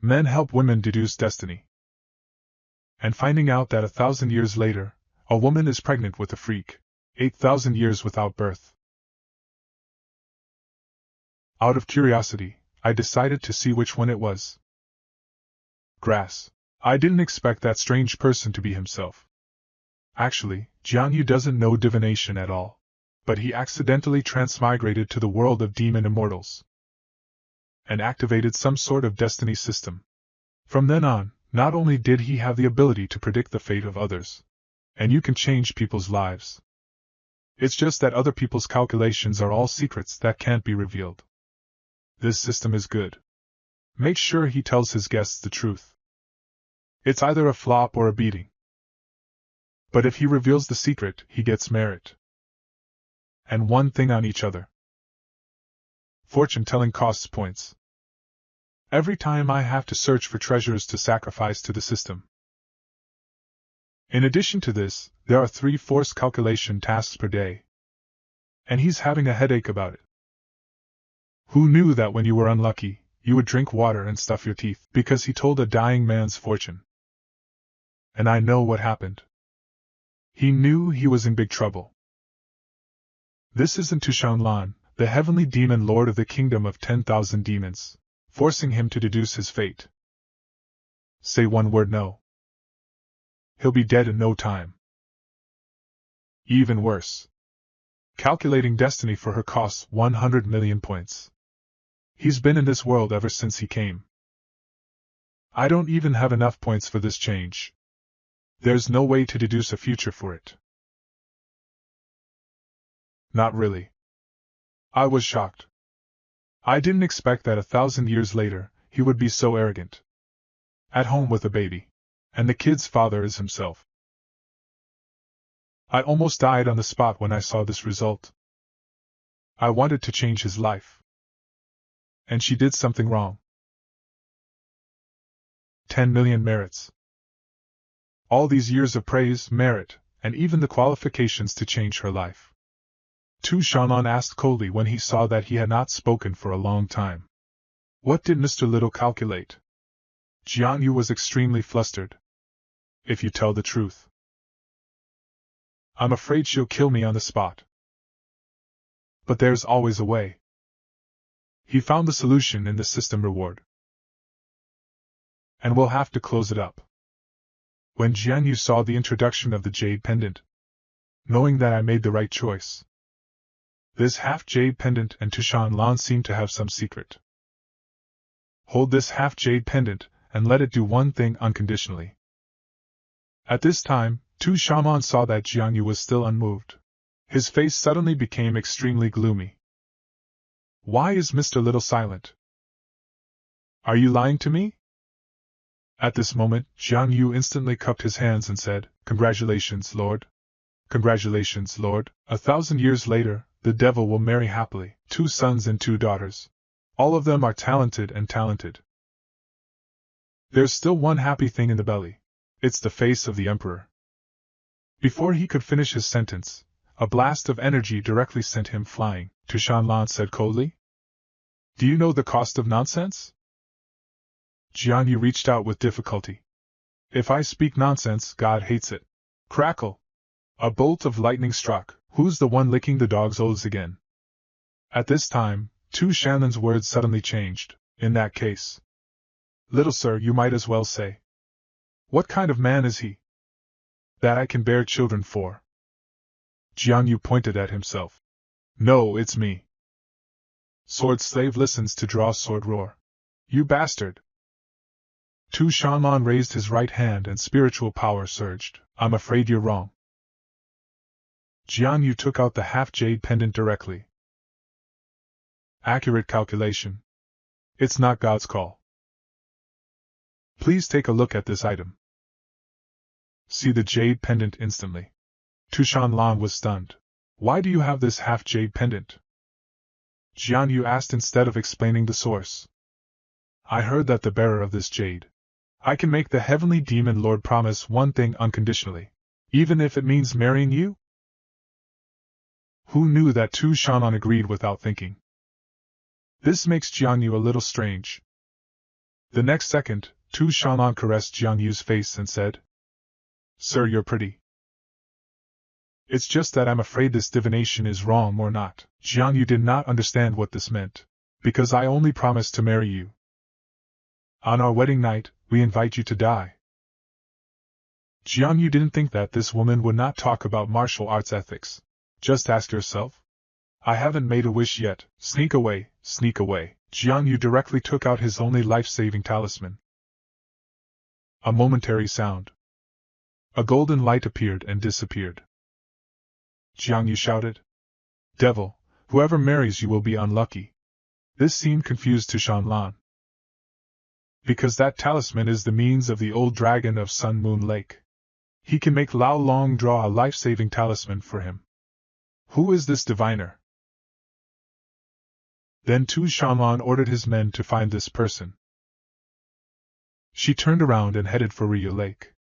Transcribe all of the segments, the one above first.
Men help women deduce destiny. And finding out that 1,000 years later, a woman is pregnant with a freak, 8,000 years without birth. Out of curiosity, I decided to see which one it was. Grass. I didn't expect that strange person to be himself. Actually, Jianyu doesn't know divination at all, but he accidentally transmigrated to the world of demon immortals and activated some sort of destiny system. From then on, not only did he have the ability to predict the fate of others, and you can change people's lives. It's just that other people's calculations are all secrets that can't be revealed. This system is good. Make sure he tells his guests the truth. It's either a flop or a beating. But if he reveals the secret, he gets merit. And one thing on each other. Fortune-telling costs points. Every time I have to search for treasures to sacrifice to the system. In addition to this, there are 3 force calculation tasks per day. And he's having a headache about it. Who knew that when you were unlucky, you would drink water and stuff your teeth because he told a dying man's fortune? And I know what happened. He knew he was in big trouble. This isn't Tushanlan, the heavenly demon lord of the kingdom of 10,000 demons, forcing him to deduce his fate. Say one word no. He'll be dead in no time. Even worse. Calculating destiny for her costs 100 million points. He's been in this world ever since he came. I don't even have enough points for this change. There's no way to deduce a future for it. Not really. I was shocked. I didn't expect that 1,000 years later, he would be so arrogant. At home with a baby. And the kid's father is himself. I almost died on the spot when I saw this result. I wanted to change his life. And she did something wrong. 10 million merits. All these years of praise, merit, and even the qualifications to change her life. Tu Shanlan asked coldly when he saw that he had not spoken for a long time. What did Mr. Little calculate? Jianyu was extremely flustered. If you tell the truth. I'm afraid she'll kill me on the spot. But there's always a way. He found the solution in the system reward. And we'll have to close it up. When Jianyu saw the introduction of the jade pendant, knowing that I made the right choice. This half-jade pendant and Tushanlan seemed to have some secret. Hold this half-jade pendant, and let it do one thing unconditionally. At this time, Tushanlan saw that Jianyu was still unmoved. His face suddenly became extremely gloomy. Why is Mr. Little silent? Are you lying to me? At this moment, Jianyu instantly cupped his hands and said, Congratulations, Lord. Congratulations, Lord. 1,000 years later, the devil will marry happily, 2 sons and 2 daughters. All of them are talented and talented. There's still one happy thing in the belly. It's the face of the emperor. Before he could finish his sentence, a blast of energy directly sent him flying. Tushanlan said coldly. Do you know the cost of nonsense? Jianyu reached out with difficulty. If I speak nonsense, God hates it. Crackle! A bolt of lightning struck. Who's the one licking the dog's oaths again? At this time, Tushanlan's words suddenly changed. In that case. Little sir, you might as well say. What kind of man is he? That I can bear children for. Jianyu pointed at himself. No, it's me. Sword slave listens to draw sword roar. You bastard! Tushanlan raised his right hand and spiritual power surged. I'm afraid you're wrong. Jianyu took out the half-jade pendant directly. Accurate calculation. It's not God's call. Please take a look at this item. See the jade pendant instantly. Tushanlan was stunned. Why do you have this half-jade pendant? Jianyu asked instead of explaining the source. I heard that the bearer of this jade. I can make the heavenly demon lord promise one thing unconditionally. Even if it means marrying you? Who knew that Tushanlan agreed without thinking? This makes Jianyu a little strange. The next second, Tu Shanlan caressed Jiang Yu's face and said, "Sir, you're pretty. It's just that I'm afraid this divination is wrong or not." Jiang Yu did not understand what this meant. "Because I only promised to marry you. On our wedding night, we invite you to die." Jiang Yu didn't think that this woman would not talk about martial arts ethics. "Just ask yourself. I haven't made a wish yet." Sneak away, sneak away. Jiang Yu directly took out his only life-saving talisman. A momentary sound. A golden light appeared and disappeared. Jiang Yu shouted, "Devil, whoever marries you will be unlucky." This seemed confused to Shanlan. "Because that talisman is the means of the old dragon of Sun Moon Lake. He can make Lao Long draw a life-saving talisman for him. Who is this diviner?" Then Tu Shanlan ordered his men to find this person. She turned around and headed for Ryu Lake.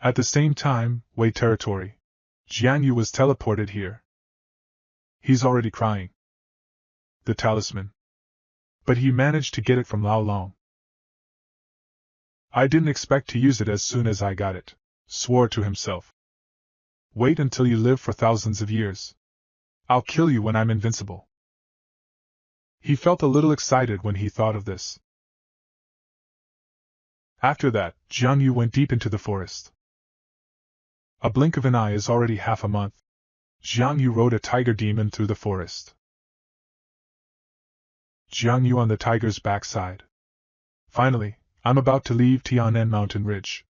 At the same time, Wei territory. Jiang Yu was teleported here. He's already crying. The talisman. But he managed to get it from Lao Long. "I didn't expect to use it as soon as I got it," swore to himself. "Wait until you live for thousands of years. I'll kill you when I'm invincible." He felt a little excited when he thought of this. After that, Jiang Yu went deep into the forest. A blink of an eye is already half a month. Jiang Yu rode a tiger demon through the forest. Jiang Yu on the tiger's backside. Finally, I'm about to leave Tianen Mountain Ridge.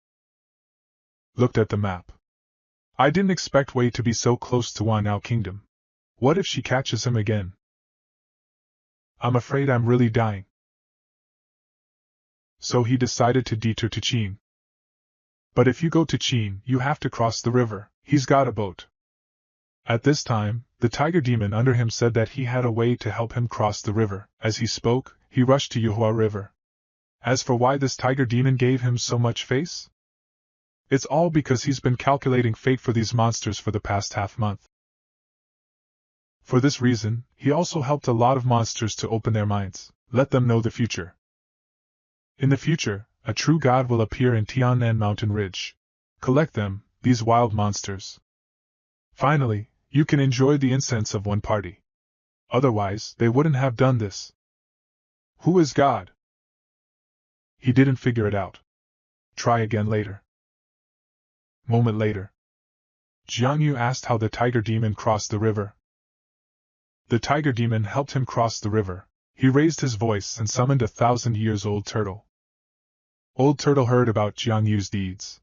Looked at the map. I didn't expect Wei to be so close to Wanao Kingdom. What if she catches him again? I'm afraid I'm really dying. So he decided to detour to Qin. But if you go to Qin, you have to cross the river. He's got a boat. At this time, the tiger demon under him said that he had a way to help him cross the river. As he spoke, he rushed to Yuhua River. As for why this tiger demon gave him so much face? It's all because he's been calculating fate for these monsters for the past half-month. For this reason, he also helped a lot of monsters to open their minds, let them know the future. In the future, a true god will appear in Tianen Mountain Ridge. Collect them, these wild monsters. Finally, you can enjoy the incense of one party. Otherwise, they wouldn't have done this. Who is God? He didn't figure it out. Try again later. Moment later. Jiang Yu asked how the tiger demon crossed the river. The tiger demon helped him cross the river. He raised his voice and summoned 1,000-years-old turtle. Old Turtle heard about Jiang Yu's deeds.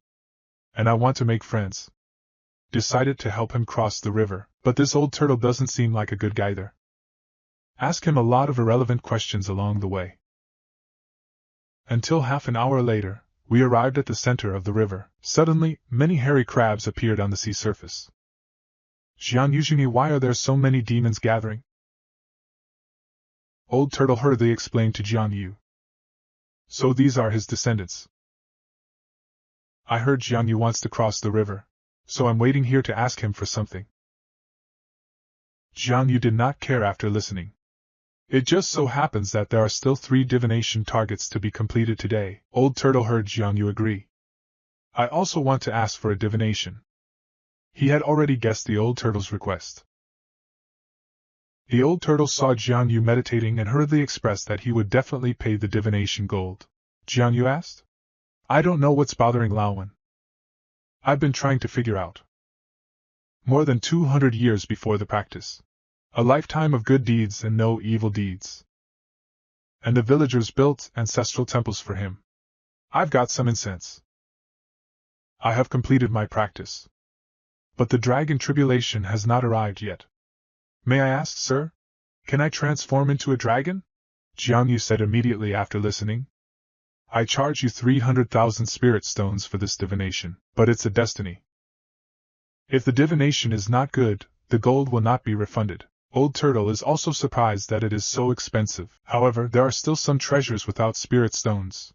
And I want to make friends. Decided to help him cross the river, but this old turtle doesn't seem like a good guy either. Ask him a lot of irrelevant questions along the way. Until half an hour later, we arrived at the center of the river. Suddenly, many hairy crabs appeared on the sea surface. Jiang Yu, why are there so many demons gathering? Old Turtle hurriedly explained to Jiang Yu. So these are his descendants. I heard Jiang Yu wants to cross the river, so I'm waiting here to ask him for something. Jiang Yu did not care after listening. It just so happens that there are still 3 divination targets to be completed today. Old Turtle heard Jiang Yu agree. I also want to ask for a divination. He had already guessed the old turtle's request. The old turtle saw Jiang Yu meditating and hurriedly expressed that he would definitely pay the divination gold. Jiang Yu asked. I don't know what's bothering Laowen. I've been trying to figure out. More than 200 years before the practice. A lifetime of good deeds and no evil deeds. And the villagers built ancestral temples for him. I've got some incense. I have completed my practice. But the dragon tribulation has not arrived yet. May I ask, sir? Can I transform into a dragon? Jiang Yu said immediately after listening. I charge you 300,000 spirit stones for this divination, but it's a destiny. If the divination is not good, the gold will not be refunded. Old Turtle is also surprised that it is so expensive. However, there are still some treasures without spirit stones.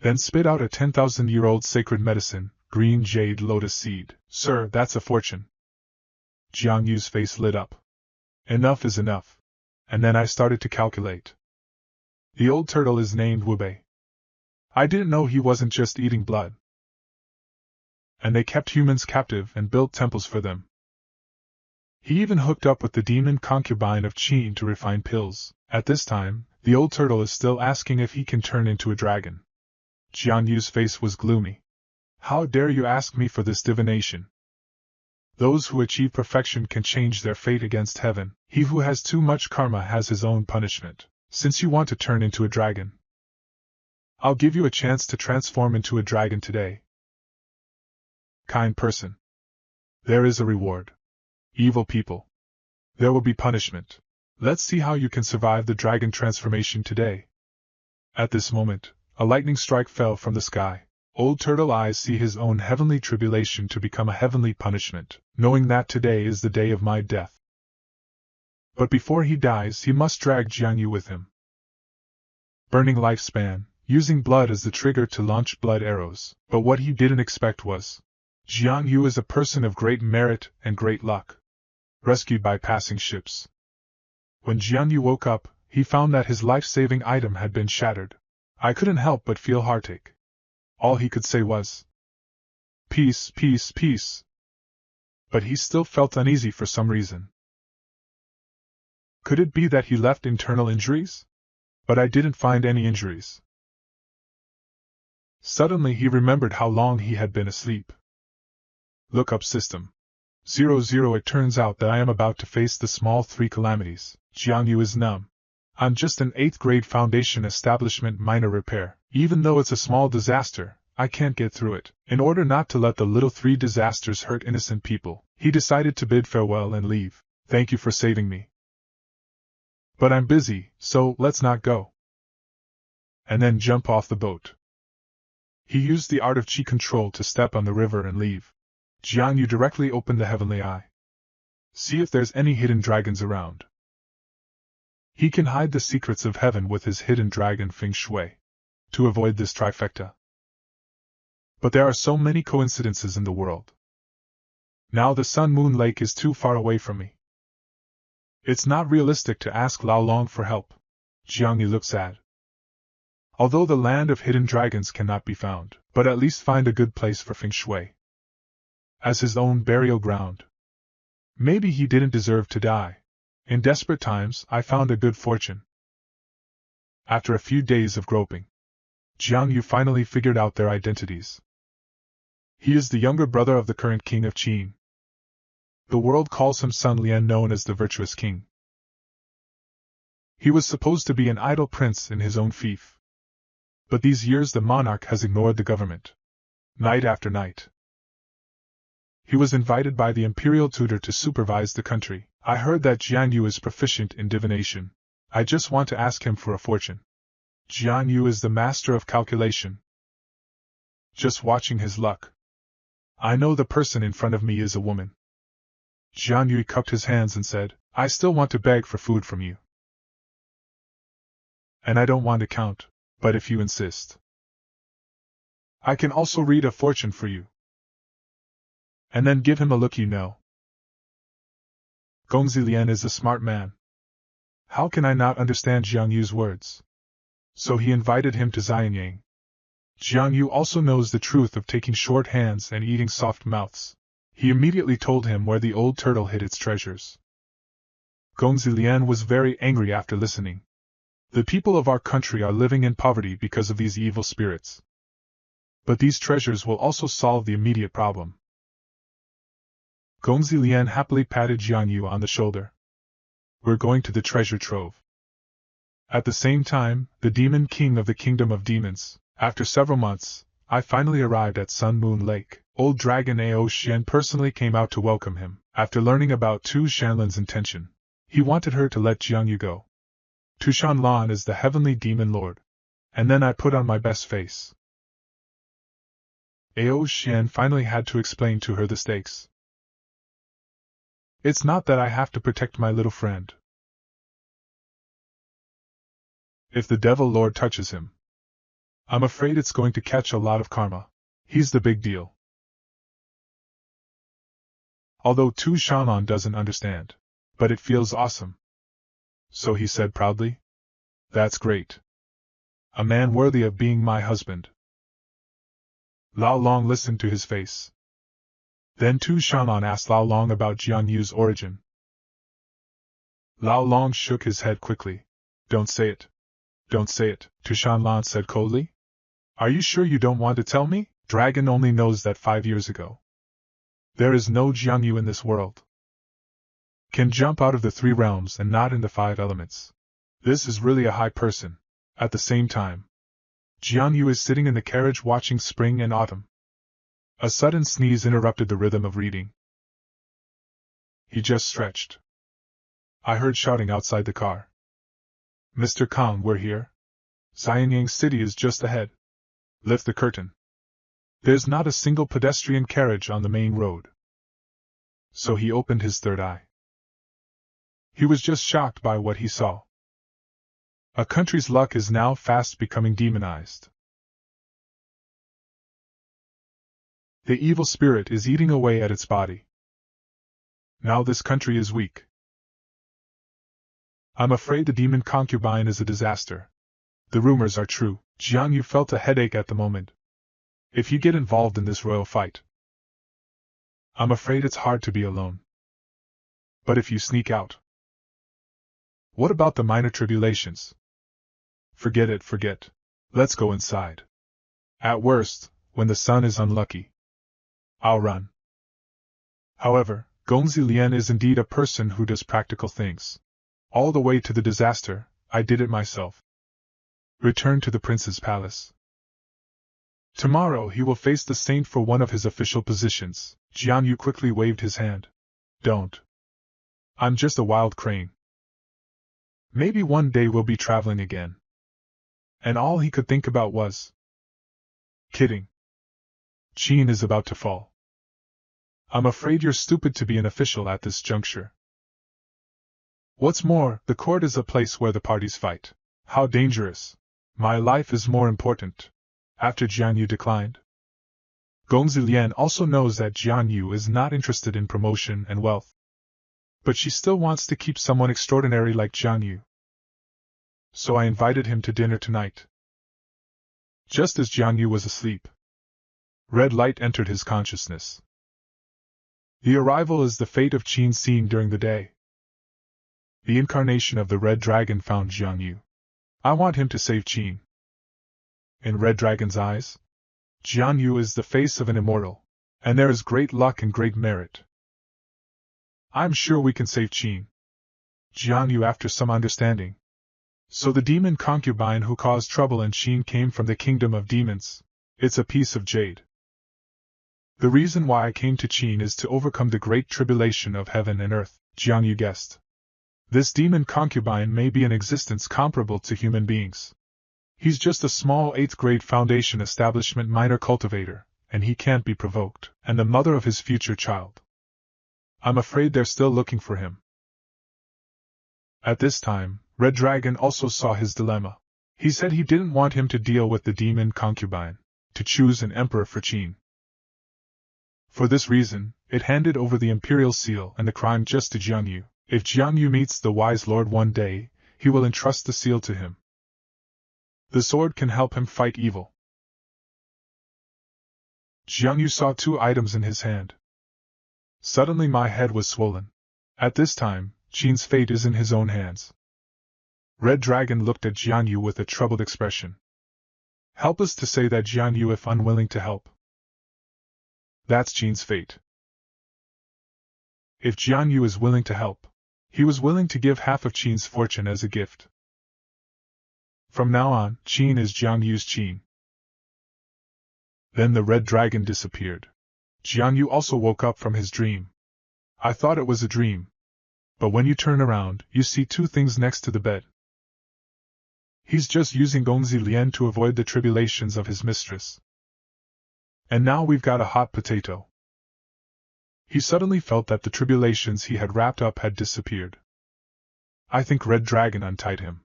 Then spit out a 10,000-year-old sacred medicine, green jade lotus seed. Sir, that's a fortune. Jiang Yu's face lit up. Enough is enough. And then I started to calculate. The old turtle is named Wubei. I didn't know he wasn't just eating blood. And they kept humans captive and built temples for them. He even hooked up with the demon concubine of Qin to refine pills. At this time, the old turtle is still asking if he can turn into a dragon. Jian Yu's face was gloomy. How dare you ask me for this divination? Those who achieve perfection can change their fate against heaven. He who has too much karma has his own punishment. Since you want to turn into a dragon, I'll give you a chance to transform into a dragon today. Kind person. There is a reward. Evil people. There will be punishment. Let's see how you can survive the dragon transformation today. At this moment, a lightning strike fell from the sky. Old Turtle Eyes see his own heavenly tribulation to become a heavenly punishment, knowing that today is the day of my death. But before he dies, he must drag Jiang Yu with him. Burning lifespan, using blood as the trigger to launch blood arrows. But what he didn't expect was, Jiang Yu is a person of great merit and great luck. Rescued by passing ships. When Jiang Yu woke up, he found that his life-saving item had been shattered. I couldn't help but feel heartache. All he could say was, "Peace, peace, peace." But he still felt uneasy for some reason. Could it be that he left internal injuries? But I didn't find any injuries. Suddenly he remembered how long he had been asleep. Lookup system. 00. It turns out that I am about to face the small 3 calamities. Jiang Yu is numb. I'm just an 8th grade foundation establishment minor repair. Even though it's a small disaster, I can't get through it. In order not to let the little 3 disasters hurt innocent people, he decided to bid farewell and leave. Thank you for saving me. But I'm busy, so let's not go. And then jump off the boat. He used the art of chi control to step on the river and leave. Jiang Yu directly opened the heavenly eye. See if there's any hidden dragons around. He can hide the secrets of heaven with his hidden dragon feng shui. To avoid this trifecta. But there are so many coincidences in the world. Now the Sun Moon Lake is too far away from me. It's not realistic to ask Lao Long for help. Jiang Yu looked sad. Although the land of hidden dragons cannot be found, but at least find a good place for feng shui. As his own burial ground. Maybe he didn't deserve to die. In desperate times, I found a good fortune. After a few days of groping, Jiang Yu finally figured out their identities. He is the younger brother of the current king of Qin. The world calls him Sun Lian, known as the virtuous king. He was supposed to be an idle prince in his own fief. But these years the monarch has ignored the government. Night after night. He was invited by the imperial tutor to supervise the country. I heard that Jiang Yu is proficient in divination. I just want to ask him for a fortune. Jiang Yu is the master of calculation. Just watching his luck. I know the person in front of me is a woman. Jiang Yu cupped his hands and said, I still want to beg for food from you. And I don't want to count, but if you insist, I can also read a fortune for you. And then give him a look, you know. Gongzi Lian is a smart man. How can I not understand Jiang Yu's words? So he invited him to Xianyang. Jiang Yu also knows the truth of taking short hands and eating soft mouths. He immediately told him where the old turtle hid its treasures. Gongzi Lian was very angry after listening. The people of our country are living in poverty because of these evil spirits. But these treasures will also solve the immediate problem. Gongzi Lian happily patted Jiang Yu on the shoulder. We're going to the treasure trove. At the same time, the demon king of the kingdom of demons, after several months, I finally arrived at Sun Moon Lake. Old dragon Ao Xian personally came out to welcome him. After learning about Tu Shanlan's intention, he wanted her to let Jiang Yu go. Tu Shanlan is the heavenly demon lord. And then I put on my best face. Ao Xian finally had to explain to her the stakes. It's not that I have to protect my little friend. If the devil lord touches him, I'm afraid it's going to catch a lot of karma. He's the big deal. Although Tu Shanlan doesn't understand. But it feels awesome. So he said proudly, That's great. A man worthy of being my husband. Lao Long listened to his face. Then Tu Shanlan asked Lao Long about Jian Yu's origin. Lao Long shook his head quickly. Don't say it. Don't say it, Tu Shanlan said coldly. Are you sure you don't want to tell me? Dragon only knows that 5 years ago. There is no Jian Yu in this world. Can jump out of the 3 realms and not in the 5 elements. This is really a high person. At the same time, Jian Yu is sitting in the carriage watching spring and autumn. A sudden sneeze interrupted the rhythm of reading. He just stretched. I heard shouting outside the car. Mr. Kong, we're here. Xianyang City is just ahead. Lift the curtain. There's not a single pedestrian carriage on the main road. So he opened his third eye. He was just shocked by what he saw. A country's luck is now fast becoming demonized. The evil spirit is eating away at its body. Now this country is weak. I'm afraid the demon concubine is a disaster. The rumors are true. Jian Yu felt a headache at the moment. If you get involved in this royal fight, I'm afraid it's hard to be alone. But if you sneak out, what about the minor tribulations? Forget it, forget. Let's go inside. At worst, when the sun is unlucky, I'll run. However, Gongzi Lian is indeed a person who does practical things. All the way to the disaster, I did it myself. Return to the prince's palace. Tomorrow he will face the saint for one of his official positions. Jian Yu quickly waved his hand. Don't. I'm just a wild crane. Maybe one day we'll be traveling again. And all he could think about was kidding. Qin is about to fall. I'm afraid you're stupid to be an official at this juncture. What's more, the court is a place where the parties fight. How dangerous. My life is more important. After Jian Yu declined. Gongzi Lian also knows that Jian Yu is not interested in promotion and wealth. But she still wants to keep someone extraordinary like Jian Yu. So I invited him to dinner tonight. Just as Jian Yu was asleep, red light entered his consciousness. The arrival is the fate of Qin seen during the day. The incarnation of the Red Dragon found Jian Yu. I want him to save Qin. In Red Dragon's eyes, Jian Yu is the face of an immortal, and there is great luck and great merit. I'm sure we can save Qin. Jian Yu after some understanding. So the demon concubine who caused trouble in Qin came from the kingdom of demons. It's a piece of jade. The reason why I came to Qin is to overcome the great tribulation of heaven and earth, Jian Yu guessed. This demon concubine may be an existence comparable to human beings. He's just a small 8th grade foundation establishment minor cultivator, and he can't be provoked, and the mother of his future child. I'm afraid they're still looking for him. At this time, Red Dragon also saw his dilemma. He said he didn't want him to deal with the demon concubine, to choose an emperor for Qin. For this reason, it handed over the imperial seal and the crime just to Jian Yu. If Jian Yu meets the wise lord one day, he will entrust the seal to him. The sword can help him fight evil. Jian Yu saw 2 items in his hand. Suddenly my head was swollen. At this time, Qin's fate is in his own hands. Red Dragon looked at Jian Yu with a troubled expression. Helpless to say that Jian Yu if unwilling to help. That's Qin's fate. If Jian Yu is willing to help, he was willing to give half of Qin's fortune as a gift. From now on, Qin is Jian Yu's Qin. Then the Red Dragon disappeared. Jian Yu also woke up from his dream. I thought it was a dream. But when you turn around, you see 2 things next to the bed. He's just using Gongzi Lian to avoid the tribulations of his mistress. And now we've got a hot potato. He suddenly felt that the tribulations he had wrapped up had disappeared. I think Red Dragon untied him.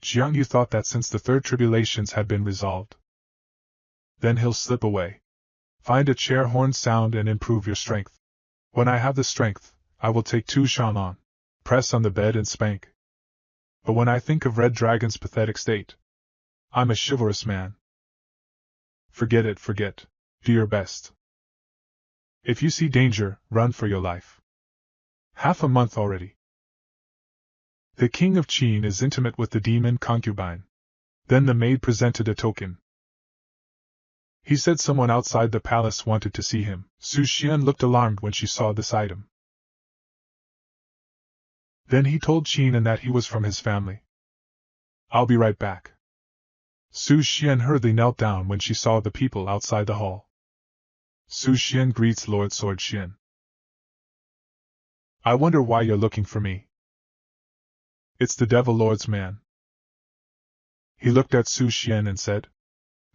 Jian Yu thought that since the 3rd tribulations had been resolved, then he'll slip away. Find a chair horn sound and improve your strength. When I have the strength, I will take 2 Shan on, press on the bed and spank. but when I think of Red Dragon's pathetic state, I'm a chivalrous man. Forget it, forget. Do your best. If you see danger, run for your life. Half a month already. The king of Qin is intimate with the demon concubine. Then the maid presented a token. He said someone outside the palace wanted to see him. Su Xian looked alarmed when she saw this item. Then he told Qin that he was from his family. I'll be right back. Su Xian hurriedly knelt down when she saw the people outside the hall. Su Xian greets Lord Sword Xian. I wonder why you're looking for me. It's the Devil Lord's man. He looked at Su Xian and said,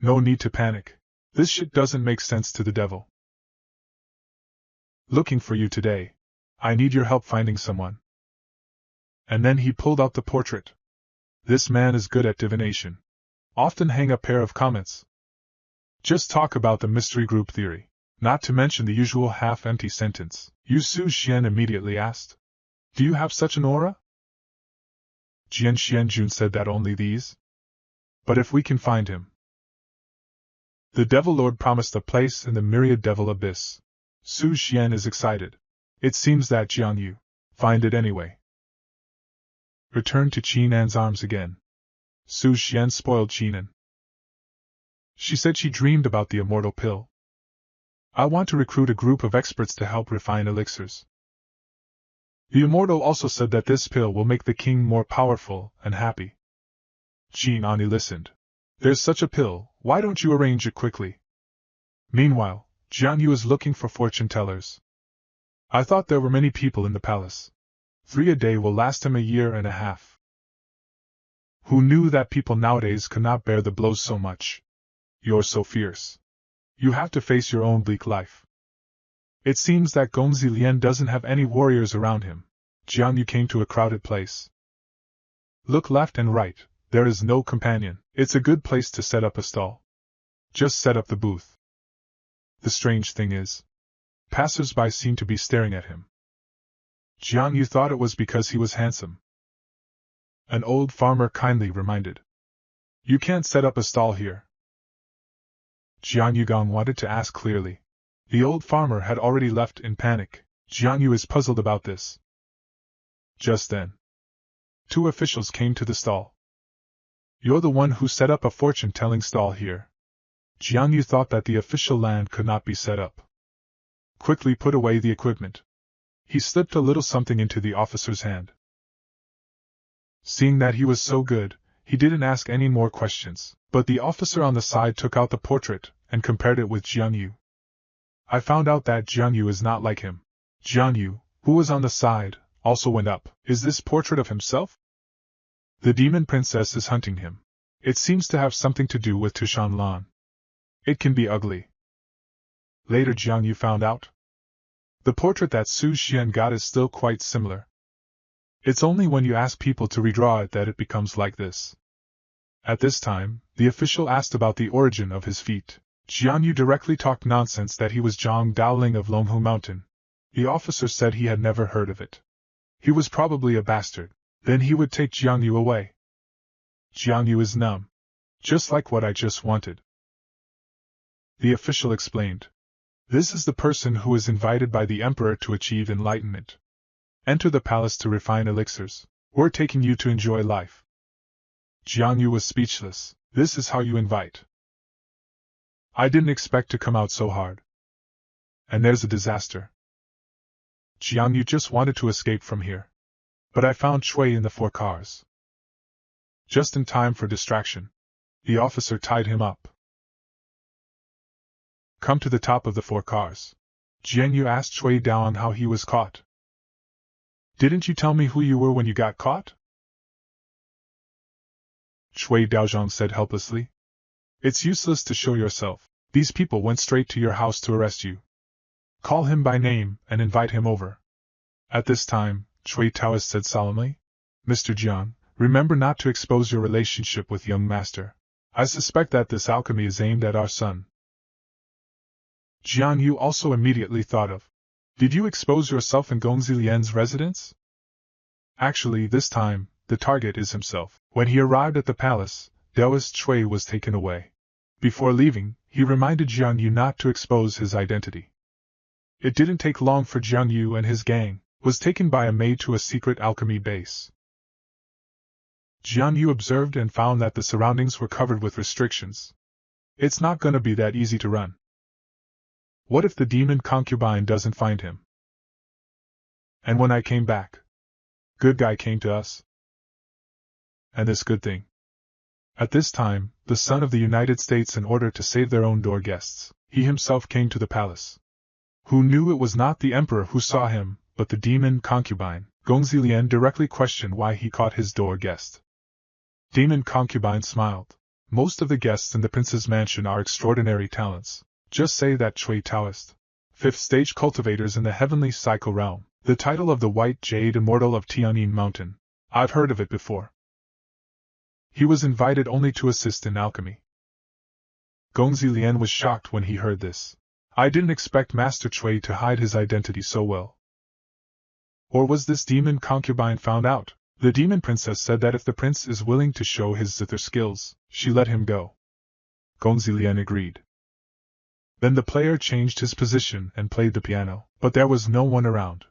No need to panic. This shit doesn't make sense to the devil. Looking for you today. I need your help finding someone. And then he pulled out the portrait. This man is good at divination. Often hang a pair of comments. Just talk about the mystery group theory. Not to mention the usual half-empty sentence. You Su Xian immediately asked. Do you have such an aura? Jian Xianjun said that only these. But if we can find him. The Devil Lord promised a place in the myriad devil abyss. Su Xian is excited. It seems that Jiang Yu find it anyway. Returned to Qinan's arms again. Su Xian spoiled Qinan. She said she dreamed about the immortal pill. I want to recruit a group of experts to help refine elixirs. The immortal also said that this pill will make the king more powerful and happy. Qin Ani listened. There's such a pill, why don't you arrange it quickly? Meanwhile, Jiang Yu is looking for fortune tellers. I thought there were many people in the palace. 3 a day will last him a year and a half. Who knew that people nowadays could not bear the blows so much? You're so fierce. You have to face your own bleak life. It seems that Gongzi Lian doesn't have any warriors around him. Jiang Yu came to a crowded place. Look left and right, there is no companion. It's a good place to set up a stall. Just set up the booth. The strange thing is, passers-by seem to be staring at him. Jiang Yu thought it was because he was handsome. An old farmer kindly reminded. You can't set up a stall here. Jiang Yugong wanted to ask clearly. The old farmer had already left in panic. Jiang Yu is puzzled about this. Just then, 2 officials came to the stall. You're the one who set up a fortune-telling stall here. Jiang Yu thought that the official land could not be set up. Quickly put away the equipment. He slipped a little something into the officer's hand. Seeing that he was so good, he didn't ask any more questions, but the officer on the side took out the portrait and compared it with Jiang Yu. I found out that Jiang Yu is not like him. Jiang Yu, who was on the side, also went up. Is this portrait of himself? The demon princess is hunting him. It seems to have something to do with Tushan Lan. It can be ugly. Later Jiang Yu found out. The portrait that Su Xian got is still quite similar. It's only when you ask people to redraw it that it becomes like this. At this time, the official asked about the origin of his feet. Jiang Yu directly talked nonsense that he was Zhang Daoling of Longhu Mountain. The officer said he had never heard of it. He was probably a bastard. Then he would take Jiang Yu away. Jiang Yu is numb. Just like what I just wanted. The official explained. This is the person who is invited by the emperor to achieve enlightenment. Enter the palace to refine elixirs. We're taking you to enjoy life. Jiang Yu was speechless. This is how you invite. I didn't expect to come out so hard. And there's a disaster. Jiang Yu just wanted to escape from here. But I found Chui in the 4 cars. Just in time for distraction. The officer tied him up. Come to the top of the 4 cars. Jiang Yu asked Chui Daoan how he was caught. Didn't you tell me who you were when you got caught? Chui Daozhong said helplessly. It's useless to show yourself. These people went straight to your house to arrest you. Call him by name and invite him over. At this time, Chui Taoist said solemnly, Mr. Jiang, remember not to expose your relationship with young master. I suspect that this alchemy is aimed at our son. Jiang Yu also immediately thought of. Did you expose yourself in Gongzi Lian's residence? Actually, this time, the target is himself. When he arrived at the palace, Taoist Chui was taken away. Before leaving, he reminded Jiang Yu not to expose his identity. It didn't take long for Jiang Yu and his gang was taken by a maid to a secret alchemy base. Jiang Yu observed and found that the surroundings were covered with restrictions. It's not gonna be that easy to run. What if the demon concubine doesn't find him? And when I came back, good guy came to us. And this good thing. At this time, the son of the United States, in order to save their own door guests, he himself came to the palace. Who knew it was not the emperor who saw him, but the demon concubine? Gongzi Lian directly questioned why he caught his door guest. Demon concubine smiled. Most of the guests in the prince's mansion are extraordinary talents. Just say that Chui Taoist. 5th stage cultivators in the heavenly cycle realm. The title of the White Jade Immortal of Tianyin Mountain. I've heard of it before. He was invited only to assist in alchemy. Gongzi Lian was shocked when he heard this. I didn't expect Master Chui to hide his identity so well. Or was this demon concubine found out? The demon princess said that if the prince is willing to show his zither skills, she let him go. Gongzi Lian agreed. Then the player changed his position and played the piano, but there was no one around.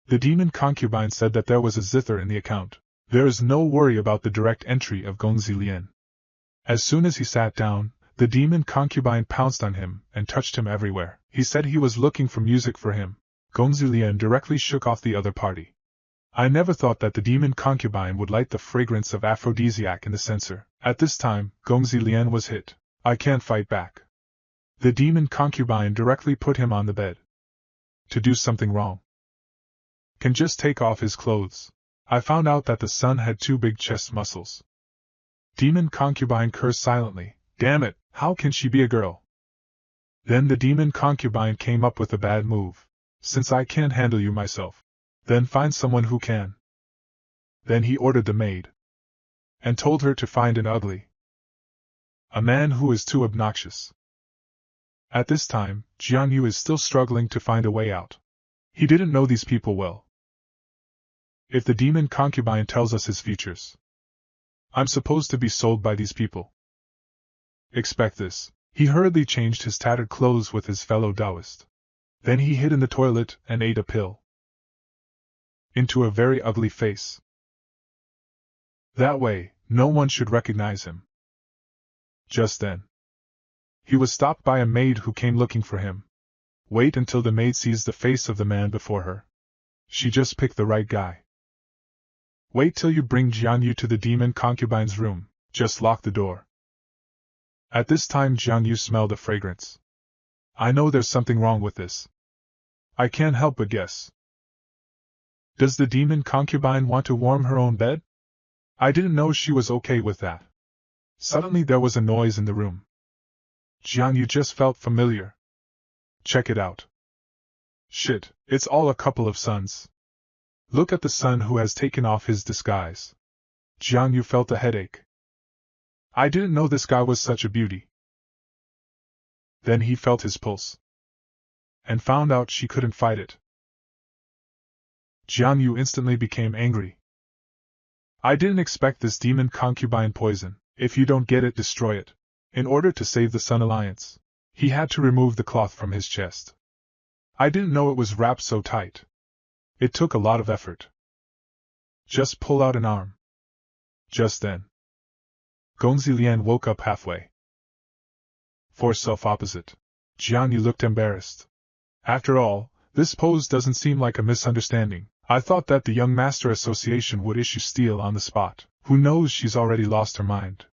The demon concubine said that there was a zither in the account. There is no worry about the direct entry of Gongzi Lian. As soon as he sat down, the demon concubine pounced on him and touched him everywhere. He said he was looking for music for him. Gongzi Lian directly shook off the other party. I never thought that the demon concubine would light the fragrance of aphrodisiac in the censer. At this time, Gongzi Lian was hit. I can't fight back. The demon concubine directly put him on the bed. To do something wrong. Can just take off his clothes. I found out that the son had 2 big chest muscles. Demon concubine cursed silently. Damn it, how can she be a girl? Then the demon concubine came up with a bad move. Since I can't handle you myself, then find someone who can. Then he ordered the maid. And told her to find an ugly. A man who is too obnoxious. At this time, Jiang Yu is still struggling to find a way out. He didn't know these people well. If the demon concubine tells us his features, I'm supposed to be sold by these people. Expect this. He hurriedly changed his tattered clothes with his fellow Taoist. Then he hid in the toilet and ate a pill. Into a very ugly face. That way, no one should recognize him. Just then, he was stopped by a maid who came looking for him. Wait until the maid sees the face of the man before her. She just picked the right guy. Wait till you bring Jiang Yu to the demon concubine's room. Just lock the door. At this time Jiang Yu smelled a fragrance. I know there's something wrong with this. I can't help but guess. Does the demon concubine want to warm her own bed? I didn't know she was okay with that. Suddenly there was a noise in the room. Jiang Yu just felt familiar. Check it out. Shit, it's all a couple of sons. Look at the son who has taken off his disguise. Jiang Yu felt a headache. I didn't know this guy was such a beauty. Then he felt his pulse. And found out she couldn't fight it. Jiang Yu instantly became angry. I didn't expect this demon concubine poison. If you don't get it, destroy it. In order to save the Sun Alliance, he had to remove the cloth from his chest. I didn't know it was wrapped so tight. It took a lot of effort. Just pull out an arm. Just then, Gongzi Lian woke up halfway. For self-opposite, Jiang Yu looked embarrassed. After all, this pose doesn't seem like a misunderstanding. I thought that the Young Master Association would issue steel on the spot. Who knows, she's already lost her mind.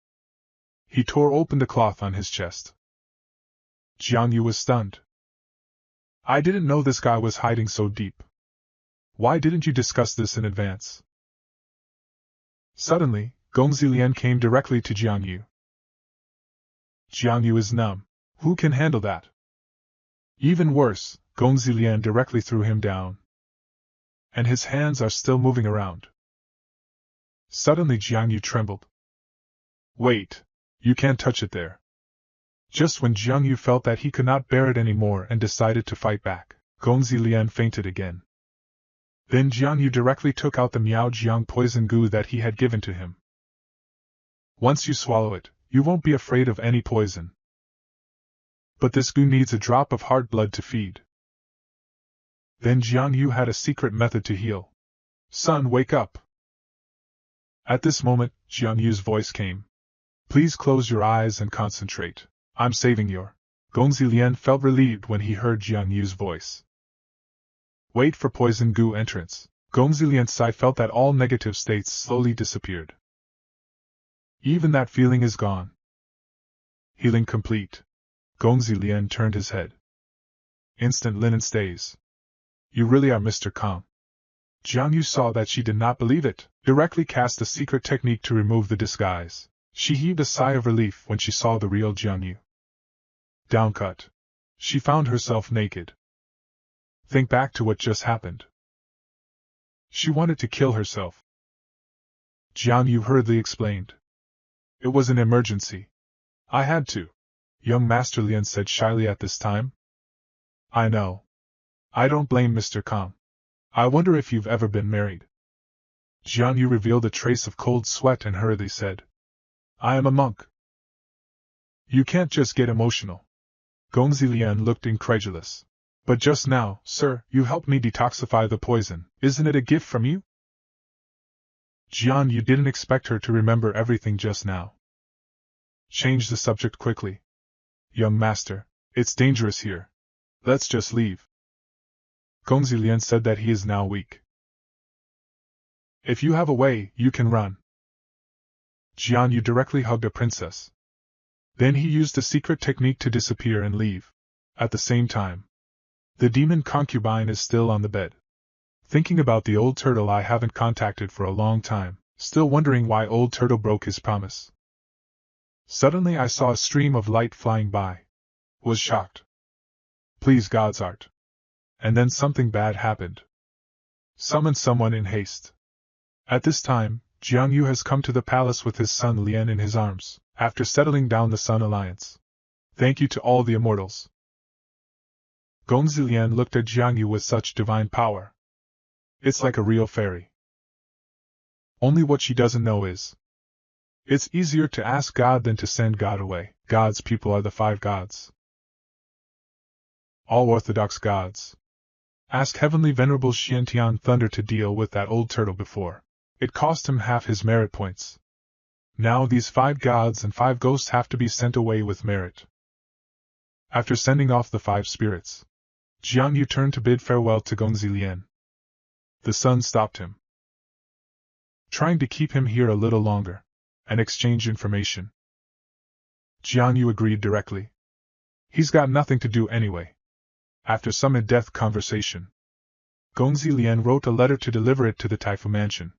He tore open the cloth on his chest. Jiang Yu was stunned. I didn't know this guy was hiding so deep. Why didn't you discuss this in advance? Suddenly, Gongzi Lian came directly to Jiang Yu. Jiang Yu is numb. Who can handle that? Even worse, Gongzi Lian directly threw him down. And his hands are still moving around. Suddenly Jiang Yu trembled. Wait, you can't touch it there. Just when Jiang Yu felt that he could not bear it anymore and decided to fight back, Gongzi Lian fainted again. Then Jiang Yu directly took out the Miao Jiang poison goo that he had given to him. Once you swallow it, you won't be afraid of any poison. But this goo needs a drop of heart blood to feed. Then Jiang Yu had a secret method to heal. Son, wake up! At this moment, Jiang Yu's voice came. Please close your eyes and concentrate. I'm saving your. Gongzi Lian felt relieved when he heard Jiang Yu's voice. Wait for poison goo entrance. Gongzi Lian's Sai felt that all negative states slowly disappeared. Even that feeling is gone. Healing complete. Gongzi Lian turned his head. Instant linen stays. You really are Mr. Kong. Jiang Yu saw that she did not believe it, directly cast a secret technique to remove the disguise. She heaved a sigh of relief when she saw the real Jiang Yu. Downcut. She found herself naked. Think back to what just happened. She wanted to kill herself. Jiang Yu hurriedly explained. It was an emergency. I had to. Young Master Lian said shyly at this time. I know. I don't blame Mr. Kong. I wonder if you've ever been married. Jiang Yu revealed a trace of cold sweat and hurriedly said. I am a monk. You can't just get emotional. Gongzi Lian looked incredulous. But just now, sir, you helped me detoxify the poison. Isn't it a gift from you? Jiang Yu didn't expect her to remember everything just now. Change the subject quickly. Young master, it's dangerous here. Let's just leave. Gongzi Lian said that he is now weak. If you have a way, you can run. Jiang Yu directly hugged a princess. Then he used a secret technique to disappear and leave. At the same time, the demon concubine is still on the bed. Thinking about the old turtle I haven't contacted for a long time, still wondering why old turtle broke his promise. Suddenly I saw a stream of light flying by. Was shocked. Please God's art. And then something bad happened. Summon someone in haste. At this time, Jiang Yu has come to the palace with his son Lian in his arms, after settling down the Sun Alliance. Thank you to all the immortals. Gongzi Lian looked at Jiang Yu with such divine power. It's like a real fairy. Only what she doesn't know is, it's easier to ask God than to send God away. God's people are the 5 gods. All orthodox gods. Ask Heavenly Venerable Xiantian Thunder to deal with that old turtle before. It cost him half his merit points. Now these 5 gods and 5 ghosts have to be sent away with merit. After sending off the 5 spirits, Jiang Yu turned to bid farewell to Gongzi Lian. The sun stopped him, trying to keep him here a little longer, and exchange information. Jiang Yu agreed directly. He's got nothing to do anyway. After some in-depth conversation, Gongzi Lian wrote a letter to deliver it to the Taifu mansion.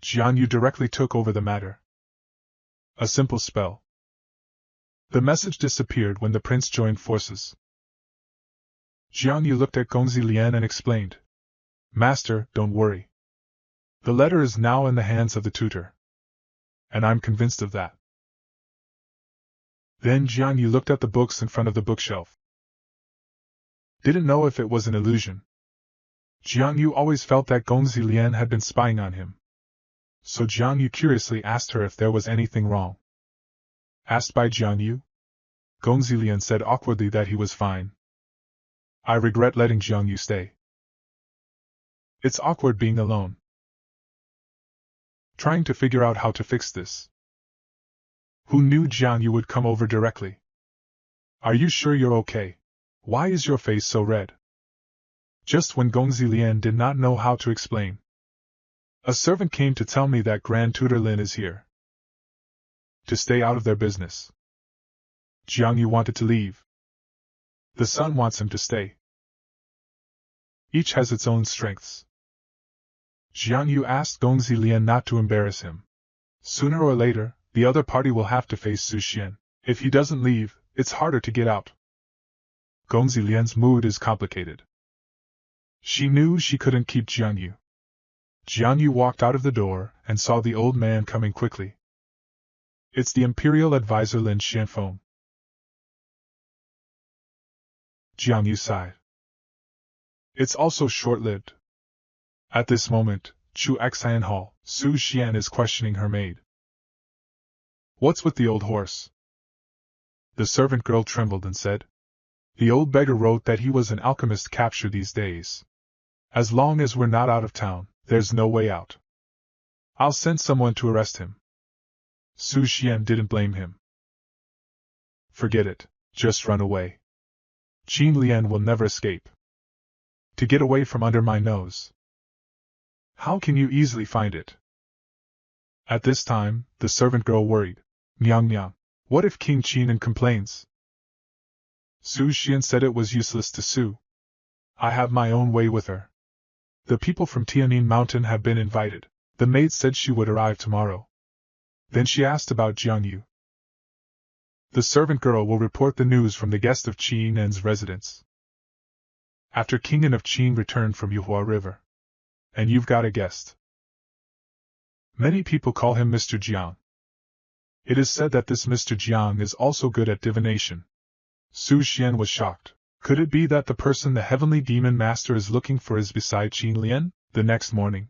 Jiang Yu directly took over the matter. A simple spell. The message disappeared when the prince joined forces. Jiang Yu looked at Gongzi Lian and explained. Master, don't worry. The letter is now in the hands of the tutor. And I'm convinced of that. Then Jiang Yu looked at the books in front of the bookshelf. Didn't know if it was an illusion. Jiang Yu always felt that Gongzi Lian had been spying on him. So Jiang Yu curiously asked her if there was anything wrong. Asked by Jiang Yu, Gongzi Lian said awkwardly that he was fine. I regret letting Jiang Yu stay. It's awkward being alone. Trying to figure out how to fix this. Who knew Jiang Yu would come over directly? Are you sure you're okay? Why is your face so red? Just when Gongzi Lian did not know how to explain. A servant came to tell me that Grand Tutor Lin is here. To stay out of their business. Jiang Yu wanted to leave. The son wants him to stay. Each has its own strengths. Jiang Yu asked Gongzi Lian not to embarrass him. Sooner or later, the other party will have to face Su Xian. If he doesn't leave, it's harder to get out. Gongzi Lian's mood is complicated. She knew she couldn't keep Jiang Yu. Jiang Yu walked out of the door and saw the old man coming quickly. It's the Imperial Advisor Lin Xianfeng. Jiang Yu sighed. It's also short-lived. At this moment, Chu Xian Hall, Su Xian is questioning her maid. What's with the old horse? The servant girl trembled and said. The old beggar wrote that he was an alchemist captured these days. As long as we're not out of town, there's no way out. I'll send someone to arrest him. Su Xian didn't blame him. Forget it, just run away. Qin Lian will never escape. To get away from under my nose. How can you easily find it? At this time, the servant girl worried. Nyang Nyang, what if King Qin complains? Su Xian said it was useless to sue. I have my own way with her. The people from Tianin Mountain have been invited. The maid said she would arrive tomorrow. Then she asked about Jiang Yu. The servant girl will report the news from the guest of Qin En's residence. After King En of Qin returned from Yuhua River. And you've got a guest. Many people call him Mr. Jiang. It is said that this Mr. Jiang is also good at divination. Su Xian was shocked. Could it be that the person the heavenly demon master is looking for is beside Qin Lian? The next morning,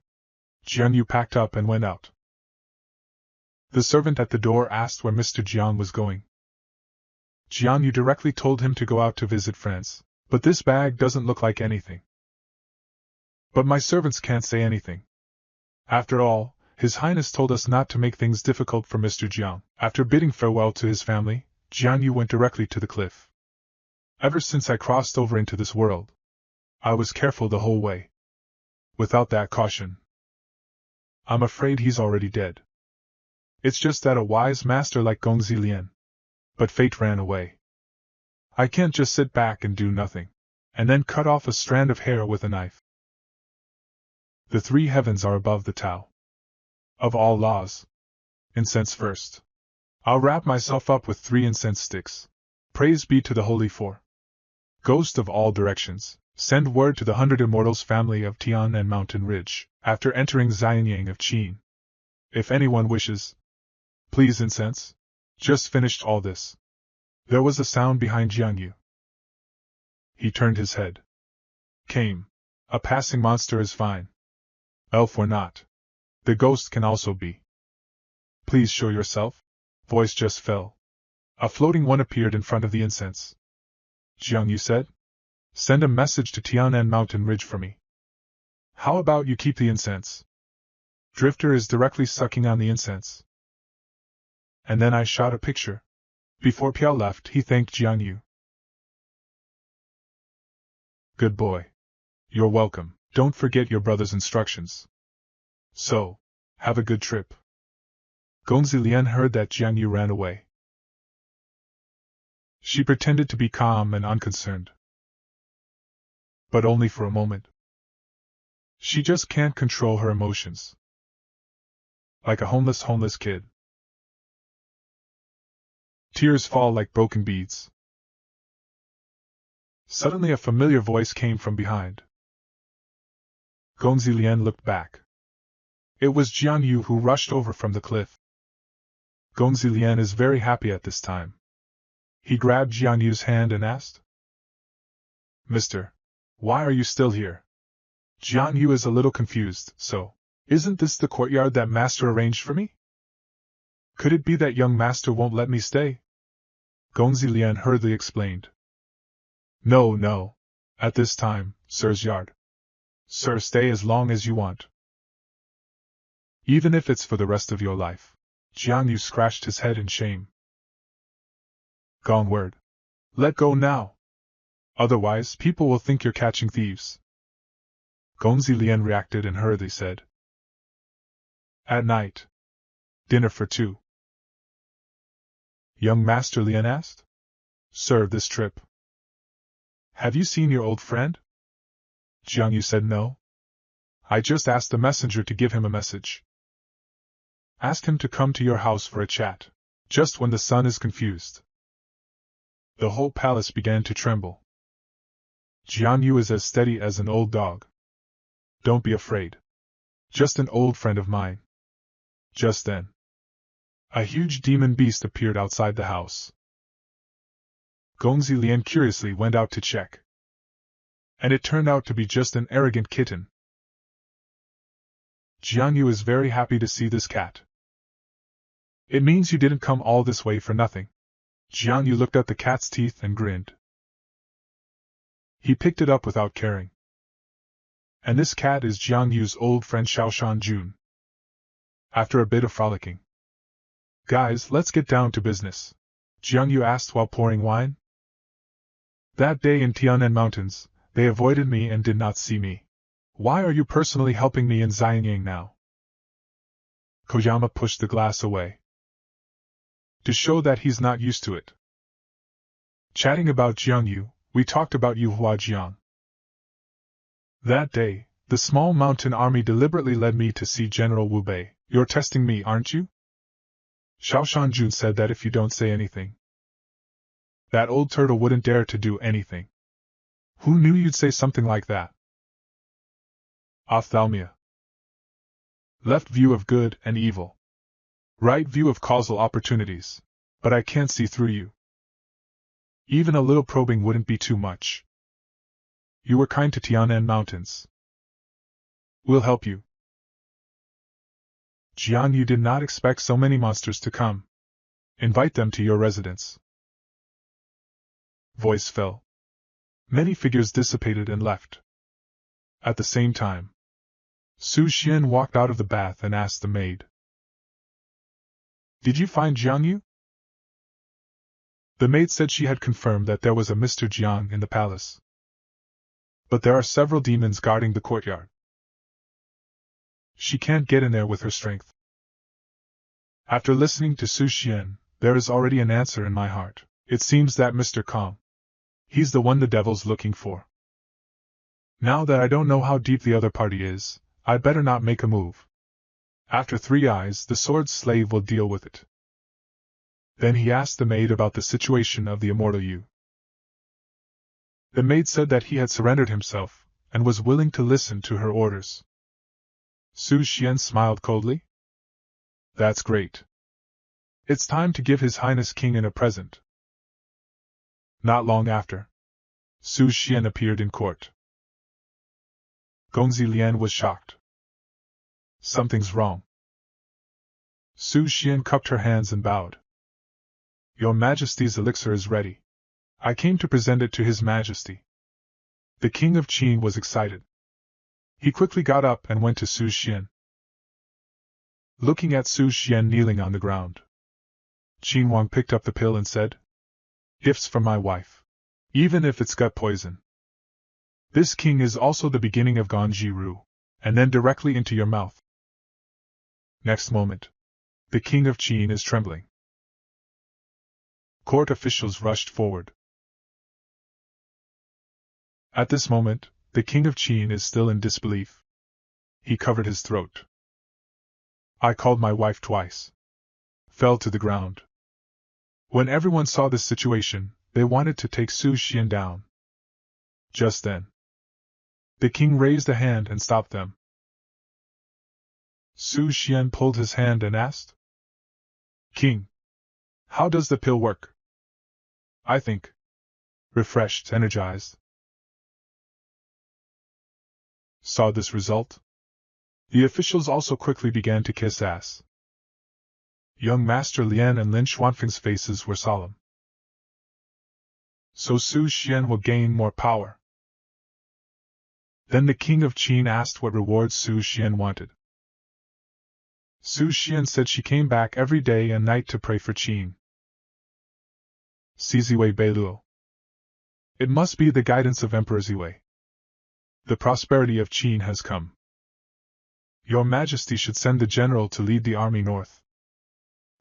Jiang Yu packed up and went out. The servant at the door asked where Mr. Jiang was going. Jiang Yu directly told him to go out to visit friends. But this bag doesn't look like anything. But my servants can't say anything. After all, His Highness told us not to make things difficult for Mr. Jiang. After bidding farewell to his family, Jiang Yu went directly to the cliff. Ever since I crossed over into this world, I was careful the whole way. Without that caution, I'm afraid he's already dead. It's just that a wise master like Gongzi Lian. But fate ran away. I can't just sit back and do nothing, and then cut off a strand of hair with a knife. The three heavens are above the Tao. Of all laws, incense first. I'll wrap myself up with 3 incense sticks. Praise be to the Holy Four. Ghost of all directions, send word to the 100 Immortals family of Tian and Mountain Ridge, after entering Xianyang of Qin. If anyone wishes, please incense. Just finished all this. There was a sound behind Jiang Yu. He turned his head. Came. A passing monster is fine. Elf or not. The ghost can also be. Please show yourself. Voice just fell. A floating one appeared in front of the incense. Jiang Yu said, send a message to Tianan Mountain Ridge for me. How about you keep the incense? Drifter is directly sucking on the incense. And then I shot a picture. Before Piao left, he thanked Jiang Yu. Good boy. You're welcome. Don't forget your brother's instructions. So, have a good trip. Gongzi Lian heard that Jiang Yu ran away. She pretended to be calm and unconcerned. But only for a moment. She just can't control her emotions. Like a homeless kid. Tears fall like broken beads. Suddenly a familiar voice came from behind. Gongzi Lian looked back. It was Jiang Yu who rushed over from the cliff. Gongzi Lian is very happy at this time. He grabbed Jiang Yu's hand and asked, Mister, why are you still here? Jiang Yu is a little confused, so, isn't this the courtyard that Master arranged for me? Could it be that young Master won't let me stay? Gongzi Lian hurriedly explained. No. At this time, Sir's yard. Sir, stay as long as you want. Even if it's for the rest of your life. Jiang Yu scratched his head in shame. Gong word. Let go now. Otherwise, people will think you're catching thieves. Gongzi Lian reacted and hurriedly said. At night. Dinner for 2. Young Master Lian asked. Sir, this trip. Have you seen your old friend? Jiang Yu said no. I just asked the messenger to give him a message. Ask him to come to your house for a chat, just when the sun is confused. The whole palace began to tremble. Jiang Yu is as steady as an old dog. Don't be afraid. Just an old friend of mine. Just then, a huge demon beast appeared outside the house. Gongzi Lian curiously went out to check. And it turned out to be just an arrogant kitten. Jiang Yu is very happy to see this cat. It means you didn't come all this way for nothing. Jiang Yu looked at the cat's teeth and grinned. He picked it up without caring. And this cat is Jiang Yu's old friend Xiaoshan Jun. After a bit of frolicking. Guys, let's get down to business, Jiang Yu asked while pouring wine. That day in Tianan Mountains, they avoided me and did not see me. Why are you personally helping me in Xianying now? Koyama pushed the glass away. To show that he's not used to it. Chatting about Jiang Yu, we talked about Yu Huajiang. That day, the small mountain army deliberately led me to see General Wu Bei. You're testing me, aren't you? Xiaoshan Jun said that if you don't say anything, that old turtle wouldn't dare to do anything. Who knew you'd say something like that? Ophthalmia. Left view of good and evil. Right view of causal opportunities. But I can't see through you. Even a little probing wouldn't be too much. You were kind to Tianan Mountains. We'll help you. Jiang Yu did not expect so many monsters to come. Invite them to your residence. Voice fell. Many figures dissipated and left. At the same time, Su Xian walked out of the bath and asked the maid. Did you find Jiang Yu? The maid said she had confirmed that there was a Mr. Jiang in the palace. But there are several demons guarding the courtyard. She can't get in there with her strength. After listening to Su Xian, there is already an answer in my heart. It seems that Mr. Kong. He's the one the devil's looking for. Now that I don't know how deep the other party is, I'd better not make a move. After 3 eyes, the sword slave will deal with it. Then he asked the maid about the situation of the immortal Yu. The maid said that he had surrendered himself, and was willing to listen to her orders. Su Xian smiled coldly. That's great. It's time to give His Highness King a present. Not long after, Su Xian appeared in court. Gongzi Lian was shocked. Something's wrong. Su Xian cupped her hands and bowed. Your Majesty's elixir is ready. I came to present it to His Majesty. The King of Qin was excited. He quickly got up and went to Su Xian. Looking at Su Xian kneeling on the ground, Qin Wang picked up the pill and said, Gifts from my wife. Even if it's gut poison. This king is also the beginning of Ganji Ru, and then directly into your mouth. Next moment, the King of Qin is trembling. Court officials rushed forward. At this moment, the King of Qin is still in disbelief. He covered his throat. I called my wife twice. Fell to the ground. When everyone saw this situation, they wanted to take Su Xian down. Just then, the king raised a hand and stopped them. Su Xian pulled his hand and asked, King, how does the pill work? I think. Refreshed, energized. Saw this result? The officials also quickly began to kiss ass. Young Master Lian and Lin Xuanfeng's faces were solemn. So Su Xian will gain more power. Then the King of Qin asked what rewards Su Xian wanted. Su Xian said she came back every day and night to pray for Qin. Ziwei Beiluo. It must be the guidance of Emperor Ziwei. The prosperity of Qin has come. Your Majesty should send the general to lead the army north.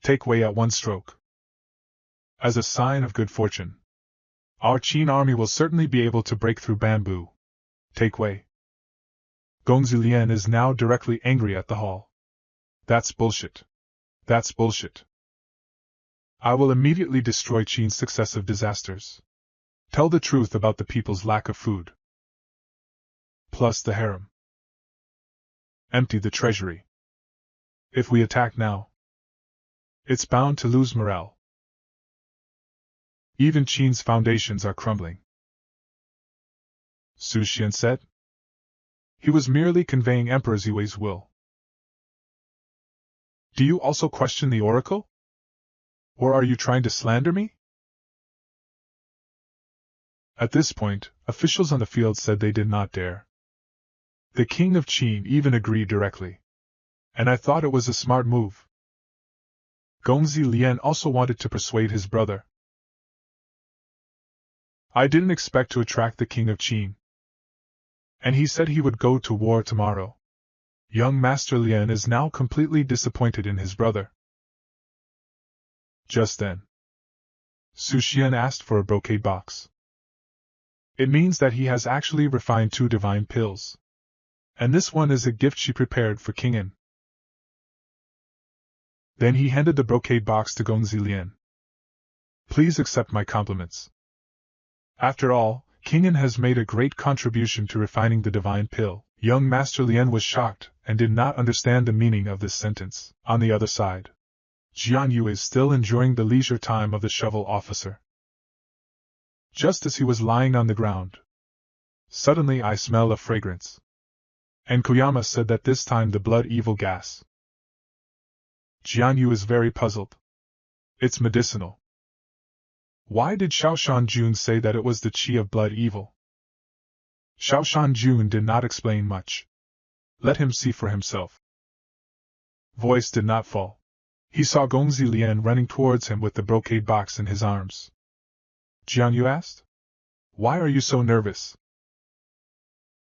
Take Wei at one stroke. As a sign of good fortune. Our Qin army will certainly be able to break through bamboo. Take Wei. Gongzi Lian is now directly angry at the hall. That's bullshit. That's bullshit. I will immediately destroy Qin's successive disasters. Tell the truth about the people's lack of food. Plus the harem. Empty the treasury. If we attack now, it's bound to lose morale. Even Qin's foundations are crumbling. Su Xian said. He was merely conveying Emperor Ziwei's will. Do you also question the oracle? Or are you trying to slander me? At this point, officials on the field said they did not dare. The king of Qin even agreed directly. And I thought it was a smart move. Gongzi Lian also wanted to persuade his brother. I didn't expect to attract the king of Qin. And he said he would go to war tomorrow. Young Master Lian is now completely disappointed in his brother. Just then, Su Xian asked for a brocade box. It means that he has actually refined 2 divine pills. And this one is a gift she prepared for King An. Then he handed the brocade box to Gongzi Lian. Please accept my compliments. After all, King An has made a great contribution to refining the divine pill. Young Master Lian was shocked and did not understand the meaning of this sentence. On the other side, Jian Yu is still enjoying the leisure time of the shovel officer. Just as he was lying on the ground, suddenly I smell a fragrance. And Koyama said that this time the blood evil gas. Jian Yu is very puzzled. It's medicinal. Why did Xiaoshan Jun say that it was the qi of blood evil? Xiaoshan Jun did not explain much. Let him see for himself. Voice did not fall. He saw Gongzi Lian running towards him with the brocade box in his arms. Jian Yu asked, "Why are you so nervous?"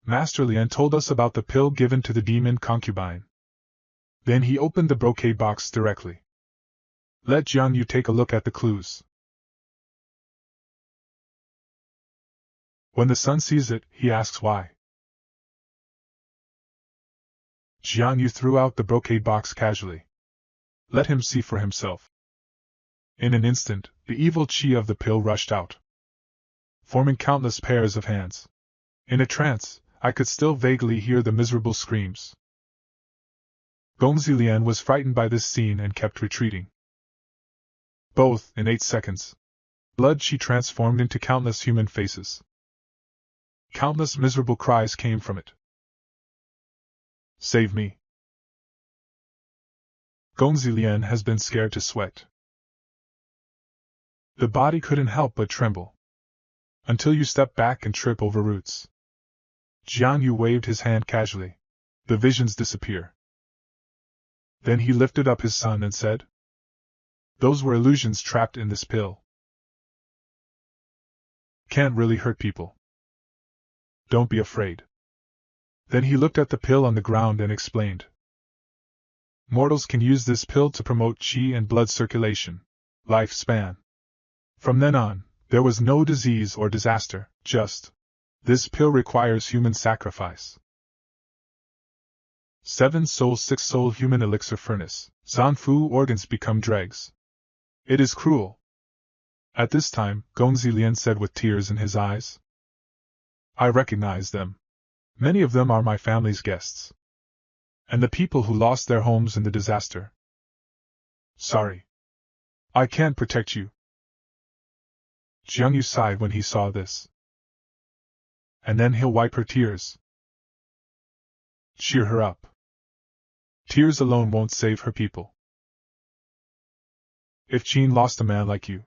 Master Lian told us about the pill given to the demon concubine. Then he opened the brocade box directly. Let Jian Yu take a look at the clues. When the son sees it, he asks why. Jian Yu threw out the brocade box casually. Let him see for himself. In an instant, the evil qi of the pill rushed out, forming countless pairs of hands. In a trance, I could still vaguely hear the miserable screams. Gongzi Lian was frightened by this scene and kept retreating. Both, in 8 seconds, blood qi transformed into countless human faces. Countless miserable cries came from it. Save me. Gongzi Lian has been scared to sweat. The body couldn't help but tremble. Until you step back and trip over roots. Jian Yu waved his hand casually. The visions disappear. Then he lifted up his son and said, "Those were illusions trapped in this pill. Can't really hurt people. Don't be afraid." Then he looked at the pill on the ground and explained. Mortals can use this pill to promote qi and blood circulation. Lifespan. From then on, there was no disease or disaster, just, this pill requires human sacrifice. 7 soul 6 soul human elixir furnace, Zanfu organs become dregs. It is cruel. At this time, Gongzi Lian said with tears in his eyes. I recognize them. Many of them are my family's guests. And the people who lost their homes in the disaster. Sorry. I can't protect you. Jiang Yu sighed when he saw this. And then he'll wipe her tears. Cheer her up. Tears alone won't save her people. If Qin lost a man like you,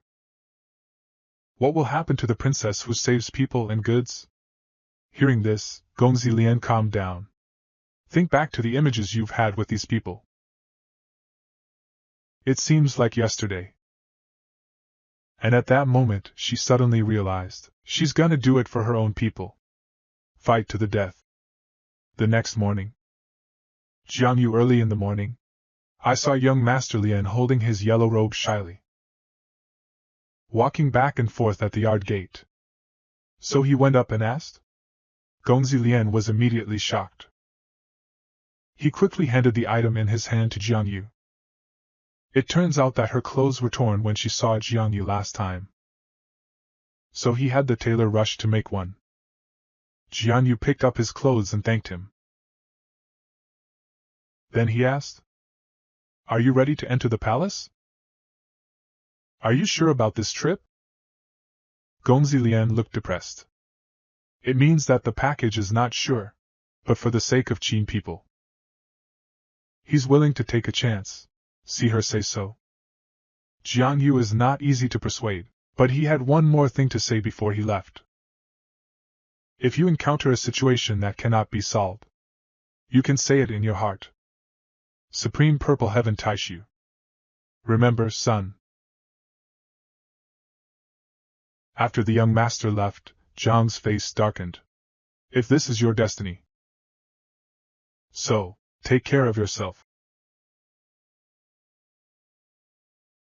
what will happen to the princess who saves people and goods? Hearing this, Gongzi Lian calmed down. Think back to the images you've had with these people. It seems like yesterday. And at that moment, she suddenly realized, she's gonna do it for her own people. Fight to the death. The next morning. Jiang Yu early in the morning. I saw young Master Lian holding his yellow robe shyly, walking back and forth at the yard gate. So he went up and asked? Gongzi Lian was immediately shocked. He quickly handed the item in his hand to Jiang Yu. It turns out that her clothes were torn when she saw Jiang Yu last time. So he had the tailor rush to make one. Jiang Yu picked up his clothes and thanked him. Then he asked, Are you ready to enter the palace? Are you sure about this trip? Gongzi Lian looked depressed. It means that the package is not sure, but for the sake of Qin people. He's willing to take a chance. see her say so. Jiang Yu is not easy to persuade, but he had one more thing to say before he left. If you encounter a situation that cannot be solved, you can say it in your heart. Supreme Purple Heaven Taishu. Remember, son. After the young master left, Zhang's face darkened. If this is your destiny, so, take care of yourself.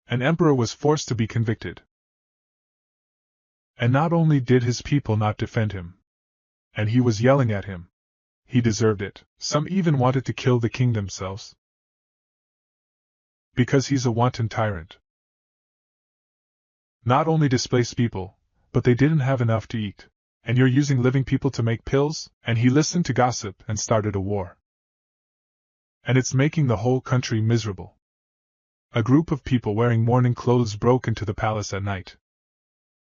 An emperor was forced to be convicted. And not only did his people not defend him, and he was yelling at him, he deserved it. Some even wanted to kill the king themselves. Because he's a wanton tyrant. Not only displaced people, but they didn't have enough to eat. And you're using living people to make pills? And he listened to gossip and started a war. And it's making the whole country miserable. A group of people wearing mourning clothes broke into the palace at night.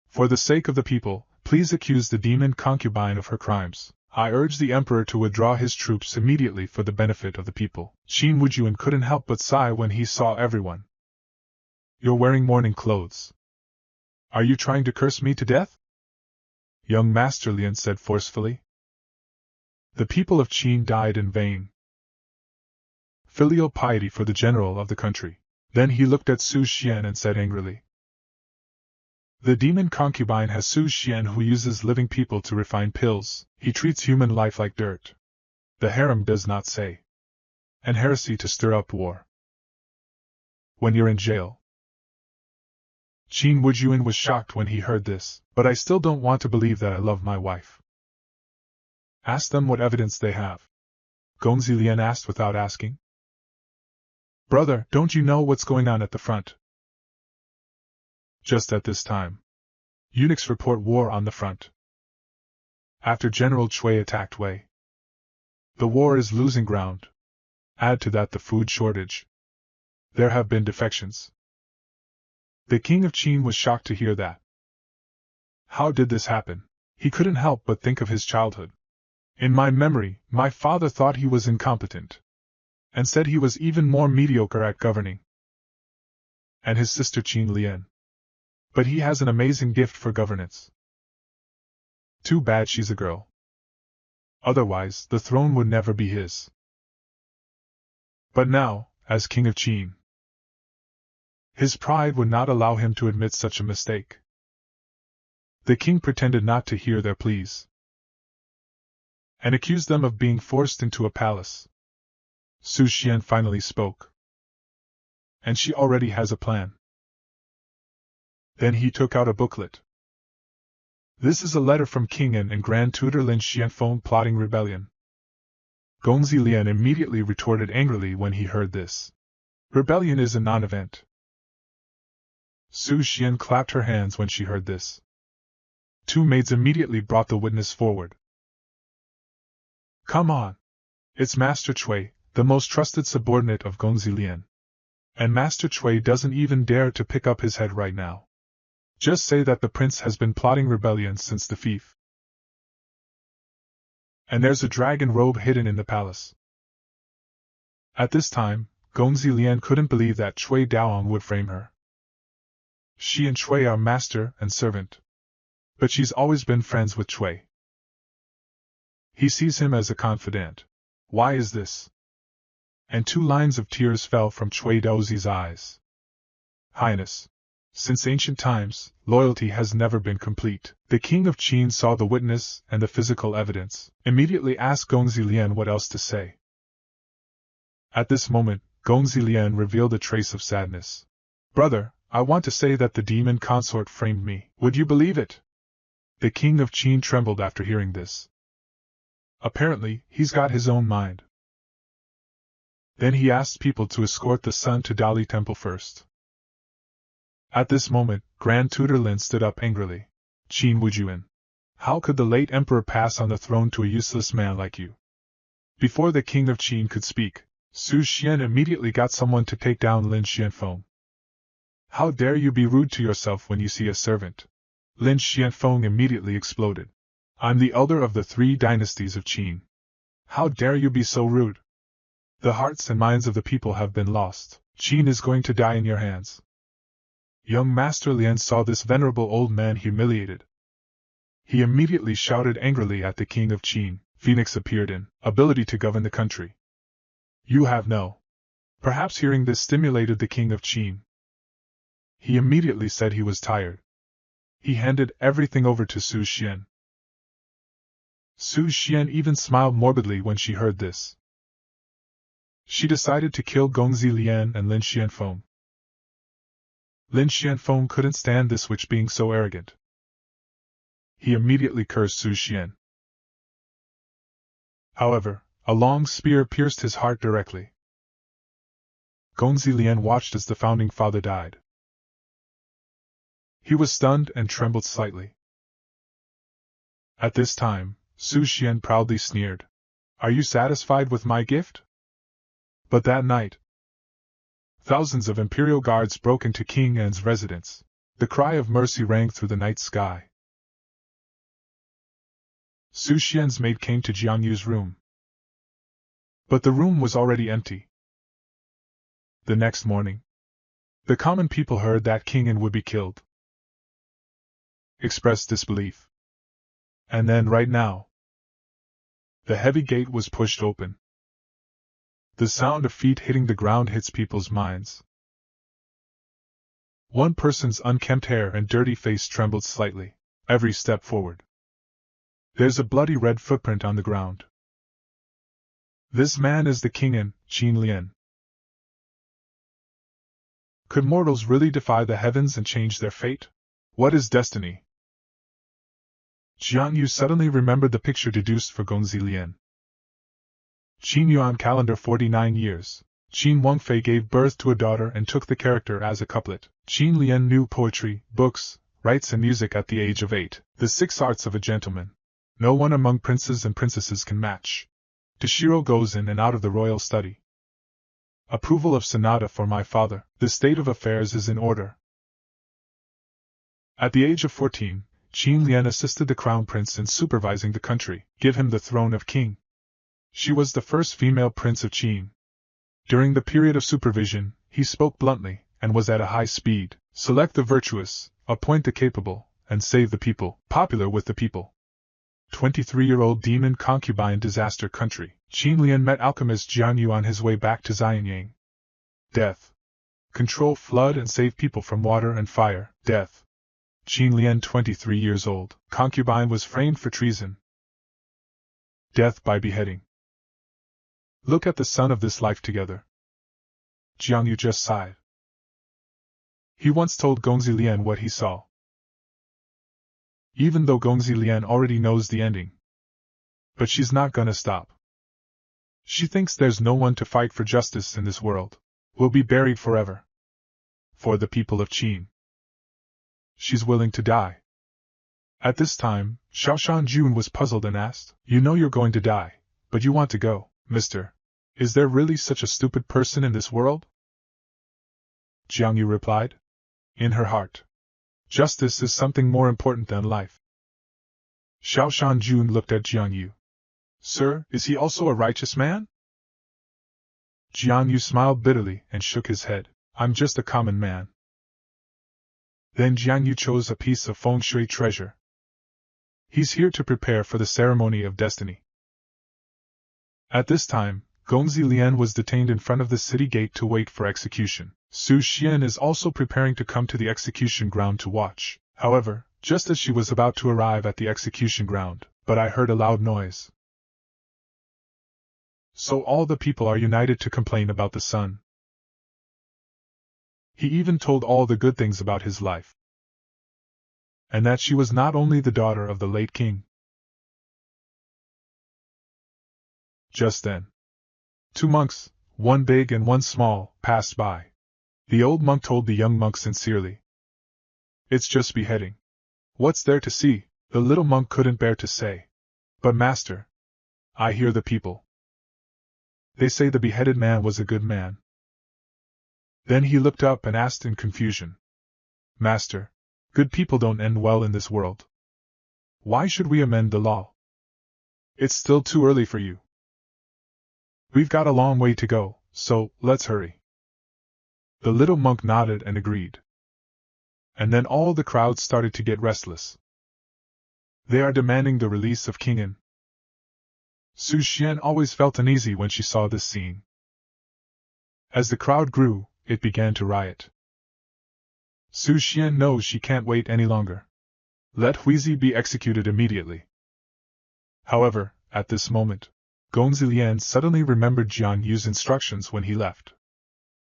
For the sake of the people, please accuse the demon concubine of her crimes. I urge the emperor to withdraw his troops immediately for the benefit of the people. Qin Wujuan couldn't help but sigh when he saw everyone. You're wearing mourning clothes. Are you trying to curse me to death? Young Master Lian said forcefully. The people of Qin died in vain. Filial piety for the general of the country. Then he looked at Su Xian and said angrily. The demon concubine has Su Xian who uses living people to refine pills. He treats human life like dirt. The harem does not say. And heresy to stir up war. When you're in jail. Qin Wujuan was shocked when he heard this, but I still don't want to believe that I love my wife. Ask them what evidence they have. Gongzi Lian asked without asking. Brother, don't you know what's going on at the front? Just at this time. Eunuchs report war on the front. After General Cui attacked Wei. The war is losing ground. Add to that the food shortage. There have been defections. The king of Qin was shocked to hear that. How did this happen? He couldn't help but think of his childhood. In my memory, my father thought he was incompetent. And said he was even more mediocre at governing. And his sister Qin Lian. But he has an amazing gift for governance. Too bad she's a girl. Otherwise, the throne would never be his. But now, as king of Qin, his pride would not allow him to admit such a mistake. The king pretended not to hear their pleas, and accused them of being forced into a palace. Su Xian finally spoke. And she already has a plan. Then he took out a booklet. This is a letter from King An and Grand Tutor Lin Xianfeng plotting rebellion. Gongzi Lian immediately retorted angrily when he heard this. Rebellion is a non-event. Su Xian clapped her hands when she heard this. Two maids immediately brought the witness forward. Come on. It's Master Cui, the most trusted subordinate of Gongzi Lian. And Master Cui doesn't even dare to pick up his head right now. Just say that the prince has been plotting rebellion since the fief. And there's a dragon robe hidden in the palace. At this time, Gongzi Lian couldn't believe that Cui Daoang would frame her. She and Cui are master and servant. But she's always been friends with Cui. He sees him as a confidant. Why is this? And 2 lines of tears fell from Cui Daozi's eyes. Highness. Since ancient times, loyalty has never been complete. The king of Qin saw the witness and the physical evidence, immediately asked Gongzi Lian what else to say. At this moment, Gongzi Lian revealed a trace of sadness. Brother, I want to say that the demon consort framed me. Would you believe it? The king of Qin trembled after hearing this. Apparently, he's got his own mind. Then he asked people to escort the son to Dali Temple first. At this moment, Grand Tutor Lin stood up angrily. Qin Wujuan. How could the late emperor pass on the throne to a useless man like you? Before the king of Qin could speak, Su Xian immediately got someone to take down Lin Xianfeng. How dare you be rude to yourself when you see a servant? Lin Xianfeng immediately exploded. I'm the elder of the 3 dynasties of Qin. How dare you be so rude? The hearts and minds of the people have been lost. Qin is going to die in your hands. Young Master Lien saw this venerable old man humiliated. He immediately shouted angrily at the king of Qin. Phoenix appeared in ability to govern the country. You have no. Perhaps hearing this stimulated the king of Qin. He immediately said he was tired. He handed everything over to Su Xian. Su Xian even smiled morbidly when she heard this. She decided to kill Gongzi Lian and Lin Xianfeng. Lin Xianfeng couldn't stand this witch being so arrogant. He immediately cursed Su Xian. However, a long spear pierced his heart directly. Gongzi Lian watched as the founding father died. He was stunned and trembled slightly. At this time, Su Xian proudly sneered. Are you satisfied with my gift? But that night, thousands of imperial guards broke into King An's residence. The cry of mercy rang through the night sky. Su Xian's maid came to Jiang Yu's room. But the room was already empty. The next morning, the common people heard that King An would be killed. Expressed disbelief. And then right now, the heavy gate was pushed open. The sound of feet hitting the ground hits people's minds. One person's unkempt hair and dirty face trembled slightly, every step forward. There's a bloody red footprint on the ground. This man is the King An, Qin Lian. Could mortals really defy the heavens and change their fate? What is destiny? Jiang Yu suddenly remembered the picture deduced for Gongzi Lian. Qin Yuan calendar 49 years. Qin Wangfei gave birth to a daughter and took the character as a couplet. Qin Lian knew poetry, books, rites and music at the age of 8. The 6 arts of a gentleman. No one among princes and princesses can match. Toshiro goes in and out of the royal study. Approval of sonata for my father. The state of affairs is in order. At the age of 14, Qin Lian assisted the crown prince in supervising the country, give him the throne of king. She was the first female prince of Qin. During the period of supervision, he spoke bluntly, and was at a high speed. Select the virtuous, appoint the capable, and save the people. Popular with the people. 23-year-old demon concubine disaster country. Qin Lian met alchemist Jiang Yu on his way back to Xianyang. Death. Control flood and save people from water and fire. Death. Qin Lian 23 years old. Concubine was framed for treason. Death by beheading. Look at the son of this life together. Jiang Yu just sighed. He once told Gongzi Lian what he saw. Even though Gongzi Lian already knows the ending. But she's not gonna stop. She thinks there's no one to fight for justice in this world. Will be buried forever. For the people of Qin. She's willing to die. At this time, Xiaoshan Jun was puzzled and asked, You know you're going to die, but you want to go, mister. Is there really such a stupid person in this world? Jiang Yu replied. In her heart. Justice is something more important than life. Xiaoshan Jun looked at Jiang Yu. Sir, is he also a righteous man? Jiang Yu smiled bitterly and shook his head. I'm just a common man. Then Jiang Yu chose a piece of feng shui treasure. He's here to prepare for the ceremony of destiny. At this time, Gongzi Lian was detained in front of the city gate to wait for execution. Su Xian is also preparing to come to the execution ground to watch. However, just as she was about to arrive at the execution ground, but I heard a loud noise. So all the people are united to complain about the son. He even told all the good things about his life. And that she was not only the daughter of the late king. Just then, 2 monks, one big and one small, passed by. The old monk told the young monk sincerely. It's just beheading. What's there to see? The little monk couldn't bear to say. But master, I hear the people. They say the beheaded man was a good man. Then he looked up and asked in confusion. Master, good people don't end well in this world. Why should we amend the law? It's still too early for you. We've got a long way to go, so let's hurry. The little monk nodded and agreed. And then all the crowd started to get restless. They are demanding the release of King Yin. Su Xian always felt uneasy when she saw this scene. As the crowd grew, it began to riot. Su Xian knows she can't wait any longer. Let Huizi be executed immediately. However, at this moment, Gong Zilian suddenly remembered Jian Yu's instructions when he left.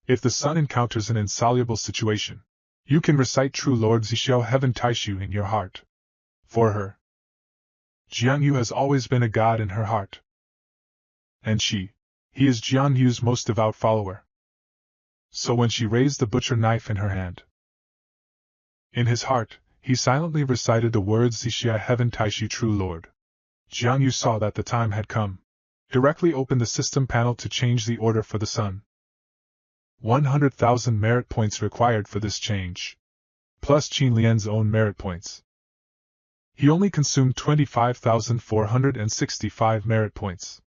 If the son encounters an insoluble situation, you can recite True Lord Zhixiao Heaven Taishu in your heart. For her, Jian Yu has always been a god in her heart. And he is Jian Yu's most devout follower. So when she raised the butcher knife in her hand, in his heart, he silently recited the words Zhixiao Heaven Taishu True Lord. Jian Yu saw that the time had come. Directly opened the system panel to change the order for the sun. 100,000 merit points required for this change, plus Qin Lian's own merit points. He only consumed 25,465 merit points.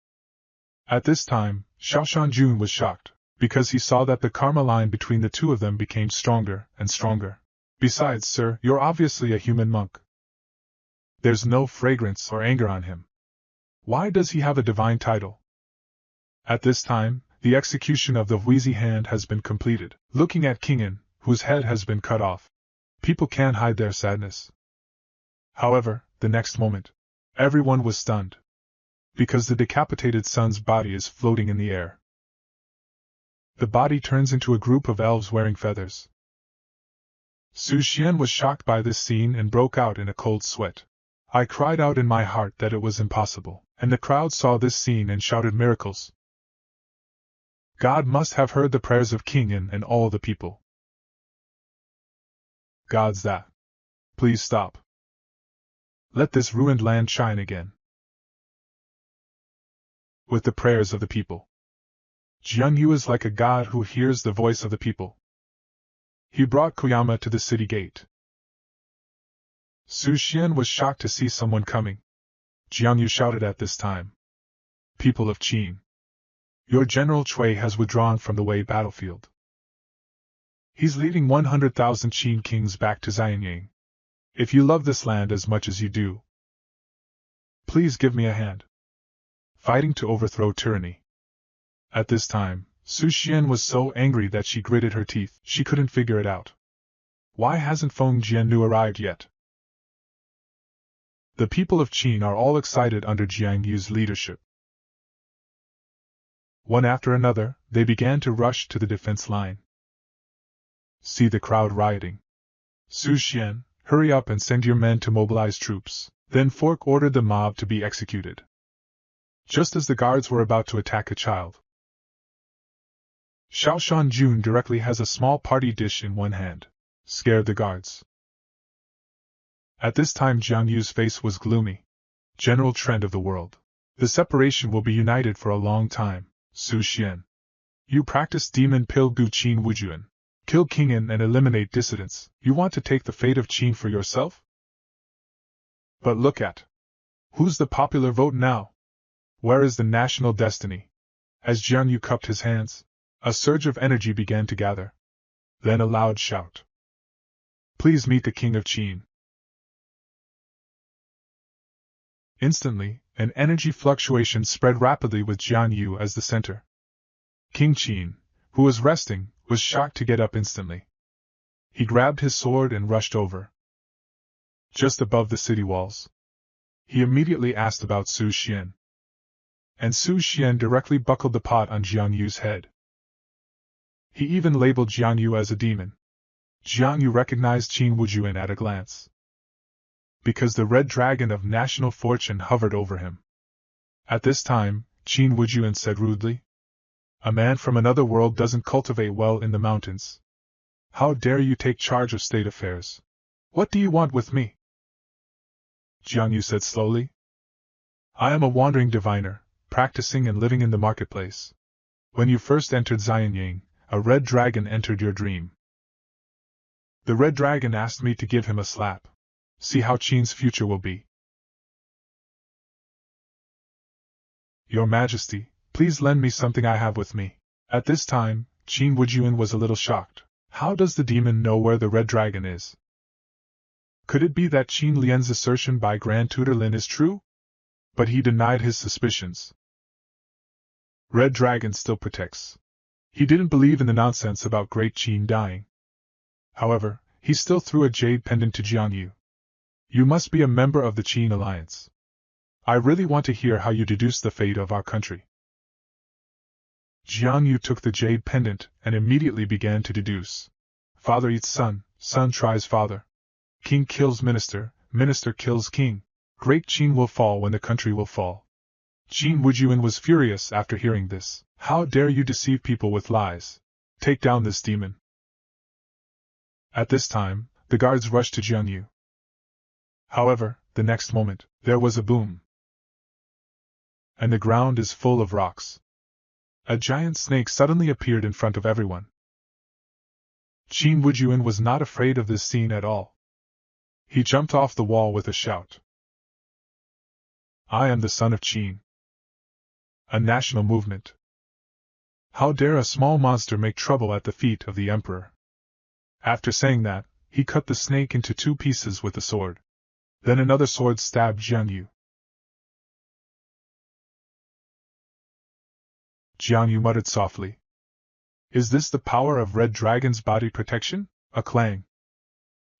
At this time, Xiao Jun was shocked, because he saw that the karma line between the two of them became stronger and stronger. Besides, sir, you're obviously a human monk. There's no fragrance or anger on him. Why does he have a divine title? At this time, the execution of the Huizi hand has been completed. Looking at King Yin, whose head has been cut off, people can't hide their sadness. However, the next moment, everyone was stunned, because the decapitated son's body is floating in the air. The body turns into a group of elves wearing feathers. Su Xian was shocked by this scene and broke out in a cold sweat. I cried out in my heart that it was impossible, and the crowd saw this scene and shouted miracles. God must have heard the prayers of King Yin and all the people. God's that. Please stop. Let this ruined land shine again. With the prayers of the people. Jian Yu is like a god who hears the voice of the people. He brought Koyama to the city gate. Su Xian was shocked to see someone coming. Jiang Yu shouted at this time. People of Qin. Your General Cui has withdrawn from the Wei battlefield. He's leading 100,000 Qin kings back to Xianyang. If you love this land as much as you do, please give me a hand. Fighting to overthrow tyranny. At this time, Su Xian was so angry that she gritted her teeth. She couldn't figure it out. Why hasn't Feng Jiannu arrived yet? The people of Qin are all excited under Jiang Yu's leadership. One after another, they began to rush to the defense line. See the crowd rioting. Su Xian, hurry up and send your men to mobilize troops. Then Fork ordered the mob to be executed. Just as the guards were about to attack a child, Xiao Jun directly has a small party dish in one hand, scared the guards. At this time Jiang Yu's face was gloomy. General trend of the world. The separation will be united for a long time. Su Xian. You practice demon pill Gu Qin Wujuan. Kill King Yin and eliminate dissidents. You want to take the fate of Qin for yourself? But look at. Who's the popular vote now? Where is the national destiny? As Jiang Yu cupped his hands, a surge of energy began to gather. Then a loud shout. Please meet the King of Qin. Instantly, an energy fluctuation spread rapidly with Jian Yu as the center. King Qin, who was resting, was shocked to get up instantly. He grabbed his sword and rushed over. Just above the city walls, he immediately asked about Su Xian. And Su Xian directly buckled the pot on Jiang Yu's head. He even labeled Jiang Yu as a demon. Jiang Yu recognized Qin Wujuan at a glance, because the red dragon of national fortune hovered over him. At this time, Qin Wujuan said rudely, a man from another world doesn't cultivate well in the mountains. How dare you take charge of state affairs? What do you want with me? Jiang Yu said slowly. I am a wandering diviner, practicing and living in the marketplace. When you first entered Xianyang, a red dragon entered your dream. The red dragon asked me to give him a slap. See how Qin's future will be. Your Majesty, please lend me something I have with me. At this time, Qin Wujun was a little shocked. How does the demon know where the red dragon is? Could it be that Qin Lian's assertion by Grand Tutor Lin is true? But he denied his suspicions. Red Dragon still protects. He didn't believe in the nonsense about Great Qin dying. However, he still threw a jade pendant to Jiang Yu. You must be a member of the Qin alliance. I really want to hear how you deduce the fate of our country. Jiang Yu took the jade pendant and immediately began to deduce. Father eats son, son tries father. King kills minister, minister kills king. Great Qin will fall when the country will fall. Qin Wujun was furious after hearing this. How dare you deceive people with lies? Take down this demon. At this time, the guards rushed to Jiang Yu. However, the next moment, there was a boom. And the ground is full of rocks. A giant snake suddenly appeared in front of everyone. Qin Wujun was not afraid of this scene at all. He jumped off the wall with a shout. I am the son of Qin. A national movement. How dare a small monster make trouble at the feet of the emperor? After saying that, he cut the snake into 2 pieces with a sword. Then another sword stabbed Jiang Yu. Jiang Yu muttered softly. Is this the power of Red Dragon's body protection? A clang.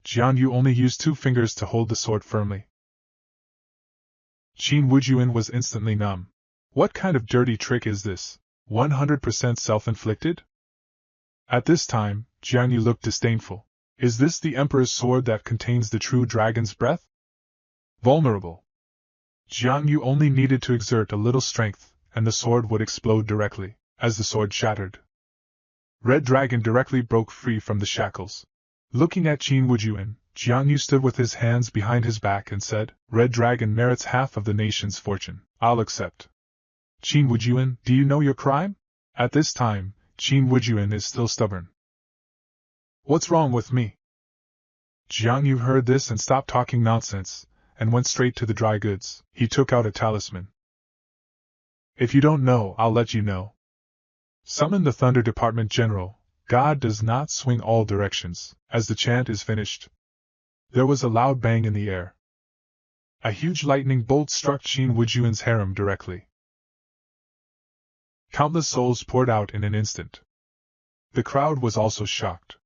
Jiang Yu only used 2 fingers to hold the sword firmly. Qin Wujun was instantly numb. What kind of dirty trick is this? 100% self-inflicted? At this time, Jiang Yu looked disdainful. Is this the emperor's sword that contains the true dragon's breath? Vulnerable. Jiang Yu only needed to exert a little strength, and the sword would explode directly, as the sword shattered. Red Dragon directly broke free from the shackles. Looking at Qin Wujun, Jiang Yu stood with his hands behind his back and said, Red Dragon merits half of the nation's fortune. I'll accept. Qin Wujun, do you know your crime? At this time, Qin Wujun is still stubborn. What's wrong with me? Jiang Yu heard this and stopped talking nonsense, and went straight to the dry goods. He took out a talisman. If you don't know, I'll let you know. Summon the Thunder Department General. God does not swing all directions. As the chant is finished, there was a loud bang in the air. A huge lightning bolt struck Qin Wujun's harem directly. Countless souls poured out in an instant. The crowd was also shocked.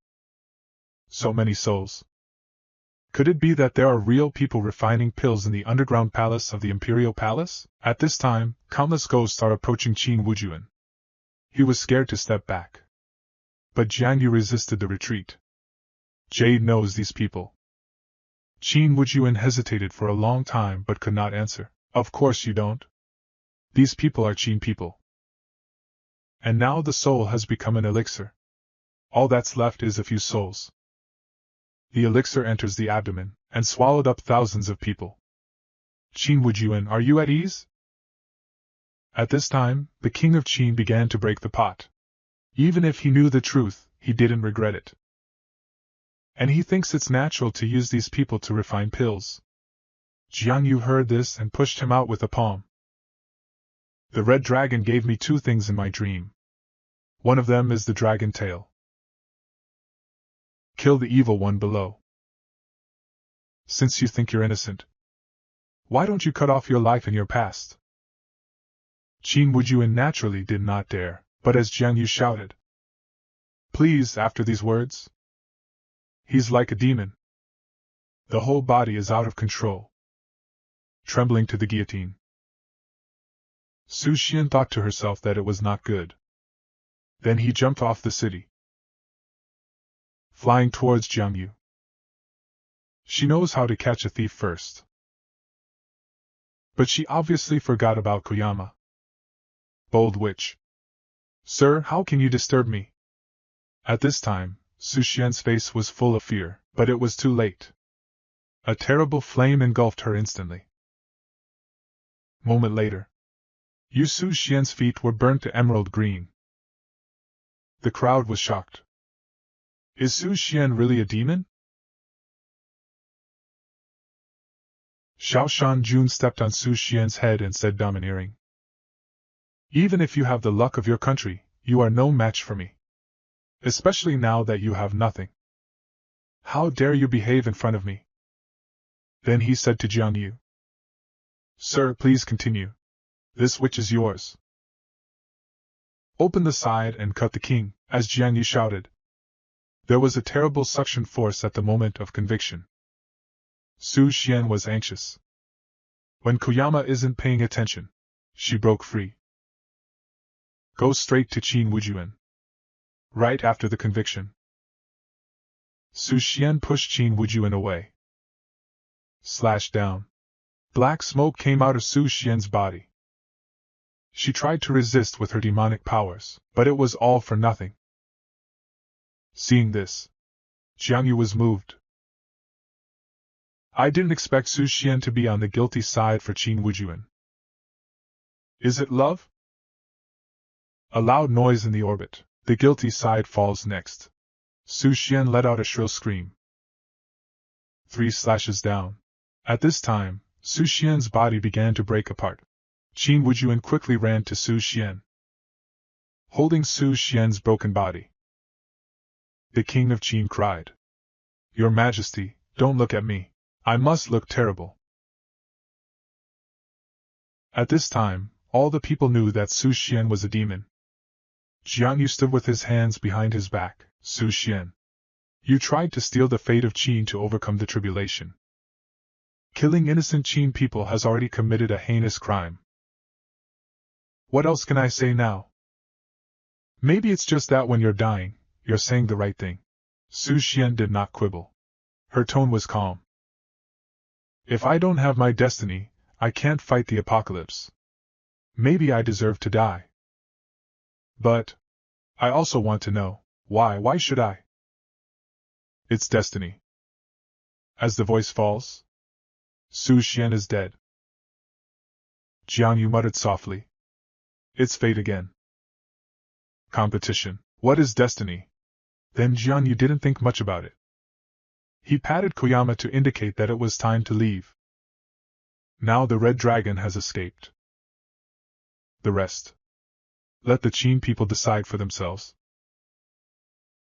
So many souls. Could it be that there are real people refining pills in the underground palace of the Imperial Palace? At this time, countless ghosts are approaching Qin Wujun. He was scared to step back. But Jiang Yu resisted the retreat. Jade knows these people. Qin Wujun hesitated for a long time but could not answer. Of course you don't. These people are Qin people. And now the soul has become an elixir. All that's left is a few souls. The elixir enters the abdomen, and swallowed up thousands of people. Qin Wujun, are you at ease? At this time, the king of Qin began to break the pot. Even if he knew the truth, he didn't regret it. And he thinks it's natural to use these people to refine pills. Jiang Yu heard this and pushed him out with a palm. The red dragon gave me 2 things in my dream. One of them is the dragon tail. Kill the evil one below. Since you think you're innocent, why don't you cut off your life in your past? Qin Wujun naturally did not dare, but as Jiang Yu shouted, please, after these words, he's like a demon. The whole body is out of control. Trembling to the guillotine. Su Xian thought to herself that it was not good. Then he jumped off the city, flying towards Jiang Yu. She knows how to catch a thief first. But she obviously forgot about Koyama. Bold witch. Sir, how can you disturb me? At this time, Su Xian's face was full of fear, but it was too late. A terrible flame engulfed her instantly. Moment later, Su Xian's feet were burnt to emerald green. The crowd was shocked. Is Su Xian really a demon? Xiao Shanjun stepped on Su Xian's head and said domineering. Even if you have the luck of your country, you are no match for me. especially now that you have nothing. How dare you behave in front of me? Then he said to Jiang Yu. Sir, please continue. This witch is yours. Open the side and cut the king, as Jiang Yu shouted. There was a terrible suction force at the moment of conviction. Su Xian was anxious. When Koyama isn't paying attention, she broke free. Go straight to Qin Wujuan. Right after the conviction. Su Xian pushed Qin Wujuan away. Slash down. Black smoke came out of Su Xian's body. She tried to resist with her demonic powers, but it was all for nothing. Seeing this, Jiang Yu was moved. I didn't expect Su Xian to be on the guilty side for Qin Wujuan. Is it love? A loud noise in the orbit. The guilty side falls next. Su Xian let out a shrill scream. 3 slashes down. At this time, Su Xian's body began to break apart. Qin Wujuan quickly ran to Su Xian, holding Su Xian's broken body. The king of Qin cried. Your Majesty, don't look at me. I must look terrible. At this time, all the people knew that Su Xian was a demon. Jiang Yu stood with his hands behind his back. Su Xian, you tried to steal the fate of Qin to overcome the tribulation. Killing innocent Qin people has already committed a heinous crime. What else can I say now? Maybe it's just that when you're dying, you're saying the right thing. Su Xian did not quibble. Her tone was calm. If I don't have my destiny, I can't fight the apocalypse. Maybe I deserve to die. But I also want to know, why should I? It's destiny. As the voice falls, Su Xian is dead. Jiang Yu muttered softly. It's fate again. Competition. What is destiny? Then Jiang Yu didn't think much about it. He patted Koyama to indicate that it was time to leave. Now the Red Dragon has escaped. The rest. Let the Qin people decide for themselves.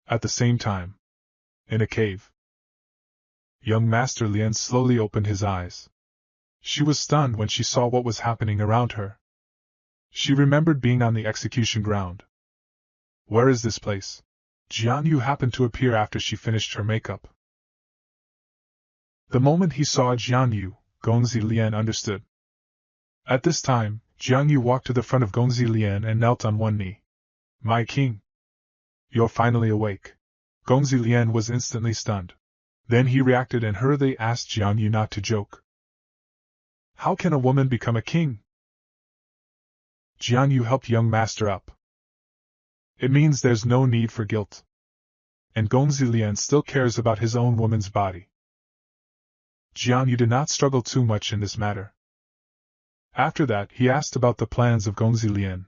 At the same time, in a cave, young Master Lian slowly opened his eyes. She was stunned when she saw what was happening around her. She remembered being on the execution ground. Where is this place? Jiang Yu happened to appear after she finished her makeup. The moment he saw Jiang Yu, Gongzi Lian understood. At this time, Jiang Yu walked to the front of Gongzi Lian and knelt on one knee. My king! You're finally awake. Gongzi Lian was instantly stunned. Then he reacted and hurriedly asked Jiang Yu not to joke. How can a woman become a king? Jiang Yu helped young master up. It means there's no need for guilt. And Gongzi Lian still cares about his own woman's body. Jiang Yu did not struggle too much in this matter. After that, he asked about the plans of Gongzi Lian.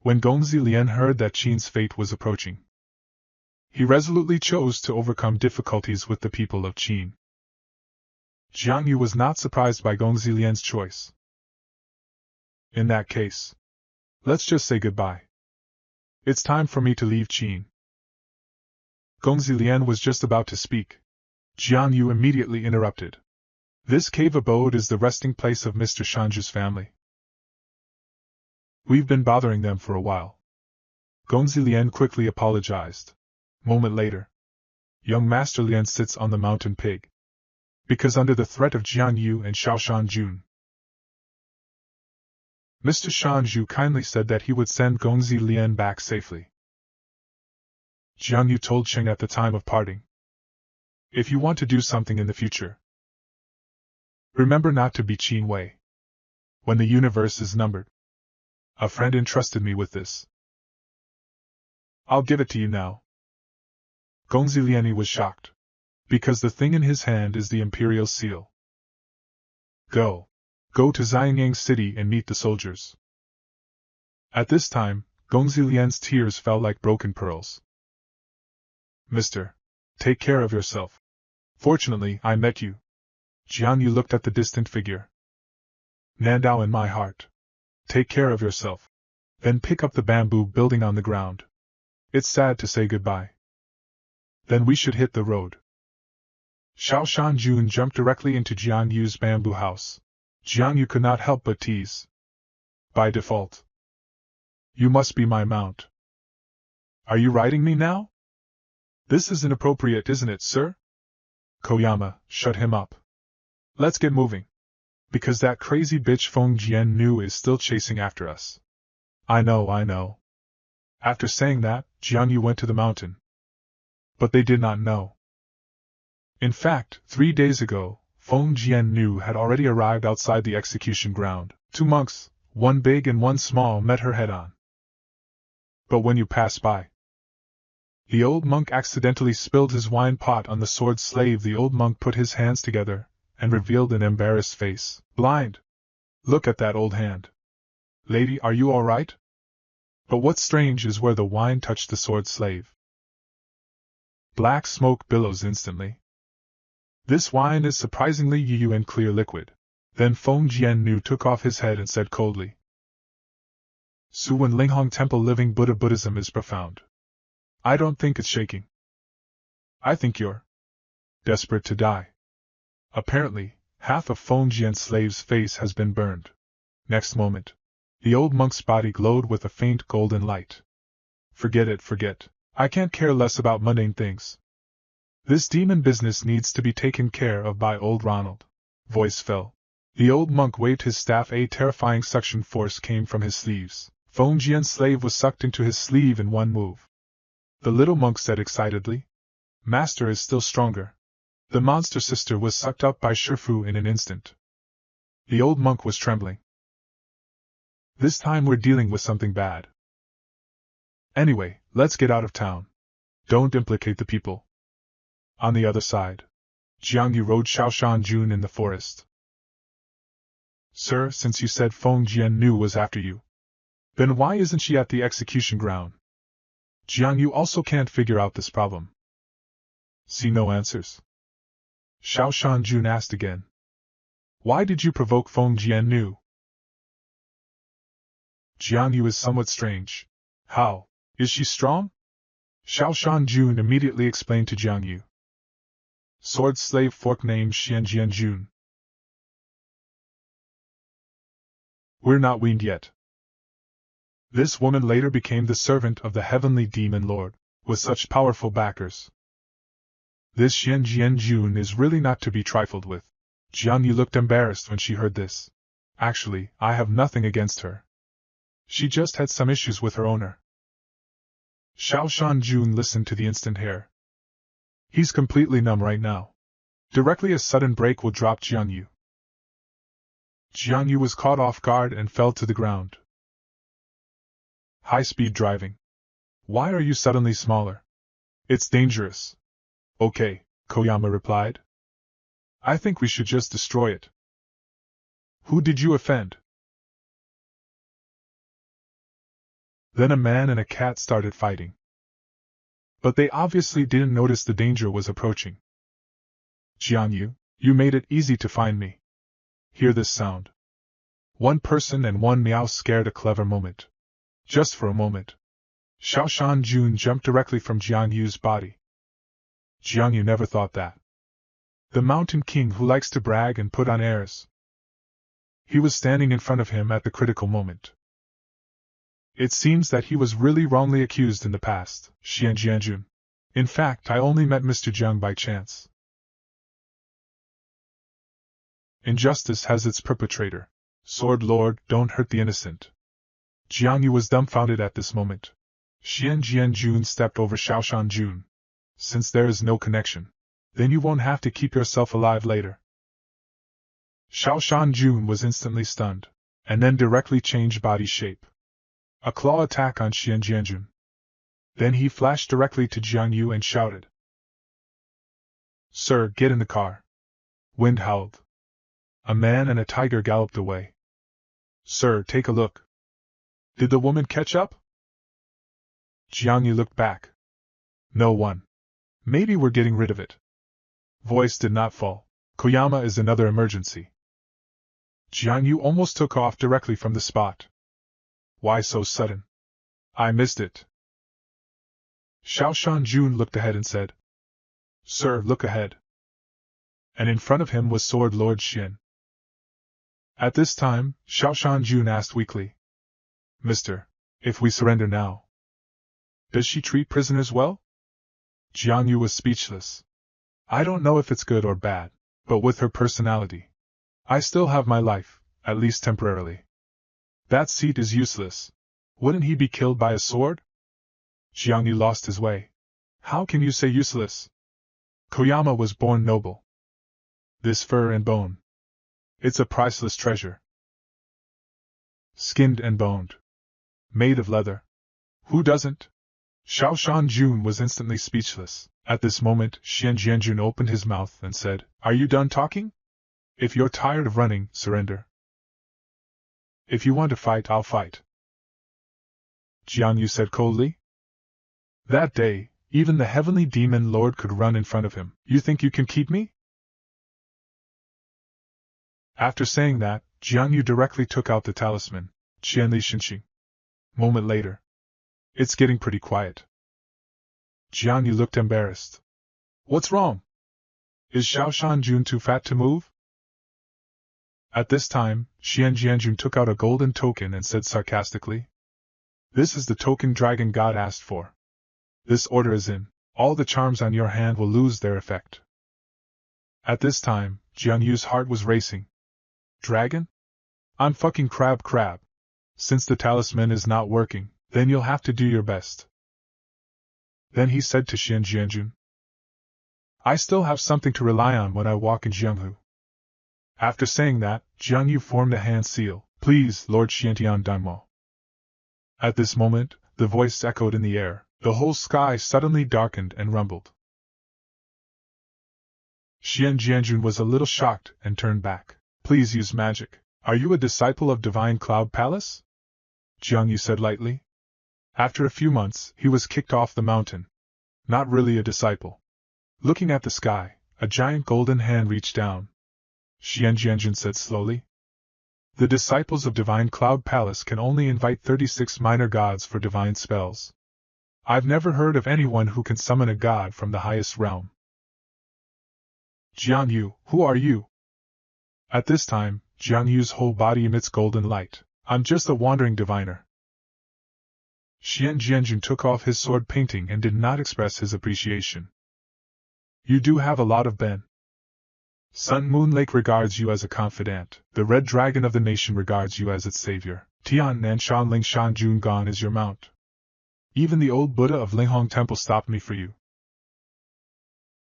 When Gongzi Lian heard that Qin's fate was approaching, he resolutely chose to overcome difficulties with the people of Qin. Jiang Yu was not surprised by Gongzi Lian's choice. In that case, let's just say goodbye. It's time for me to leave Qin. Gongzi Lian was just about to speak. Jiang Yu immediately interrupted. This cave abode is the resting place of Mr. Shanju's family. We've been bothering them for a while. Gongzi Lian quickly apologized. Moment later, young Master Lian sits on the mountain pig. Because under the threat of Jiang Yu and Xiao Shanjun, Mr. Shanju kindly said that he would send Gongzi Lian back safely. Jiang Yu told Cheng at the time of parting. If you want to do something in the future, remember not to be Qin Wei. When the universe is numbered. A friend entrusted me with this. I'll give it to you now. Gongzi Lian was shocked. Because the thing in his hand is the imperial seal. Go. Go to Xiangyang City and meet the soldiers. At this time, Gongzi Lian's tears fell like broken pearls. Mister, take care of yourself. Fortunately, I met you. Jiang Yu looked at the distant figure. Nandao in my heart. Take care of yourself. Then pick up the bamboo building on the ground. It's sad to say goodbye. Then we should hit the road. Xiao Shanjun jumped directly into Jiang Yu's bamboo house. Jiang Yu could not help but tease. By default. You must be my mount. Are you riding me now? This is inappropriate, isn't it, sir? Koyama, shut him up. Let's get moving. Because that crazy bitch Feng Jiannu is still chasing after us. I know. After saying that, Jiang Yu went to the mountain. But they did not know. In fact, 3 days ago, Feng Jiannu had already arrived outside the execution ground. 2 monks, one big and one small, met her head-on. But when you pass by, the old monk accidentally spilled his wine pot on the sword slave. The old monk put his hands together and revealed an embarrassed face. Blind! Look at that old hand. Lady, are you all right? But what's strange is where the wine touched the sword slave. Black smoke billows instantly. This wine is surprisingly yu and clear liquid. Then Feng Jiannu took off his head and said coldly, Suwen Linghong Temple living Buddhism is profound. I don't think it's shaking. I think you're desperate to die. Apparently, half of Feng Jian's slave's face has been burned. Next moment, the old monk's body glowed with a faint golden light. Forget it. I can't care less about mundane things. This demon business needs to be taken care of by old Ronald. Voice fell. The old monk waved his staff. A terrifying suction force came from his sleeves. Feng Jian's slave was sucked into his sleeve in one move. The little monk said excitedly, Master is still stronger. The monster sister was sucked up by Shifu in an instant. The old monk was trembling. This time we're dealing with something bad. Anyway, let's get out of town. Don't implicate the people. On the other side, Jiang Yu rode Xiao Shanjun in the forest. Sir, since you said Feng Jiannu was after you, then why isn't she at the execution ground? Jiang Yu also can't figure out this problem. See no answers. Xiao Shanjun asked again. Why did you provoke Feng Jiannu? Jiang Yu is somewhat strange. How? Is she strong? Xiao Shanjun immediately explained to Jiang Yu. Sword slave fork named Xian Jianjun. We're not weaned yet. This woman later became the servant of the heavenly demon lord, with such powerful backers. This Xian Jianjun is really not to be trifled with. Jiang Yu looked embarrassed when she heard this. Actually, I have nothing against her. She just had some issues with her owner. Xiao Shanjun listened to the instant hair. He's completely numb right now. Directly a sudden break will drop Jiang Yu. Jiang Yu was caught off guard and fell to the ground. High-speed driving. Why are you suddenly smaller? It's dangerous. Okay, Koyama replied. I think we should just destroy it. Who did you offend? Then a man and a cat started fighting. But they obviously didn't notice the danger was approaching. Jiang Yu, you made it easy to find me. Hear this sound. One person and one meow scared a clever moment. Just for a moment. Xiao Shanjun jumped directly from Jiang Yu's body. Jiang Yu never thought that. The mountain king who likes to brag and put on airs. He was standing in front of him at the critical moment. It seems that he was really wrongly accused in the past, Xian Jianjun. In fact, I only met Mr. Jiang by chance. Injustice has its perpetrator. Sword Lord, don't hurt the innocent. Jiang Yu was dumbfounded at this moment. Xian Jianjun stepped over Xiao Shanjun. Since there is no connection, then you won't have to keep yourself alive later. Xiao Shanjun was instantly stunned, and then directly changed body shape. A claw attack on Xian Jianjun. Then he flashed directly to Jiang Yu and shouted. Sir, get in the car. Wind howled. A man and a tiger galloped away. Sir, take a look. Did the woman catch up? Jiang Yu looked back. No one. Maybe we're getting rid of it. Voice did not fall. Koyama is another emergency. Jiang Yu almost took off directly from the spot. Why so sudden? I missed it. Xiao Shanjun looked ahead and said, Sir, look ahead. And in front of him was Sword Lord Xian. At this time, Xiao Shanjun asked weakly, Mister, if we surrender now, does she treat prisoners well? Jiang Yu was speechless. I don't know if it's good or bad, but with her personality, I still have my life, at least temporarily. That seat is useless. Wouldn't he be killed by a sword? Jiang Yu lost his way. How can you say useless? Koyama was born noble. This fur and bone. It's a priceless treasure. Skinned and boned. Made of leather. Who doesn't? Xiao Shanjun was instantly speechless. At this moment, Xian Jianjun opened his mouth and said, Are you done talking? If you're tired of running, surrender. If you want to fight, I'll fight. Jiang Yu said coldly. That day, even the heavenly demon lord could run in front of him. You think you can keep me? After saying that, Jiang Yu directly took out the talisman, Qianli Xinqing. Moment later. It's getting pretty quiet. Jiang Yu looked embarrassed. What's wrong? Is Xiao Shanjun too fat to move? At this time, Xian Jianjun took out a golden token and said sarcastically, This is the token Dragon God asked for. This order is in. All the charms on your hand will lose their effect. At this time, Jiang Yu's heart was racing. Dragon? I'm fucking crab. Since the talisman is not working, then you'll have to do your best. Then he said to Xian Jianjun, I still have something to rely on when I walk in Jianghu. After saying that, Jiang Yu formed a hand seal. Please, Lord Xiantian Danmo. At this moment, the voice echoed in the air. The whole sky suddenly darkened and rumbled. Xian Jianjun was a little shocked and turned back. Please use magic. Are you a disciple of Divine Cloud Palace? Jiang Yu said lightly. After a few months, he was kicked off the mountain. Not really a disciple. Looking at the sky, a giant golden hand reached down. Xian Jianjun said slowly. The disciples of Divine Cloud Palace can only invite 36 minor gods for divine spells. I've never heard of anyone who can summon a god from the highest realm. Jiang Yu, who are you? At this time, Jiang Yu's whole body emits golden light. I'm just a wandering diviner. Xian Jianjun took off his sword painting and did not express his appreciation. You do have a lot of Ben. Sun Moon Lake regards you as a confidant. The Red Dragon of the Nation regards you as its savior. Tian Nan Shan Ling Shan Jun Gon is your mount. Even the old Buddha of Linghong Temple stopped me for you.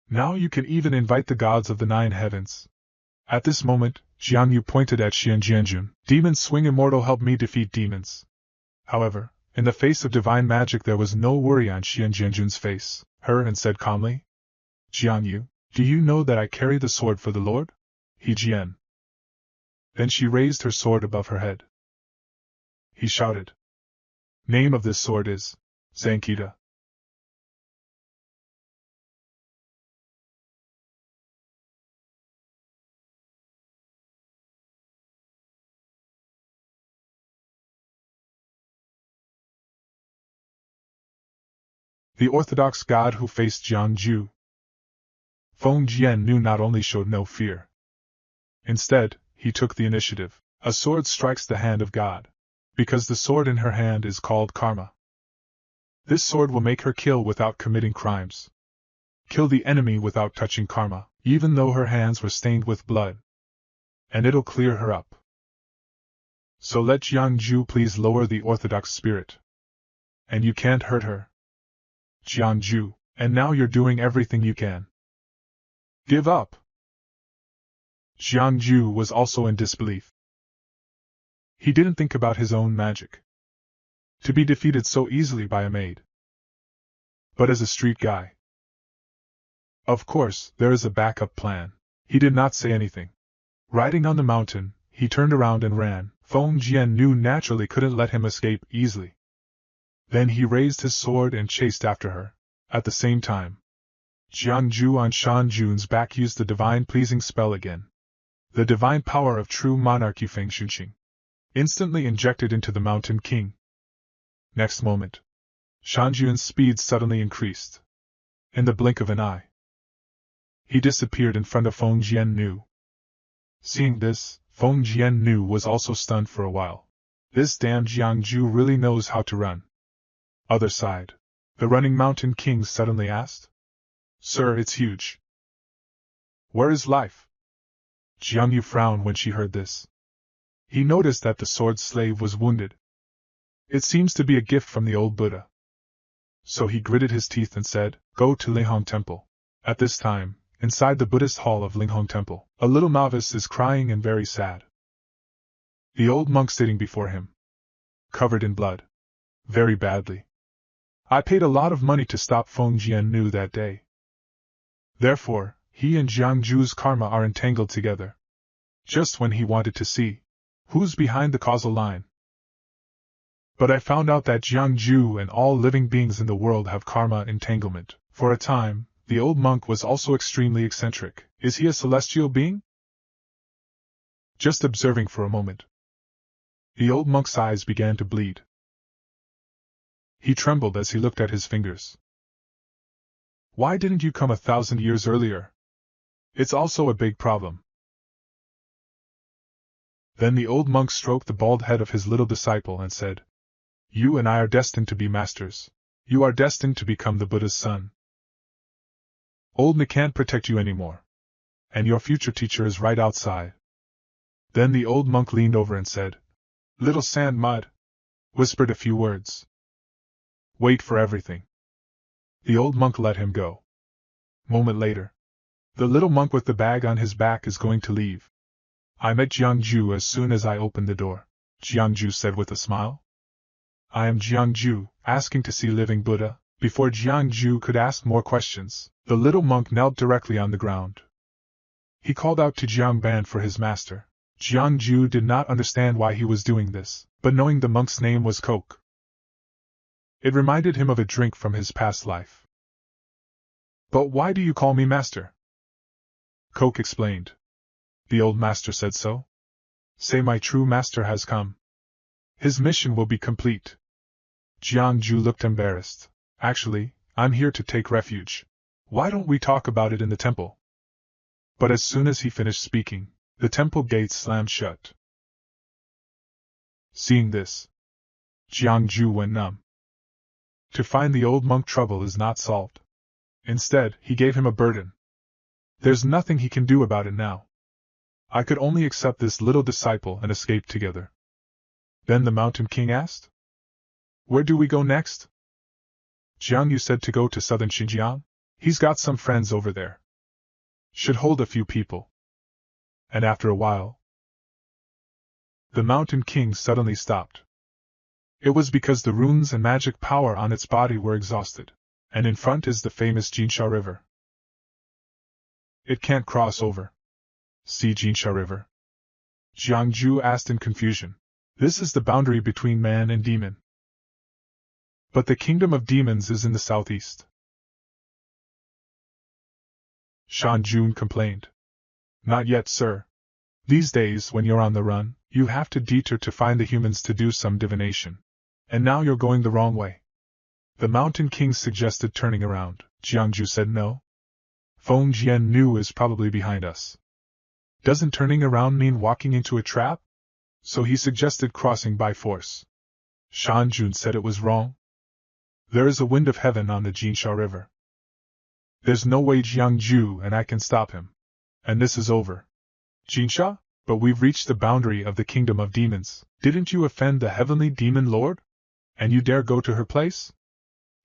Now you can even invite the gods of the 9 heavens. At this moment, Jiang Yu pointed at Xian Jianjun. Demons swing immortal, help me defeat demons. However, in the face of divine magic there was no worry on Xian Jianjun's face. Her and said calmly, Jiang Yu, do you know that I carry the sword for the Lord? He Jian. Then she raised her sword above her head. He shouted. Name of this sword is Zankita. The orthodox god who faced Jiang Ju. Feng Jian Nu not only showed no fear. Instead, he took the initiative. A sword strikes the hand of God. Because the sword in her hand is called karma. This sword will make her kill without committing crimes. Kill the enemy without touching karma, even though her hands were stained with blood. And it'll clear her up. So let Jiang Ju please lower the orthodox spirit. And you can't hurt her. Jiang Ju, and now you're doing everything you can. Give up. Jiang Ju was also in disbelief. He didn't think about his own magic. To be defeated so easily by a maid. But as a street guy. Of course, there is a backup plan. He did not say anything. Riding on the mountain, he turned around and ran. Feng Jian Nu naturally couldn't let him escape easily. Then he raised his sword and chased after her. At the same time, Jiang Ju on Shan Jun's back used the divine pleasing spell again. The divine power of true monarchy Feng Xunqing. Instantly injected into the Mountain King. Next moment, Shanjuan's speed suddenly increased. In the blink of an eye, he disappeared in front of Feng Jiannu. Seeing this, Feng Jiannu was also stunned for a while. This damn Jiangju really knows how to run. Other side. The running Mountain King suddenly asked. Sir, it's huge. Where is life? Jiang Yu frowned when she heard this. He noticed that the sword slave was wounded. It seems to be a gift from the old Buddha. So he gritted his teeth and said, Go to Linghong Temple. At this time, inside the Buddhist hall of Linghong Temple, a little novice is crying and very sad. The old monk sitting before him, covered in blood. Very badly. I paid a lot of money to stop Feng Jiannu that day. Therefore, he and Jiangju's karma are entangled together. Just when he wanted to see who's behind the causal line. But I found out that Jiangju and all living beings in the world have karma entanglement. For a time, the old monk was also extremely eccentric. Is he a celestial being? Just observing for a moment. The old monk's eyes began to bleed. He trembled as he looked at his fingers. Why didn't you come 1,000 years earlier? It's also a big problem. Then the old monk stroked the bald head of his little disciple and said, You and I are destined to be masters. You are destined to become the Buddha's son. Old Ni can't protect you anymore. And your future teacher is right outside. Then the old monk leaned over and said, Little sand mud, whispered a few words. Wait for everything. The old monk let him go. Moment later, the little monk with the bag on his back is going to leave. I met Jiangju as soon as I opened the door, Jiangju said with a smile. I am Jiangju, asking to see living Buddha. Before Jiangju could ask more questions, the little monk knelt directly on the ground. He called out to Jiangban for his master. Jiangju did not understand why he was doing this, but knowing the monk's name was Coke, it reminded him of a drink from his past life. But why do you call me master? Coke explained. The old master said so. Say my true master has come. His mission will be complete. Jiangju looked embarrassed. Actually, I'm here to take refuge. Why don't we talk about it in the temple? But as soon as he finished speaking, the temple gates slammed shut. Seeing this, Jiangju went numb. To find the old monk, trouble is not solved. Instead, he gave him a burden. There's nothing he can do about it now. I could only accept this little disciple and escape together. Then the Mountain King asked, Where do we go next? Jiang Yu said to go to southern Xinjiang. He's got some friends over there. Should hold a few people. And after a while, the Mountain King suddenly stopped. It was because the runes and magic power on its body were exhausted, and in front is the famous Jinsha River. It can't cross over. See Jinsha River? Jiangju asked in confusion. This is the boundary between man and demon. But the kingdom of demons is in the southeast. Shan Jun complained. Not yet, sir. These days, when you're on the run, you have to detour to find the humans to do some divination. And now you're going the wrong way. The Mountain King suggested turning around. Jiangju said no. Feng Jiannu is probably behind us. Doesn't turning around mean walking into a trap? So he suggested crossing by force. Shan Jun said it was wrong. There is a wind of heaven on the Jinsha River. There's no way Jiangju and I can stop him. And this is over. Jinsha? But we've reached the boundary of the kingdom of demons. Didn't you offend the heavenly demon lord? And you dare go to her place?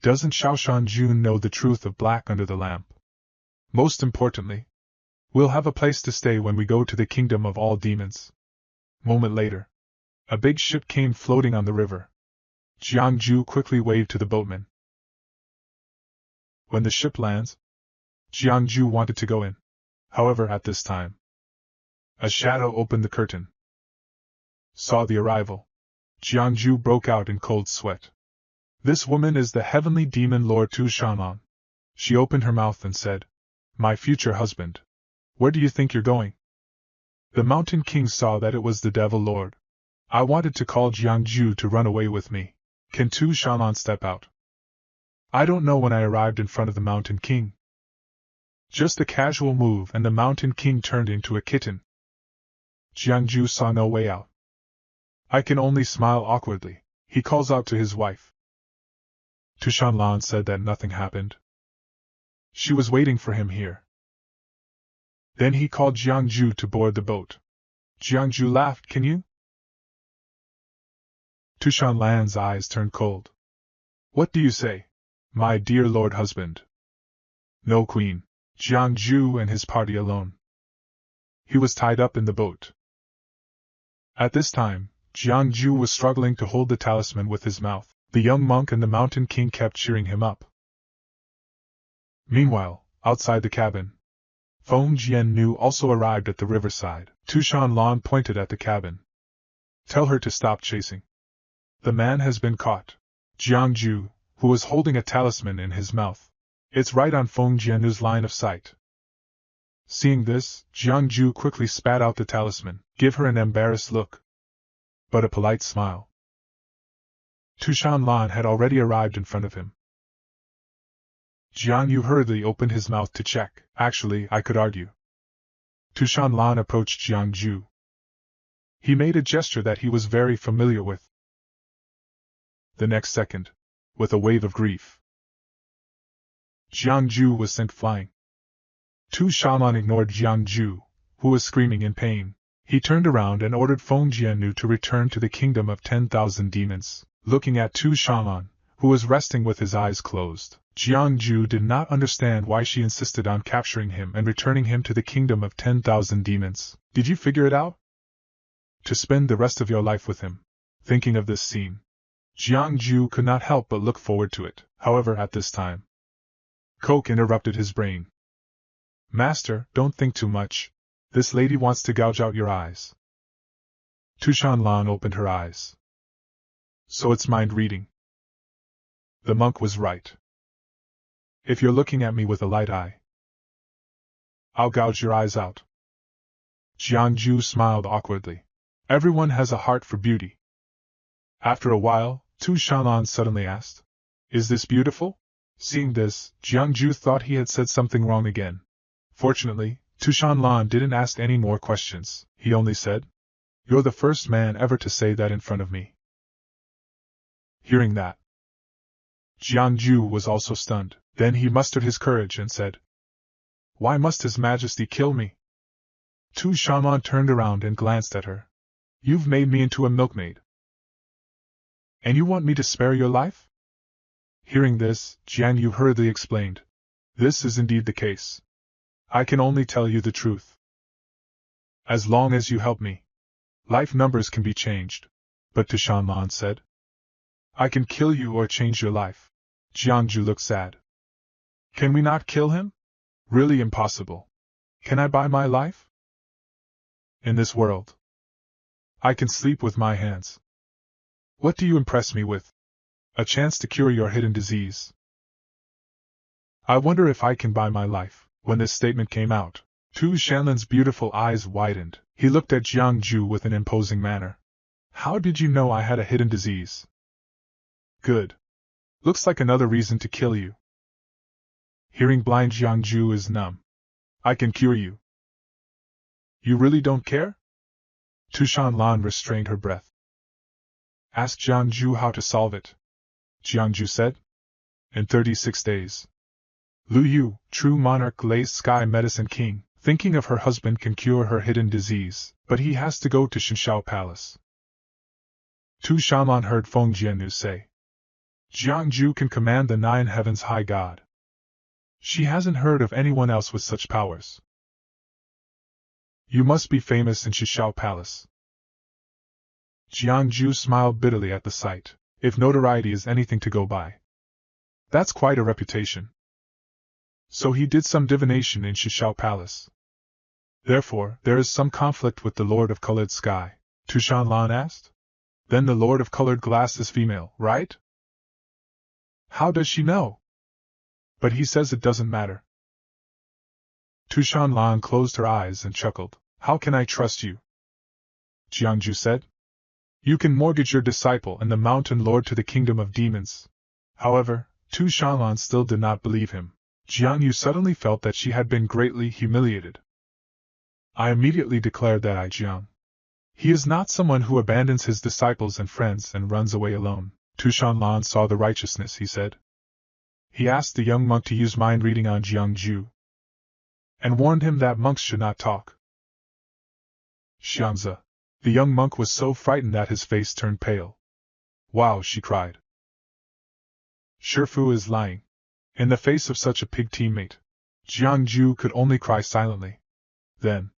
Doesn't Shaoshan Jun know the truth of black under the lamp? Most importantly, we'll have a place to stay when we go to the kingdom of all demons. Moment later, a big ship came floating on the river. Jiangju quickly waved to the boatman. When the ship lands, Jiangju wanted to go in. However, at this time, a shadow opened the curtain. Saw the arrival. Jiangju broke out in cold sweat. This woman is the heavenly demon lord Tu Shanlan. She opened her mouth and said, My future husband. Where do you think you're going? The Mountain King saw that it was the devil lord. I wanted to call Jiangju to run away with me. Can Tu Shanlan step out? I don't know when I arrived in front of the Mountain King. Just a casual move and the Mountain King turned into a kitten. Jiangju saw no way out. I can only smile awkwardly. He calls out to his wife. Tushanlan said that nothing happened. She was waiting for him here. Then he called Jiangju to board the boat. Jiangju laughed. Can you? Tushanlan's eyes turned cold. What do you say, my dear lord husband? No, queen. Jiangju and his party alone. He was tied up in the boat. At this time, Jiangju was struggling to hold the talisman with his mouth. The young monk and the Mountain King kept cheering him up. Meanwhile, outside the cabin, Feng Jiannu also arrived at the riverside. Tushanlan pointed at the cabin. Tell her to stop chasing. The man has been caught. Jiangju, who was holding a talisman in his mouth. It's right on Feng Jiannu's line of sight. Seeing this, Jiangju quickly spat out the talisman, give her an embarrassed look, but a polite smile. Tushanlan had already arrived in front of him. Jiangyu hurriedly opened his mouth to check. Actually, I could argue. Tushanlan approached Jiangju. He made a gesture that he was very familiar with. The next second, with a wave of grief, Jiangju was sent flying. Tushanlan ignored Jiangju, who was screaming in pain. He turned around and ordered Feng Jiannu to return to the kingdom of 10,000 demons. Looking at Tushanlan, who was resting with his eyes closed, Jiangju did not understand why she insisted on capturing him and returning him to the kingdom of 10,000 demons. Did you figure it out? To spend the rest of your life with him. Thinking of this scene, Jiangju could not help but look forward to it. However, at this time, Coke interrupted his brain. Master, don't think too much. This lady wants to gouge out your eyes. Tushanlan opened her eyes. So it's mind reading. The monk was right. If you're looking at me with a light eye, I'll gouge your eyes out. Jiangju smiled awkwardly. Everyone has a heart for beauty. After a while, Tushanlan suddenly asked, Is this beautiful? Seeing this, Jiangju thought he had said something wrong again. Fortunately, Tushanlan didn't ask any more questions. He only said, You're the first man ever to say that in front of me. Hearing that, Jiangju was also stunned. Then he mustered his courage and said, Why must His Majesty kill me? Tushanlan turned around and glanced at her. You've made me into a milkmaid. And you want me to spare your life? Hearing this, Jiangyu hurriedly explained, This is indeed the case. I can only tell you the truth. As long as you help me, life numbers can be changed. But Tushanlan said, I can kill you or change your life. Jiangju looked sad. Can we not kill him? Really impossible. Can I buy my life? In this world, I can sleep with my hands. What do you impress me with? A chance to cure your hidden disease. I wonder if I can buy my life. When this statement came out, Tushanlan's beautiful eyes widened. He looked at Jiangju with an imposing manner. How did you know I had a hidden disease? Good. Looks like another reason to kill you. Hearing blind Jiangju is numb. I can cure you. You really don't care? Tushanlan restrained her breath. Ask Jiangju how to solve it. Jiangju said. In 36 days. Lu Yu, true monarch Lei's Sky Medicine King, thinking of her husband can cure her hidden disease, but he has to go to Shinshao Palace. Tushanlan heard Feng Jiannu say. Jiangju can command the 9 heavens high god. She hasn't heard of anyone else with such powers. You must be famous in Shinshao Palace. Jiangju smiled bitterly at the sight. If notoriety is anything to go by, that's quite a reputation. So he did some divination in Shinshao Palace. Therefore, there is some conflict with the Lord of Colored Sky, Tushanlan asked. Then the Lord of Colored Glass is female, right? How does she know? But he says it doesn't matter. Tushanlan closed her eyes and chuckled. How can I trust you? Jiangju said. You can mortgage your disciple and the mountain lord to the kingdom of demons. However, Tu Shanlan still did not believe him. Jiang Yu suddenly felt that she had been greatly humiliated. I immediately declared that Jiang. He is not someone who abandons his disciples and friends and runs away alone. Tu Shanlan saw the righteousness, he said. He asked the young monk to use mind reading on Jiang Ju, and warned him that monks should not talk. Xiangzi. The young monk was so frightened that his face turned pale. Wow, she cried. Shifu is lying. In the face of such a pig teammate, Jiang Ju could only cry silently. Then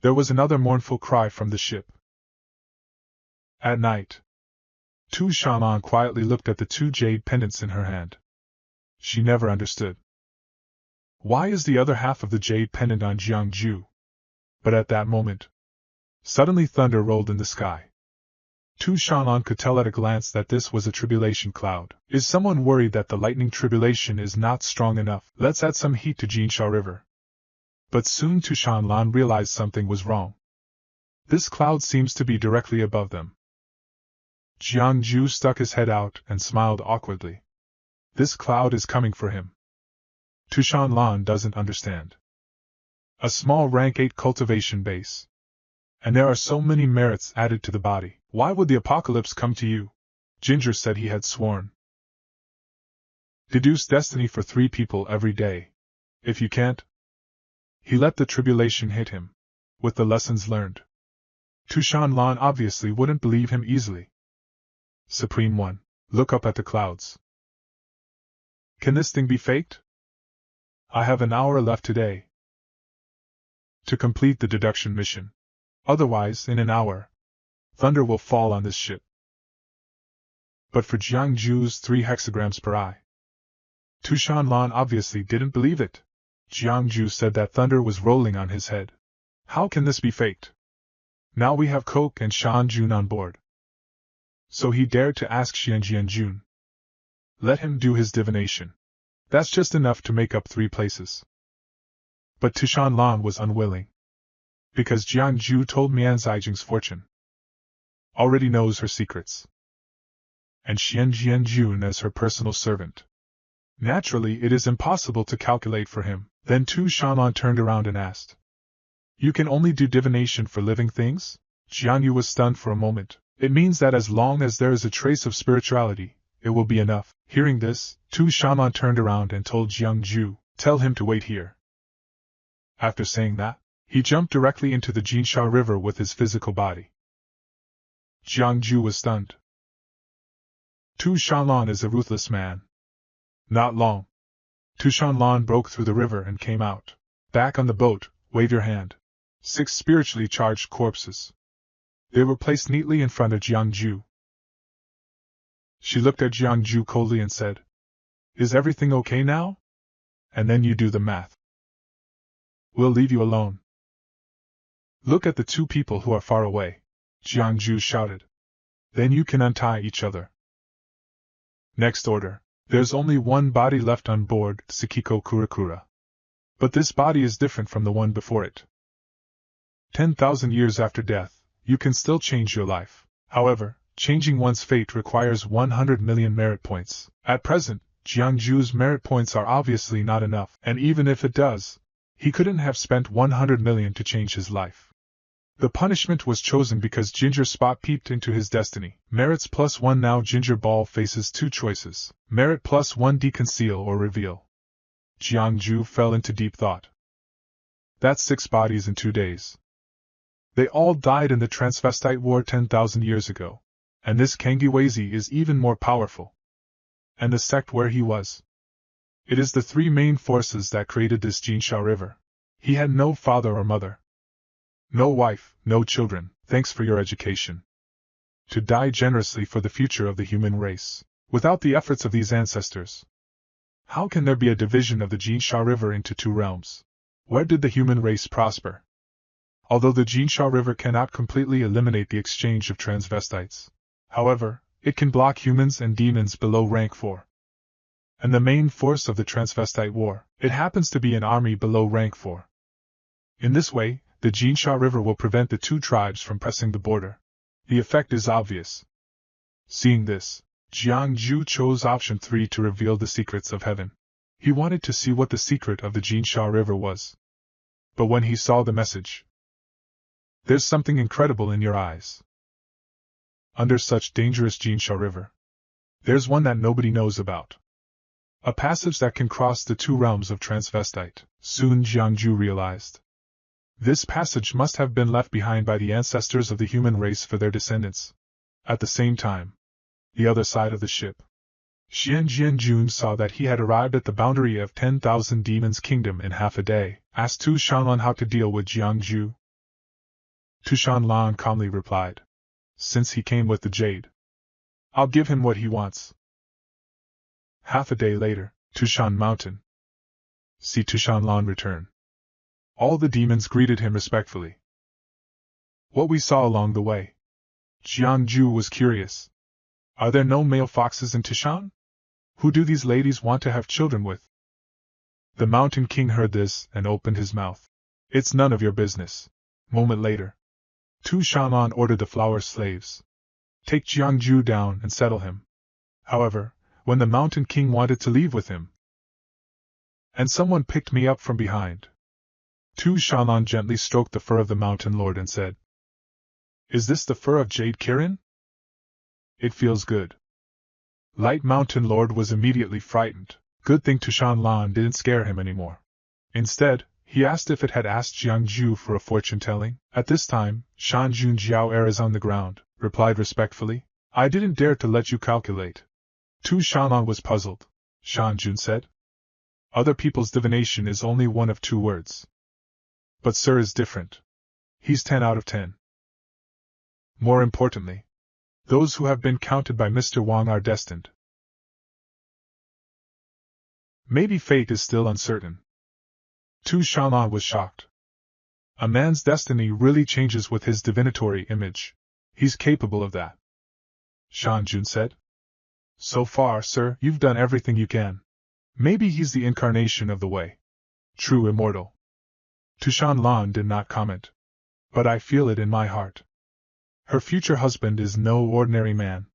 there was another mournful cry from the ship. At night, Tu Shanlan quietly looked at the two jade pendants in her hand. She never understood. Why is the other half of the jade pendant on Jiang Ju? But at that moment, suddenly thunder rolled in the sky. Tu Shanlan could tell at a glance that this was a tribulation cloud. Is someone worried that the lightning tribulation is not strong enough? Let's add some heat to Jinsha River. But soon Tu Shanlan realized something was wrong. This cloud seems to be directly above them. Jiang Ju stuck his head out and smiled awkwardly. This cloud is coming for him. Tu Shanlan doesn't understand. A small rank 8 cultivation base. And there are so many merits added to the body. Why would the apocalypse come to you? Ginger said he had sworn. Deduce destiny for 3 people every day. If you can't, he let the tribulation hit him. With the lessons learned, Tu Shanlan obviously wouldn't believe him easily. Supreme One, look up at the clouds. Can this thing be faked? I have an hour left today to complete the deduction mission. Otherwise, in an hour, thunder will fall on this ship. But for Jiang Ju's 3 hexagrams per eye, Tu Shanlan obviously didn't believe it. Jiang Ju said that thunder was rolling on his head. How can this be faked? Now we have Coke and Shan Jun on board. So he dared to ask Xianjian Jun. Let him do his divination. That's just enough to make up 3 places. But Tu Shanlan was unwilling. Because Jiang Ju told Mian Zijing's fortune. Already knows her secrets. And Xianjian Jun as her personal servant. Naturally, it is impossible to calculate for him. Then Tu Shanlan turned around and asked. You can only do divination for living things? Jiang Yu was stunned for a moment. It means that as long as there is a trace of spirituality, it will be enough. Hearing this, Tu Shanlan turned around and told Jiang Ju, tell him to wait here. After saying that, he jumped directly into the Jinsha River with his physical body. Jiang Ju was stunned. Tu Shanlan is a ruthless man. Not long. Tu Shanlan broke through the river and came out. Back on the boat, wave your hand. 6 spiritually charged corpses. They were placed neatly in front of Jiang Ju. She looked at Jiang Ju coldly and said, Is everything okay now? And then you do the math. We'll leave you alone. Look at the 2 people who are far away, Jiang Ju shouted. Then you can untie each other. Next order. There's only 1 body left on board, Tsukiko Kurakura. But this body is different from the one before it. 10,000 years after death, you can still change your life. However, changing one's fate requires 100 million merit points. At present, Jiang Ju's merit points are obviously not enough, and even if it does, he couldn't have spent 100 million to change his life. The punishment was chosen because Ginger Spot peeped into his destiny. Merits +1. Now Ginger Ball faces 2 choices. Merit +1, deconceal or reveal. Jiang Ju fell into deep thought. That's 6 bodies in 2 days. They all died in the Transvestite War 10,000 years ago. And this Kangiwezi is even more powerful. And the sect where he was. It is the 3 main forces that created this Jinsha River. He had no father or mother. No wife, no children. Thanks for your education. To die generously for the future of the human race. Without the efforts of these ancestors, how can there be a division of the Jinsha River into 2 realms? Where did the human race prosper? Although the Jinsha River cannot completely eliminate the exchange of transvestites, however, it can block humans and demons below rank 4. And the main force of the Transvestite War, it happens to be an army below rank 4. In this way, the Jinsha River will prevent the 2 tribes from pressing the border. The effect is obvious. Seeing this, Jiangju chose option 3 to reveal the secrets of heaven. He wanted to see what the secret of the Jinsha River was. But when he saw the message, "There's something incredible in your eyes. Under such dangerous Jinsha River, there's one that nobody knows about. A passage that can cross the two realms of transvestite," soon Jiangju realized. This passage must have been left behind by the ancestors of the human race for their descendants. At the same time, the other side of the ship, Xian Jianjun saw that he had arrived at the boundary of 10,000 demons' kingdom in half a day, asked Tu Shanlan how to deal with Jiangju. Tu Shanlan calmly replied, "Since he came with the jade, I'll give him what he wants." Half a day later, Tushan Mountain. See Tushanlan return. All the demons greeted him respectfully. What we saw along the way. Jiangju was curious. Are there no male foxes in Tushan? Who do these ladies want to have children with? The Mountain King heard this and opened his mouth. It's none of your business. Moment later, Tu Shanlan ordered the flower slaves. Take Jiangju down and settle him. However, when the Mountain King wanted to leave with him, and someone picked me up from behind, Tu Shanlan gently stroked the fur of the Mountain Lord and said, "Is this the fur of Jade Kirin? It feels good." Light Mountain Lord was immediately frightened. Good thing Tushanlan didn't scare him anymore. Instead, he asked if it had asked Jiangju for a fortune-telling. At this time, Shanjun Jiao Erez on the ground, replied respectfully, "I didn't dare to let you calculate." Tu Shanlan was puzzled. Shanjun said, "Other people's divination is only one of two words. But Sir is different. He's 10 out of 10. More importantly, those who have been counted by Mr. Wang are destined. Maybe fate is still uncertain." Tu Shanlan was shocked. A man's destiny really changes with his divinatory image. He's capable of that. Shanjun said, "So far, sir, you've done everything you can. Maybe he's the incarnation of the way. True immortal." Tu Shanlan did not comment. "But I feel it in my heart. Her future husband is no ordinary man."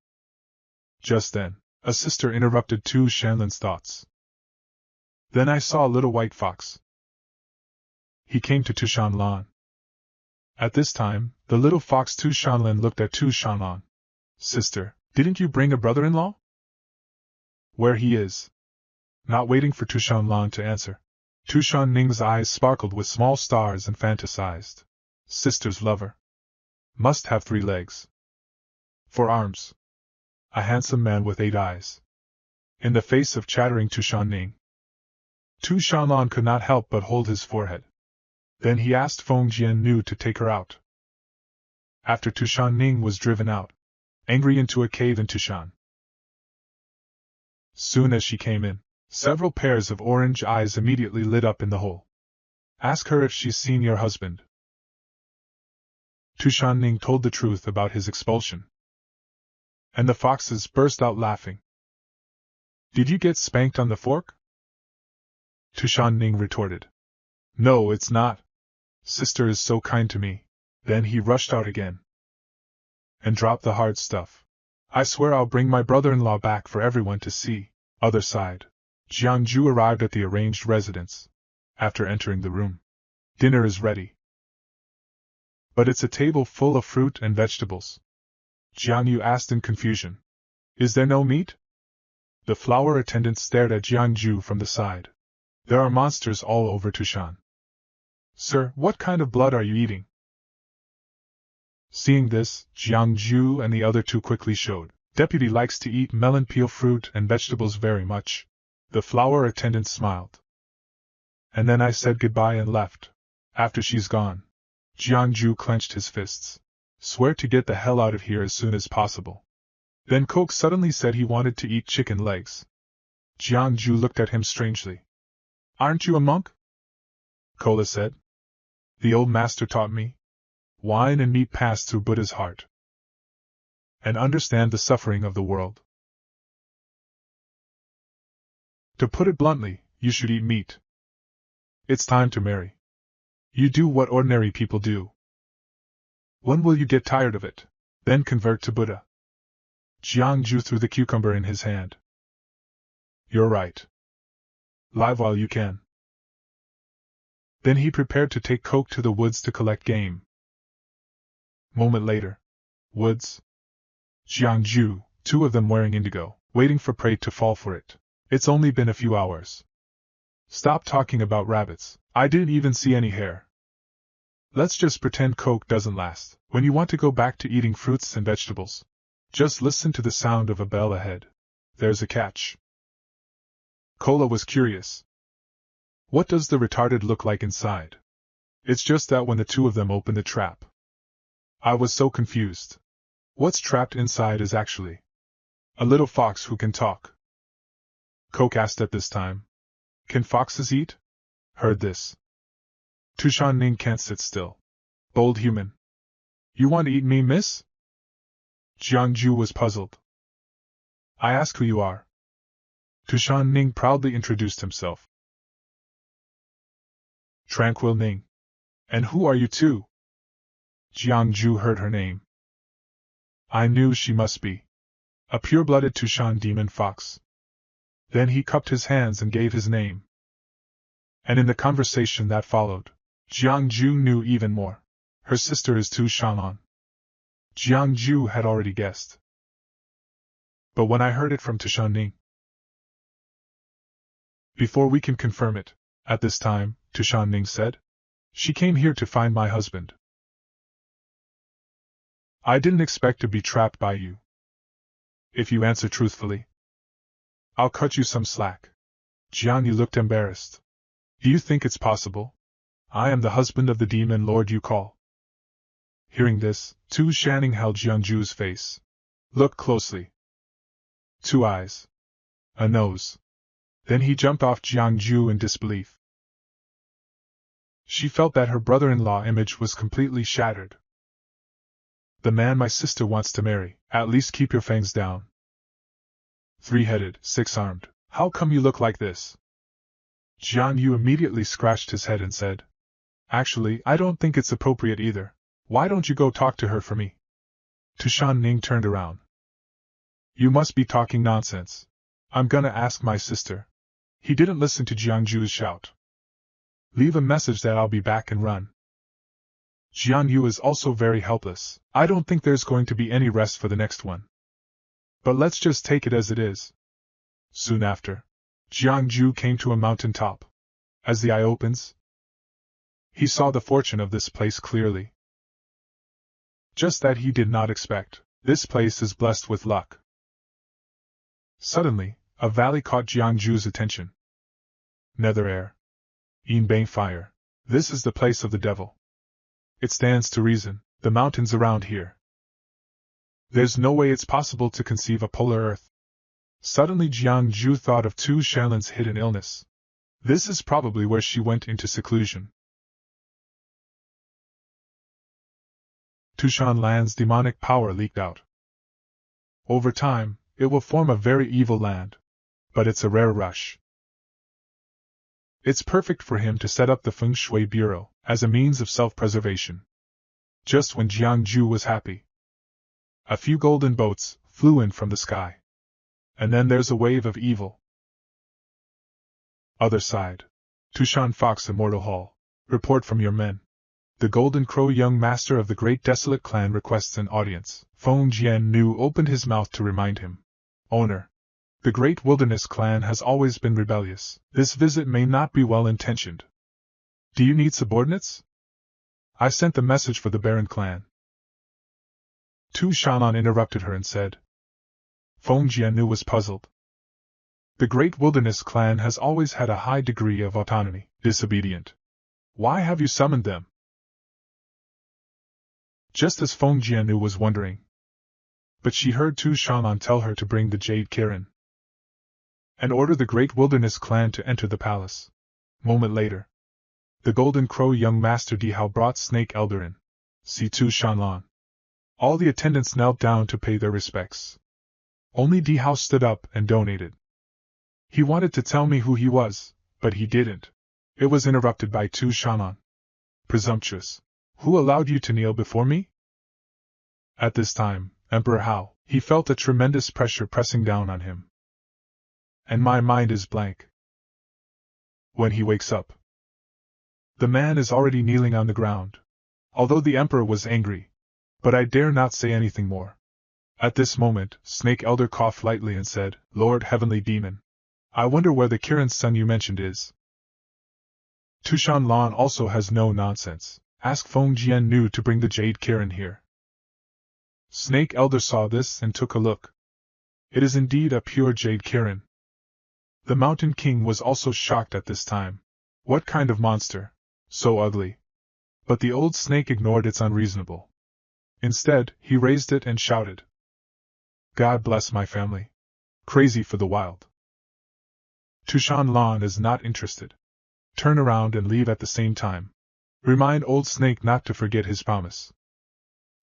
Just then, a sister interrupted Tu Shanlan's thoughts. "Then I saw a little white fox." He came to Tu Shanlan. At this time, the little fox Tu Shanlan looked at Tu Shanlan. "Sister, didn't you bring a brother-in-law?" "Where he is." Not waiting for Tu Shanlan to answer, Tu Shanning's eyes sparkled with small stars and fantasized. Sister's lover must have 3 legs. 4 arms. A handsome man with 8 eyes. In the face of chattering Tu Shanning, Tu Shanlan could not help but hold his forehead. Then he asked Feng Jiannu to take her out. After Tu Shanning was driven out, angry into a cave in Tushan. Soon as she came in, several pairs of orange eyes immediately lit up in the hole. "Ask her if she's seen your husband." Tu Shanning told the truth about his expulsion. And the foxes burst out laughing. "Did you get spanked on the fork?" Tu Shanning retorted. "No, it's not. Sister is so kind to me." Then he rushed out again and dropped the hard stuff. "I swear I'll bring my brother-in-law back for everyone to see." Other side. Jiangju arrived at the arranged residence. After entering the room, "Dinner is ready." "But it's a table full of fruit and vegetables." Jiang Yu asked in confusion. "Is there no meat?" The flower attendant stared at Jiangju from the side. "There are monsters all over Tushan." "Sir, what kind of blood are you eating?" Seeing this, Jiangju and the other two quickly showed. "Deputy likes to eat melon peel, fruit and vegetables very much." The flower attendant smiled. "And then I said goodbye and left. After she's gone." Jiangju clenched his fists. "Swear to get the hell out of here as soon as possible." Then Coke suddenly said he wanted to eat chicken legs. Jiangju looked at him strangely. "Aren't you a monk?" Kola said. "The old master taught me. Wine and meat pass through Buddha's heart and understand the suffering of the world. To put it bluntly, you should eat meat. It's time to marry. You do what ordinary people do. When will you get tired of it? Then convert to Buddha." Jiangju threw the cucumber in his hand. You're right. Live while you can. Then he prepared to take Coke to the woods to collect game. Moment later. Woods. Jiangju, two of them wearing indigo, waiting for prey to fall for it. It's only been a few hours. Stop talking about rabbits. I didn't even see any hair. Let's just pretend Coke doesn't last. When you want to go back to eating fruits and vegetables, just listen to the sound of a bell ahead. There's a catch. Cola was curious. What does the retarded look like inside? It's just that when the two of them opened the trap, I was so confused. What's trapped inside is actually a little fox who can talk. Coke asked at this time. Can foxes eat? Heard this. Tushan Ning can't sit still. Bold human. You want to eat me, miss? Jiangju was puzzled. I ask who you are. Tushan Ning proudly introduced himself. Tranquil Ning. And who are you too? Jiangju heard her name. I knew she must be a pure-blooded Tushan demon fox. Then he cupped his hands and gave his name. And in the conversation that followed, Jiangju knew even more. Her sister is Tushan. Jiangju had already guessed. But when I heard it from Tushan Ning, before we can confirm it, at this time, Tushan Ning said, she came here to find my husband. I didn't expect to be trapped by you. If you answer truthfully, I'll cut you some slack. Jiangyu looked embarrassed. Do you think it's possible? I am the husband of the demon lord you call. Hearing this, Tu Shanning held Jiangju's face. Look closely. 2 eyes. A nose. Then he jumped off Jiangju in disbelief. She felt that her brother-in-law image was completely shattered. The man my sister wants to marry, at least keep your fangs down. 3-headed, 6-armed, how come you look like this? Jiangyu immediately scratched his head and said, actually, I don't think it's appropriate either. Why don't you go talk to her for me? Tushan Ning turned around. You must be talking nonsense. I'm gonna ask my sister. He didn't listen to Jiangju's shout. Leave a message that I'll be back and run. Jiangyu is also very helpless. I don't think there's going to be any rest for the next one. But let's just take it as it is. Soon after, Jiangju came to a mountain top. As the eye opens, he saw the fortune of this place clearly. Just that he did not expect. This place is blessed with luck. Suddenly, a valley caught Jiangju's attention. Nether air. Yinbang fire. This is the place of the devil. It stands to reason, the mountains around here. There's no way it's possible to conceive a polar earth. Suddenly Jiangju thought of Tu Shanlin's hidden illness. This is probably where she went into seclusion. Tu Shanlin's demonic power leaked out. Over time, it will form a very evil land. But it's a rare rush. It's perfect for him to set up the Feng Shui Bureau as a means of self-preservation. Just when Jiangju was happy, a few golden boats flew in from the sky. And then there's a wave of evil. Other side. Tushan Fox Immortal Hall. Report from your men. The Golden Crow young master of the Great Desolate Clan requests an audience. Feng Jiannu opened his mouth to remind him. Owner. The Great Wilderness Clan has always been rebellious. This visit may not be well-intentioned. Do you need subordinates? I sent the message for the Baron Clan. Tu Shanlan interrupted her and said. Feng Jiannu was puzzled. The Great Wilderness Clan has always had a high degree of autonomy. Disobedient. Why have you summoned them? Just as Feng Jiannu was wondering. But she heard Tu Shanlan tell her to bring the Jade Kirin and order the Great Wilderness Clan to enter the palace. Moment later, the Golden Crow young master Dihao brought Snake Elder in. See Tu Shanlan. All the attendants knelt down to pay their respects. Only Dihao stood up and donated. He wanted to tell me who he was, but he didn't. It was interrupted by Tu Shanlan. Presumptuous. Who allowed you to kneel before me? At this time, Emperor Hao. He felt a tremendous pressure pressing down on him. And my mind is blank. When he wakes up, the man is already kneeling on the ground. Although the emperor was angry, but I dare not say anything more. At this moment, Snake Elder coughed lightly and said, Lord Heavenly Demon, I wonder where the Kirin's son you mentioned is. Tushan Lan also has no nonsense. Ask Feng Jiannu to bring the Jade Kirin here. Snake Elder saw this and took a look. It is indeed a pure Jade Kirin. The Mountain King was also shocked at this time. What kind of monster? So ugly. But the old snake ignored its unreasonable. Instead, he raised it and shouted, God bless my family. Crazy for the wild. Tushan Lan is not interested. Turn around and leave at the same time. Remind old snake not to forget his promise.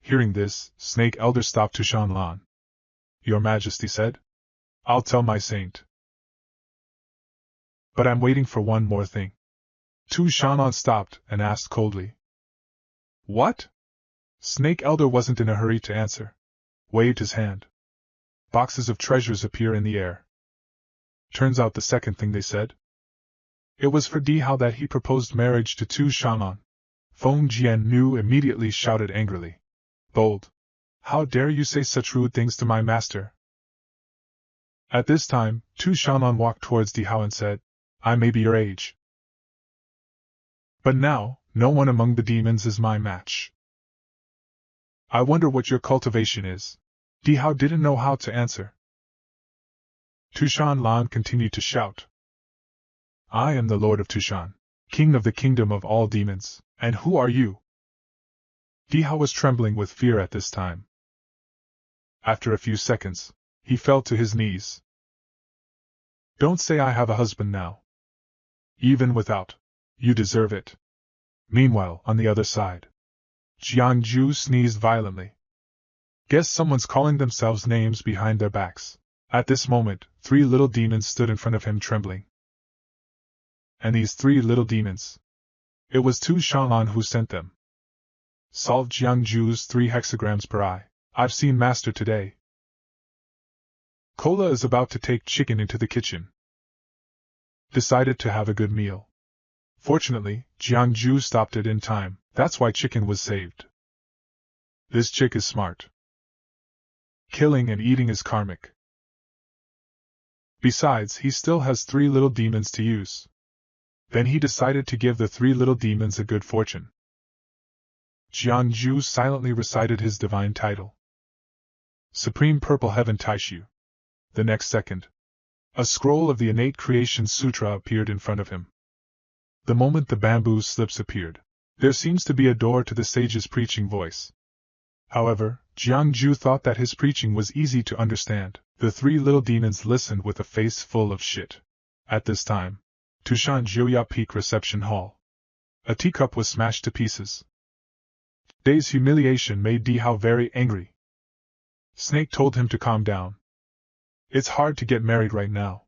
Hearing this, Snake Elder stopped Tushan Lan. Your Majesty said, I'll tell my saint. But I'm waiting for one more thing. Tushan Lan stopped and asked coldly. What? Snake Elder wasn't in a hurry to answer. Waved his hand. Boxes of treasures appear in the air. Turns out the second thing they said. It was for Di Hao that he proposed marriage to Tushan Lan. Feng Jiannu immediately shouted angrily. Bold! How dare you say such rude things to my master? At this time, Tushan Lan walked towards Di Hao and said, I may be your age, but now, no one among the demons is my match. I wonder what your cultivation is. Di Hao didn't know how to answer. Tushan Lan continued to shout. I am the Lord of Tushan, King of the Kingdom of all demons, and who are you? Di Hao was trembling with fear at this time. After a few seconds, he fell to his knees. Don't say I have a husband now. Even without, you deserve it. Meanwhile, on the other side, Jiangju sneezed violently. Guess someone's calling themselves names behind their backs. At this moment, 3 little demons stood in front of him trembling. And these 3 little demons. It was Tushan Lan who sent them. Solve Jiangju's 3 hexagrams per eye. I've seen Master today. Kola is about to take chicken into the kitchen. Decided to have a good meal. Fortunately, Jiangju stopped it in time, that's why chicken was saved. This chick is smart. Killing and eating is karmic. Besides, he still has 3 little demons to use. Then he decided to give the 3 little demons a good fortune. Jiangju silently recited his divine title. Supreme Purple Heaven Taishu. The next second, a scroll of the Innate Creation Sutra appeared in front of him. The moment the bamboo slips appeared, there seems to be a door to the sage's preaching voice. However, Jiangju thought that his preaching was easy to understand. The 3 little demons listened with a face full of shit. At this time, Tushan Jioya Peak Reception Hall. A teacup was smashed to pieces. Day's humiliation made Di Hao very angry. Snake told him to calm down. It's hard to get married right now.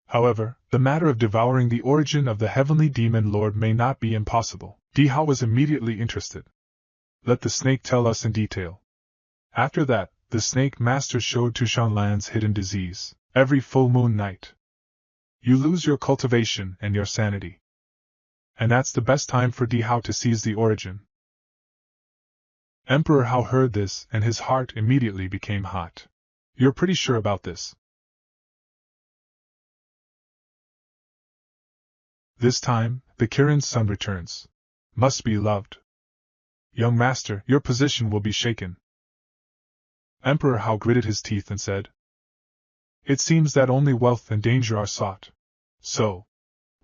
However, the matter of devouring the origin of the heavenly demon lord may not be impossible. Di Hao was immediately interested. Let the snake tell us in detail. After that, the snake master showed Tushan Lan's hidden disease. Every full moon night, you lose your cultivation and your sanity. And that's the best time for Di Hao to seize the origin. Emperor Hao heard this and his heart immediately became hot. You're pretty sure about this? This time, the Kirin's son returns. Must be loved. Young master, your position will be shaken. Emperor Hao gritted his teeth and said, It seems that only wealth and danger are sought. So,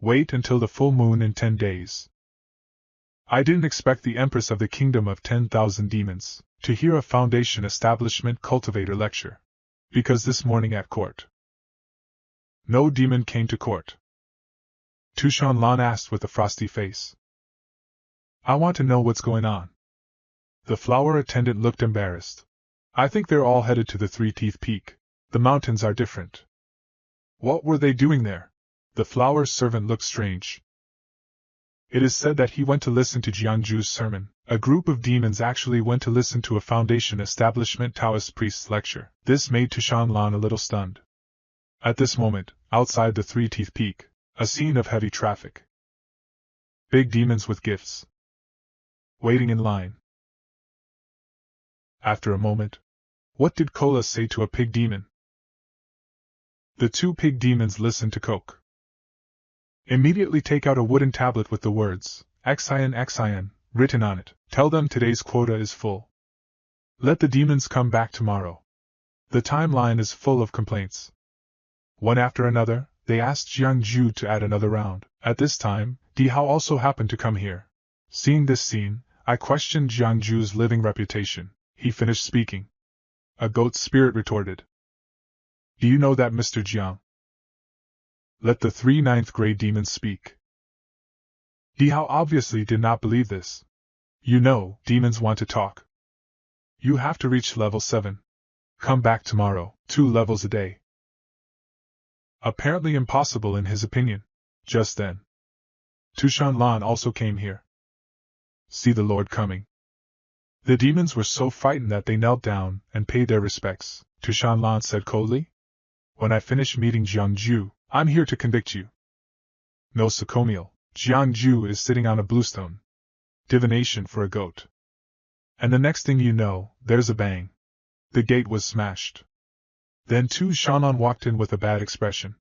wait until the full moon in 10 days. I didn't expect the Empress of the Kingdom of 10,000 Demons to hear a Foundation Establishment Cultivator lecture. Because this morning at court, no demon came to court. Tushan Lan asked with a frosty face. I want to know what's going on. The flower attendant looked embarrassed. I think they're all headed to the 3-Teeth Peak. The mountains are different. What were they doing there? The flower servant looked strange. It is said that he went to listen to Jiangju's sermon. A group of demons actually went to listen to a Foundation Establishment Taoist priest's lecture. This made Tushan Lan a little stunned. At this moment, outside the Three-Teeth Peak, a scene of heavy traffic. Big demons with gifts. Waiting in line. After a moment, what did Kola say to a pig demon? The two pig demons listened to Coke. Immediately take out a wooden tablet with the words, Xian Xian, written on it. Tell them today's quota is full. Let the demons come back tomorrow. The timeline is full of complaints. One after another, they asked Jiangju to add another round. At this time, Di Hao also happened to come here. Seeing this scene, I questioned Jiangju's living reputation. He finished speaking. A goat spirit retorted. Do you know that, Mr. Jiang? Let the 3 ninth-grade demons speak. Di Hao obviously did not believe this. You know, demons want to talk. You have to reach level 7. Come back tomorrow, 2 levels a day. Apparently impossible in his opinion. Just then, Tushan Lan also came here. See the Lord coming. The demons were so frightened that they knelt down and paid their respects. Tushan Lan said coldly, when I finish meeting Jiangju, I'm here to convict you. No Sakomiel, Jiangju is sitting on a bluestone. Divination for a goat. And the next thing you know, there's a bang. The gate was smashed. Then Tushan Lan walked in with a bad expression.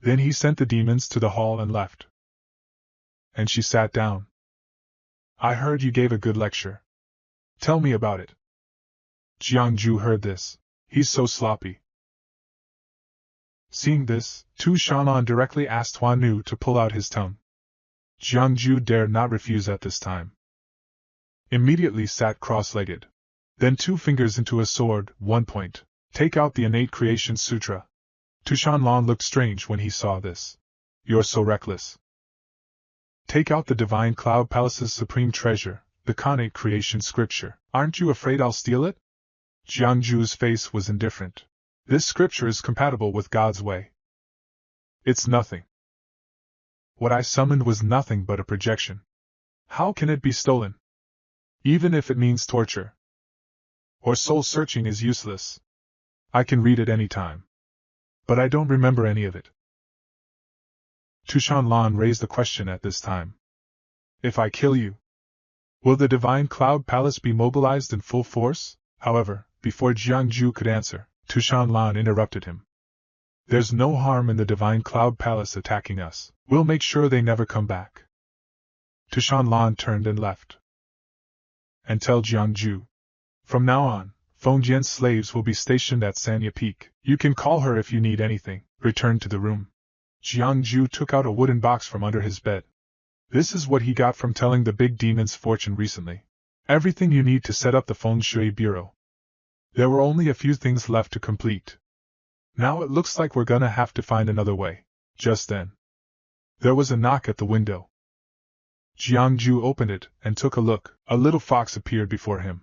Then he sent the demons to the hall and left. And she sat down. I heard you gave a good lecture. Tell me about it. Jiangju heard this. He's so sloppy. Seeing this, Tushan Lan directly asked Huan Nu to pull out his tongue. Jiangju dared not refuse at this time. Immediately sat cross-legged. Then 2 fingers into a sword, 1 point. Take out the Innate Creation Sutra. Tushan Lan looked strange when he saw this. You're so reckless. Take out the Divine Cloud Palace's supreme treasure, the Connate Creation Scripture. Aren't you afraid I'll steal it? Jiangju's face was indifferent. This scripture is compatible with God's way. It's nothing. What I summoned was nothing but a projection. How can it be stolen? Even if it means torture or soul-searching is useless. I can read it any time. But I don't remember any of it. Tushan Lan raised the question at this time. If I kill you, will the Divine Cloud Palace be mobilized in full force? However, before Jiangju could answer, Tushan Lan interrupted him. There's no harm in the Divine Cloud Palace attacking us. We'll make sure they never come back. Tushan Lan turned and left. And tell Jiangju. From now on, Feng Jian's slaves will be stationed at Sanya Peak. You can call her if you need anything. Returned to the room. Jiangju took out a wooden box from under his bed. This is what he got from telling the big demon's fortune recently. Everything you need to set up the Feng Shui Bureau. There were only a few things left to complete. Now it looks like we're gonna have to find another way. Just then, there was a knock at the window. Jiangju opened it and took a look. A little fox appeared before him.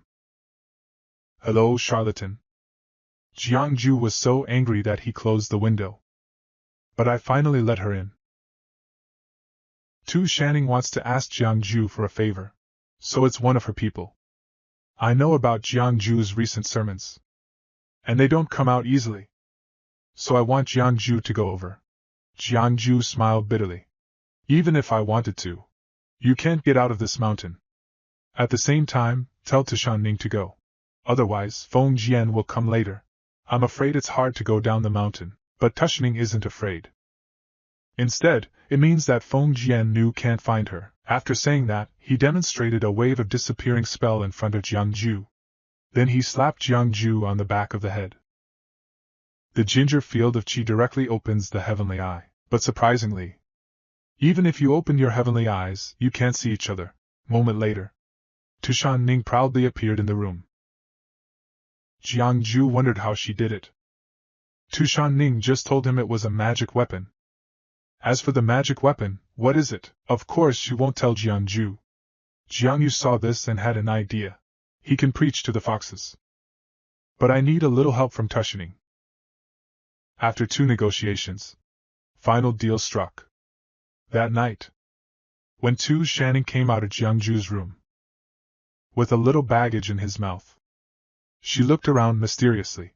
Hello, charlatan. Jiangju was so angry that he closed the window. But I finally let her in. Tu Shanning wants to ask Jiangju for a favor. So it's one of her people. I know about Jiangju's recent sermons. And they don't come out easily. So I want Jiangju to go over. Jiangju smiled bitterly. Even if I wanted to, you can't get out of this mountain. At the same time, tell Tushanning to go. Otherwise, Feng Jian will come later. I'm afraid it's hard to go down the mountain, but Tushanning isn't afraid. Instead, it means that Feng Jian can't find her. After saying that, he demonstrated a wave of disappearing spell in front of Jiangju. Then he slapped Jiangju on the back of the head. The ginger field of qi directly opens the heavenly eye, but surprisingly, even if you open your heavenly eyes, you can't see each other. Moment later, Tushanning proudly appeared in the room. Jiangju wondered how she did it. Tushanning just told him it was a magic weapon. As for the magic weapon, what is it? Of course she won't tell Jiangju. Jiangyu saw this and had an idea. He can preach to the foxes. But I need a little help from Tushanning. After 2 negotiations, final deal struck. That night, when Tu Shanning came out of Jiangju's room, with a little baggage in his mouth. She looked around mysteriously.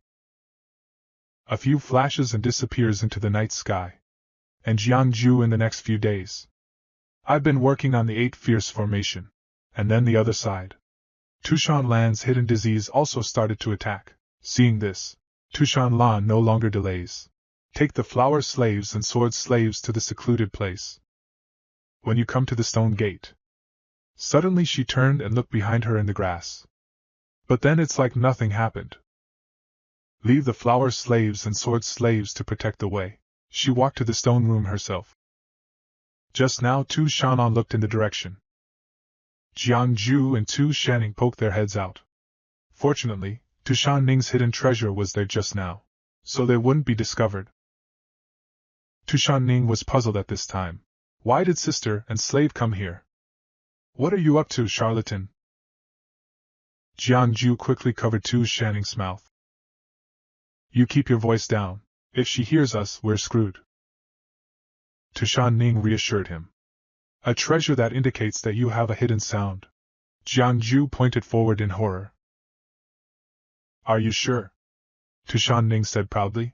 A few flashes and disappears into the night sky. And Jiangju in the next few days. I've been working on the 8 Fierce formation. And then the other side. Tushan Lan's hidden disease also started to attack. Seeing this, Tushan Lan no longer delays. Take the flower slaves and sword slaves to the secluded place. When you come to the stone gate. Suddenly she turned and looked behind her in the grass. But then it's like nothing happened. Leave the flower slaves and sword slaves to protect the way. She walked to the stone room herself. Just now Tu Shannon looked in the direction. Jiangju and Tu Shanning poked their heads out. Fortunately, Tu Shanning's hidden treasure was there just now, so they wouldn't be discovered. Tu Shanning was puzzled at this time. Why did sister and slave come here? What are you up to, charlatan? Jiangju quickly covered Tu Shanning's mouth. You keep your voice down. If she hears us, we're screwed. Tu Shanning reassured him. A treasure that indicates that you have a hidden sound. Jiangju pointed forward in horror. Are you sure? Tu Shanning said proudly.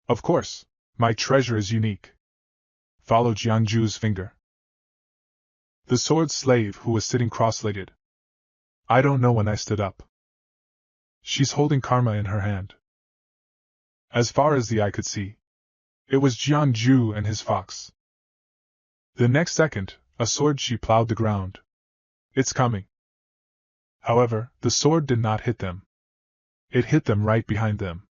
Of course, my treasure is unique. Follow Jiangju's finger. The sword slave who was sitting cross-legged. I don't know when I stood up. She's holding karma in her hand. As far as the eye could see, it was Jiangju and his fox. The next second, a sword she plowed the ground. It's coming. However, the sword did not hit them. It hit them right behind them.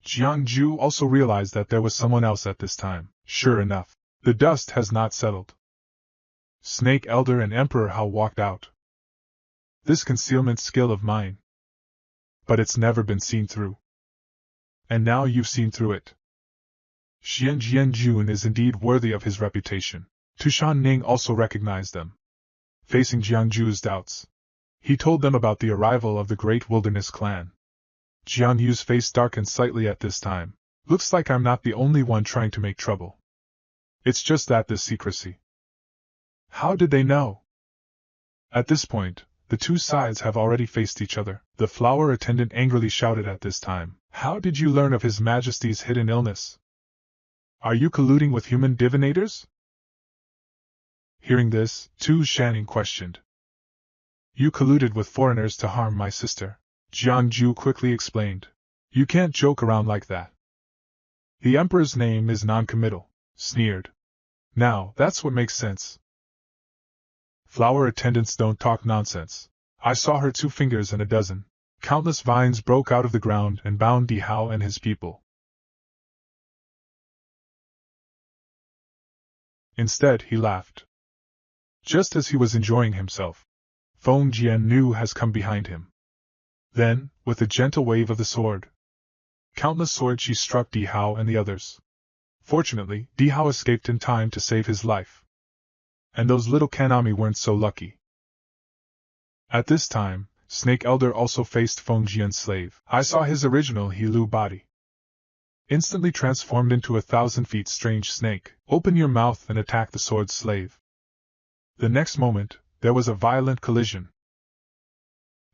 Jiangju also realized that there was someone else at this time. Sure enough, the dust has not settled. Snake Elder and Emperor Hao walked out. This concealment skill of mine. But it's never been seen through. And now you've seen through it. Xian Jianjun is indeed worthy of his reputation. Tu Shanning also recognized them. Facing Jiangju's doubts, he told them about the arrival of the Great Wilderness Clan. Jiang Yu's face darkened slightly at this time. Looks like I'm not the only one trying to make trouble. It's just that this secrecy. How did they know? At this point, the two sides have already faced each other. The flower attendant angrily shouted at this time. How did you learn of His Majesty's hidden illness? Are you colluding with human divinators? Hearing this, Tu Shanning questioned. You colluded with foreigners to harm my sister. Jiangju quickly explained. You can't joke around like that. The Emperor's name is non-committal, sneered. Now, that's what makes sense. Flower attendants don't talk nonsense. I saw her 2 fingers and a dozen. Countless vines broke out of the ground and bound Di Hao and his people. Instead, he laughed. Just as he was enjoying himself, Feng Jiannu has come behind him. Then, with a gentle wave of the sword, countless swords she struck Di Hao and the others. Fortunately, Di Hao escaped in time to save his life. And those little Kanami weren't so lucky. At this time, Snake Elder also faced Feng Jian's slave. I saw his original Hilu body. Instantly transformed into 1,000 feet strange snake. Open your mouth and attack the sword slave. The next moment, there was a violent collision.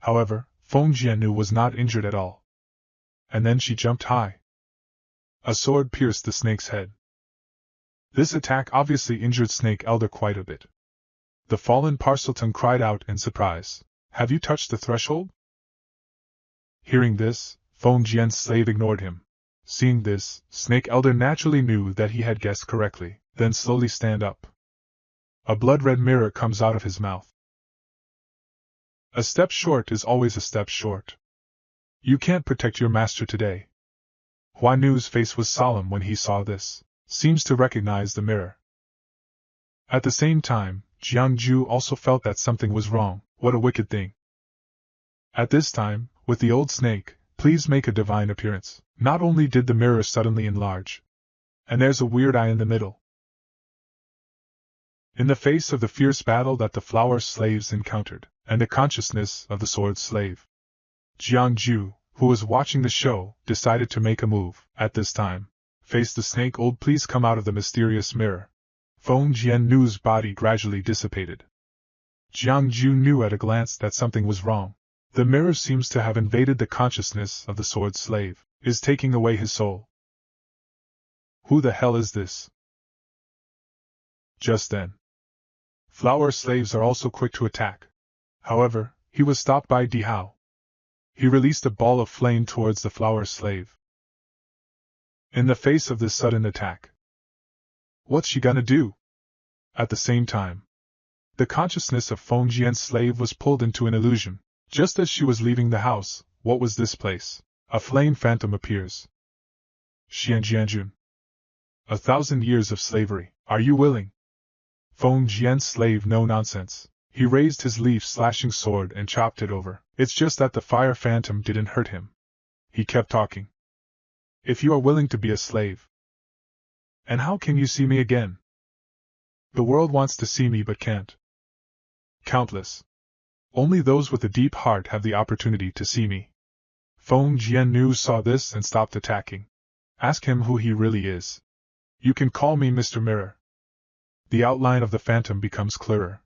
However, Feng Jiannu was not injured at all. And then she jumped high. A sword pierced the snake's head. This attack obviously injured Snake Elder quite a bit. The fallen Parselton cried out in surprise. Have you touched the threshold? Hearing this, Feng Jian's slave ignored him. Seeing this, Snake Elder naturally knew that he had guessed correctly, then slowly stand up. A blood-red mirror comes out of his mouth. A step short is always a step short. You can't protect your master today. Hua Nu's face was solemn when he saw this. Seems to recognize the mirror. At the same time, Jiangju also felt that something was wrong. What a wicked thing. At this time, with the old snake, please make a divine appearance. Not only did the mirror suddenly enlarge, and there's a weird eye in the middle. In the face of the fierce battle that the flower slaves encountered, and the consciousness of the sword slave, Jiangju, who was watching the show, decided to make a move. At this time, face the snake. Old, please come out of the mysterious mirror. Feng Jiannu's body gradually dissipated. Jiang Ju knew at a glance that something was wrong. The mirror seems to have invaded the consciousness of the sword slave, is taking away his soul. Who the hell is this? Just then. Flower slaves are also quick to attack. However, he was stopped by Di Hao. He released a ball of flame towards the flower slave. In the face of this sudden attack, what's she gonna do? At the same time, the consciousness of Feng Jian's slave was pulled into an illusion. Just as she was leaving the house, what was this place? A flame phantom appears. Xian Jianjun. 1,000 years of slavery, are you willing? Feng Jian's slave, no nonsense. He raised his leaf-slashing sword and chopped it over. It's just that the fire phantom didn't hurt him. He kept talking. If you are willing to be a slave. And how can you see me again? The world wants to see me but can't. Countless. Only those with a deep heart have the opportunity to see me. Feng Jiannu saw this and stopped attacking. Ask him who he really is. You can call me Mr. Mirror. The outline of the phantom becomes clearer.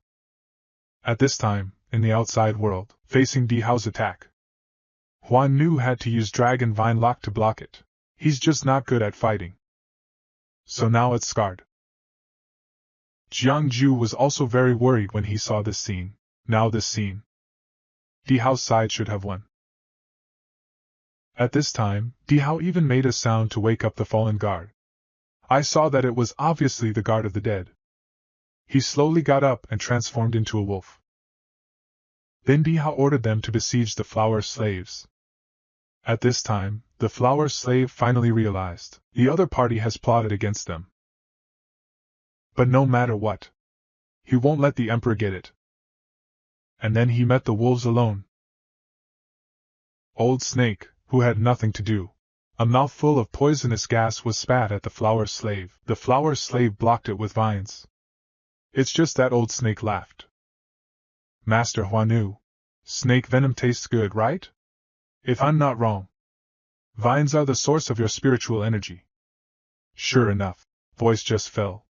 At this time, in the outside world, facing Di Hao's attack, Huan Nu had to use Dragon Vine Lock to block it. He's just not good at fighting. So now it's scarred. Jiang Ju was also very worried when he saw this scene. Now this scene. Di Hao's side should have won. At this time, Di Hao even made a sound to wake up the fallen guard. I saw that it was obviously the guard of the dead. He slowly got up and transformed into a wolf. Then Di Hao ordered them to besiege the flower slaves. At this time, the flower slave finally realized the other party has plotted against them. But no matter what, he won't let the emperor get it. And then he met the wolves alone. Old Snake, who had nothing to do. A mouthful of poisonous gas was spat at the flower slave. The flower slave blocked it with vines. It's just that Old Snake laughed. Master Huanu, snake venom tastes good, right? If I'm not wrong. Vines are the source of your spiritual energy. Sure enough, voice just fell.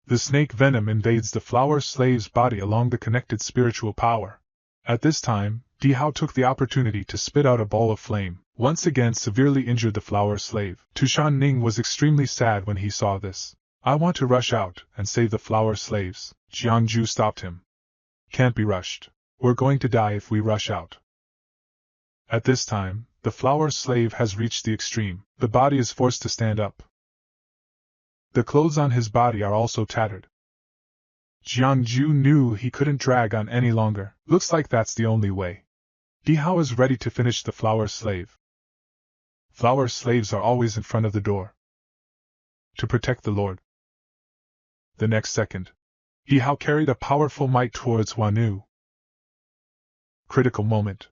The snake venom invades the flower slave's body along the connected spiritual power. At this time, Di Hao took the opportunity to spit out a ball of flame, once again severely injured the flower slave. Tushan Ning was extremely sad when he saw this. I want to rush out and save the flower slaves. Jiang Ju stopped him. Can't be rushed. We're going to die if we rush out. At this time, the flower slave has reached the extreme. The body is forced to stand up. The clothes on his body are also tattered. Jiang Ju knew he couldn't drag on any longer. Looks like that's the only way. Di Hao is ready to finish the flower slave. Flower slaves are always in front of the door. To protect the Lord. The next second, Di Hao carried a powerful might towards Huanu. Critical moment.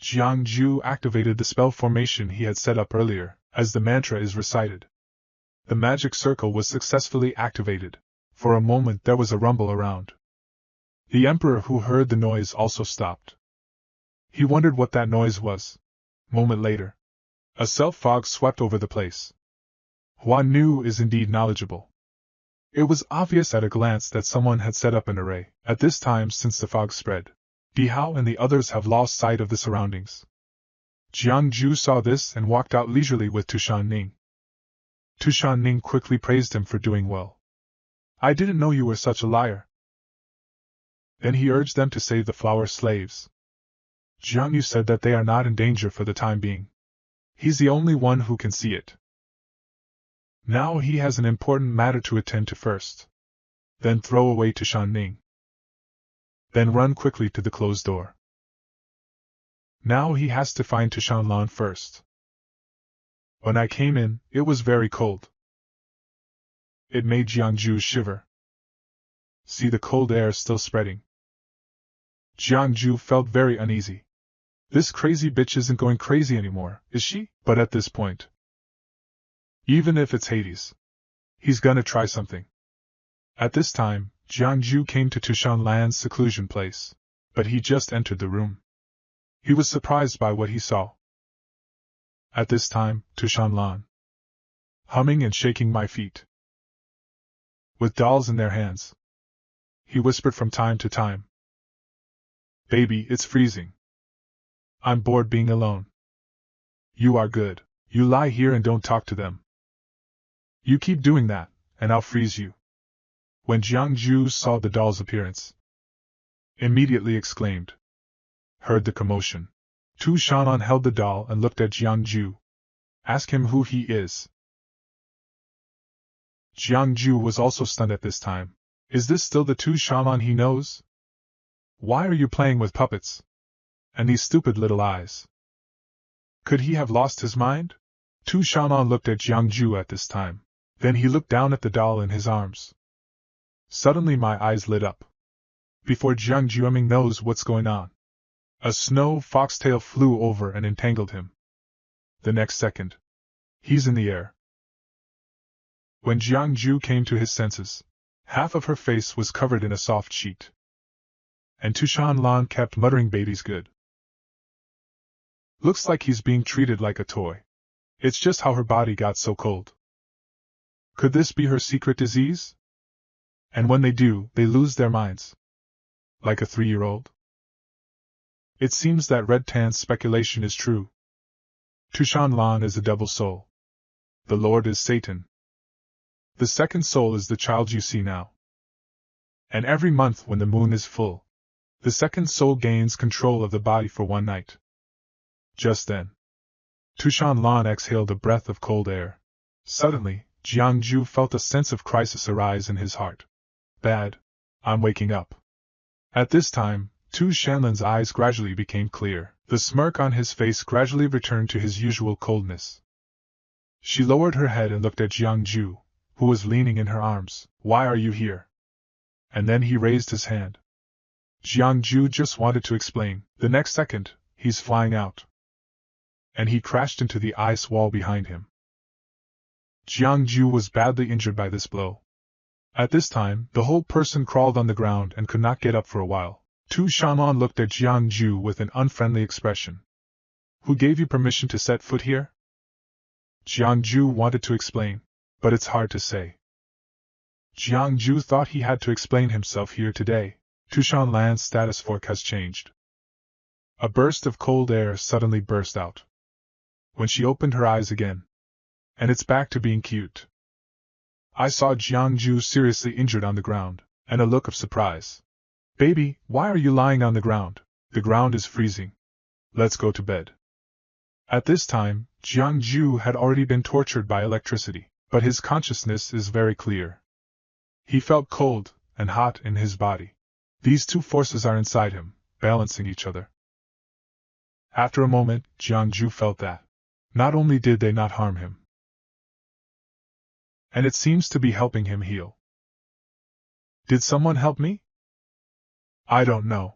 Jiang Ju activated the spell formation he had set up earlier, as the mantra is recited. The magic circle was successfully activated. For a moment there was a rumble around. The emperor who heard the noise also stopped. He wondered what that noise was. Moment later, a self-fog swept over the place. Huan Nu is indeed knowledgeable. It was obvious at a glance that someone had set up an array. At this time, since the fog spread, Di Hao and the others have lost sight of the surroundings. Jiang Ju saw this and walked out leisurely with Tushan Ning. Tushan Ning quickly praised him for doing well. I didn't know you were such a liar. Then he urged them to save the flower slaves. Jiang Yu said that they are not in danger for the time being. He's the only one who can see it. Now he has an important matter to attend to first. Then throw away Tushan Ning. Then run quickly to the closed door. Now he has to find Tushan Lan first. When I came in, it was very cold. It made Jiang Ju shiver. See, the cold air still spreading. Jiang Ju felt very uneasy. This crazy bitch isn't going crazy anymore, is she? But at this point, even if it's Hades, he's gonna try something. At this time, Jiang Ju came to Tushan Lan's seclusion place, but he just entered the room. He was surprised by what he saw. At this time, Tushan Lan, humming and shaking my feet. with dolls in their hands. He whispered from time to time. Baby, it's freezing. I'm bored being alone. You are good. You lie here and don't talk to them. You keep doing that, and I'll freeze you. When Jiangju saw the doll's appearance, immediately exclaimed. Heard the commotion. Tu Shan'an held the doll and looked at Jiangju. Ask him who he is. Jiangju was also stunned at this time. Is this still the Tu Shan'an he knows? Why are you playing with puppets? And these stupid little eyes? Could he have lost his mind? Tu Shan'an looked at Jiangju at this time. Then he looked down at the doll in his arms. Suddenly my eyes lit up. Before Jiangju knows what's going on, a snow foxtail flew over and entangled him. The next second, he's in the air. When Jiangju came to his senses, half of her face was covered in a soft sheet. And Tu Shan'an kept muttering, baby's good. Looks like he's being treated like a toy. It's just how her body got so cold. Could this be her secret disease? And when they do, they lose their minds. Like a 3-year-old? It seems that Red Tan's speculation is true. Tu Shan'an is the devil's soul. The Lord is Satan. The second soul is the child you see now. And every month when the moon is full, the second soul gains control of the body for one night. Just then, Tu Shan'an exhaled a breath of cold air. Suddenly, Jiangju felt a sense of crisis arise in his heart. Bad. I'm waking up. At this time, Tu Shan'an's eyes gradually became clear. The smirk on his face gradually returned to his usual coldness. She lowered her head and looked at Jiangju, who was leaning in her arms. Why are you here? And then he raised his hand. Jiangju just wanted to explain. The next second, he's flying out. And he crashed into the ice wall behind him. Jiangju was badly injured by this blow. At this time, the whole person crawled on the ground and could not get up for a while. Tu Shan'an looked at Jiangju with an unfriendly expression. Who gave you permission to set foot here? Jiangju wanted to explain, but it's hard to say. Jiangju thought he had to explain himself here today. Tu Shan'an's status fork has changed. A burst of cold air suddenly burst out. When she opened her eyes again. And it's back to being cute. I saw Jiangju seriously injured on the ground, and a look of surprise. Baby, why are you lying on the ground? The ground is freezing. Let's go to bed. At this time, Jiangju had already been tortured by electricity, but his consciousness is very clear. He felt cold and hot in his body. These two forces are inside him, balancing each other. After a moment, Jiangju felt that not only did they not harm him, and it seems to be helping him heal. Did someone help me? I don't know.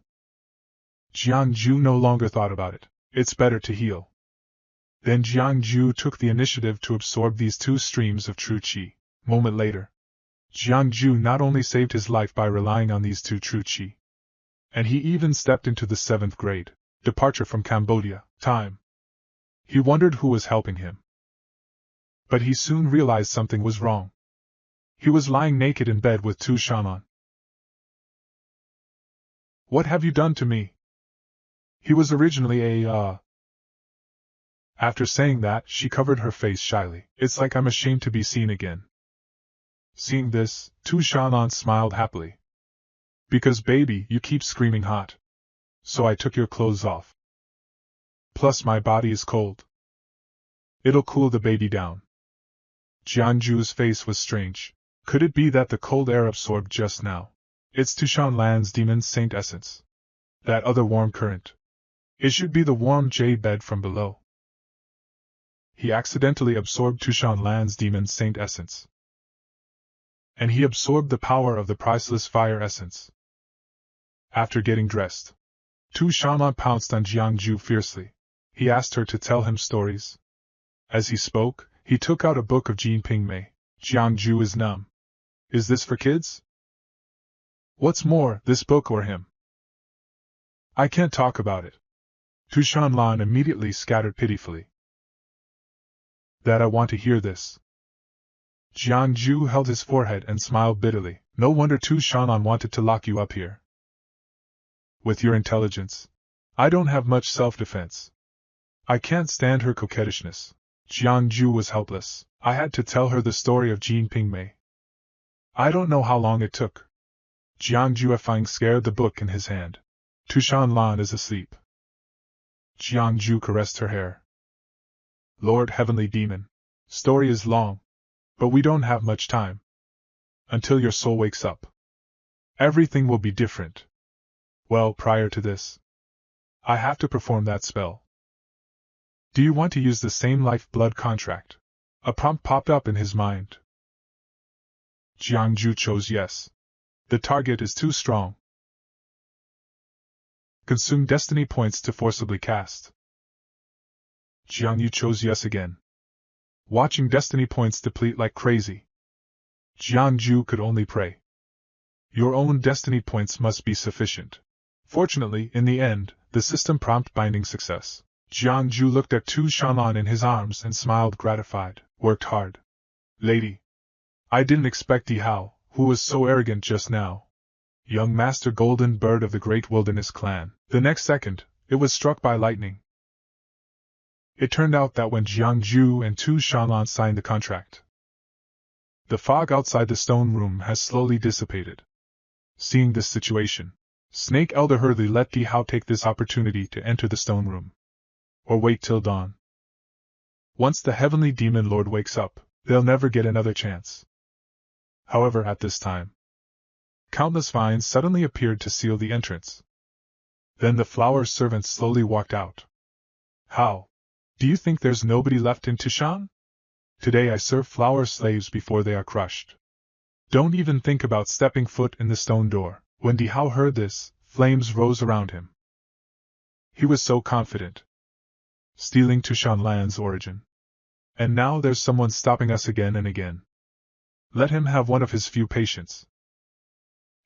Jiangju no longer thought about it. It's better to heal. Then Jiangju took the initiative to absorb these two streams of true qi. Moment later, Jiangju not only saved his life by relying on these two true qi, and he even stepped into the 7th grade, departure from Cambodia, time. He wondered who was helping him. But he soon realized something was wrong. He was lying naked in bed with Tu Shan'an. What have you done to me? He was originally After saying that, she covered her face shyly. It's like I'm ashamed to be seen again. Seeing this, Tu Shan'an smiled happily. Because baby, you keep screaming hot. So I took your clothes off. Plus my body is cold. It'll cool the baby down. Jiangju's face was strange. Could it be that the cold air absorbed just now? It's Tu Shan'an's demon saint essence. That other warm current. It should be the warm jade bed from below. He accidentally absorbed Tu Shan'an's demon saint essence. And he absorbed the power of the priceless fire essence. After getting dressed, Tu Shan'an pounced on Jiangju fiercely. He asked her to tell him stories. As he spoke, he took out a book of Jin Pingmei. Jiangju is numb. Is this for kids? What's more, this book or him? I can't talk about it. Tu Shan'an immediately scattered pitifully. That I want to hear this. Jiang Ju held his forehead and smiled bitterly. No wonder Tu Shanlan wanted to lock you up here. With your intelligence, I don't have much self-defense. I can't stand her coquettishness. Jiang Ju was helpless. I had to tell her the story of Jean Pingmei. I don't know how long it took. Jiang Juefeng scared the book in his hand. Tu Shanlan is asleep. Jiang Ju caressed her hair. Lord Heavenly Demon, story is long, but we don't have much time. Until your soul wakes up, everything will be different. Well, prior to this, I have to perform that spell. Do you want to use the same life-blood contract? A prompt popped up in his mind. Jiang Ju chose yes. The target is too strong. Consume destiny points to forcibly cast. Jiang Yu chose yes again. Watching destiny points deplete like crazy, Jiang Ju could only pray. Your own destiny points must be sufficient. Fortunately, in the end, the system prompt binding success. Jiang Ju looked at Tu Shanlan in his arms and smiled gratified. Worked hard. Lady. I didn't expect Di Hao, who was so arrogant just now. Young Master Golden Bird of the Great Wilderness Clan. The next second, it was struck by lightning. It turned out that when Jiang Ju and Tu Shanlan signed the contract, the fog outside the stone room has slowly dissipated. Seeing this situation, Snake Elder hurriedly let Di Hao take this opportunity to enter the stone room. Or wait till dawn. Once the Heavenly Demon Lord wakes up, they'll never get another chance. However, at this time, countless vines suddenly appeared to seal the entrance. Then the flower servants slowly walked out. How? Do you think there's nobody left in Tushan? Today I serve flower slaves before they are crushed. Don't even think about stepping foot in the stone door. When Di Hao heard this, flames rose around him. He was so confident. Stealing Tushan Land's origin. And now there's someone stopping us again and again. Let him have one of his few patience.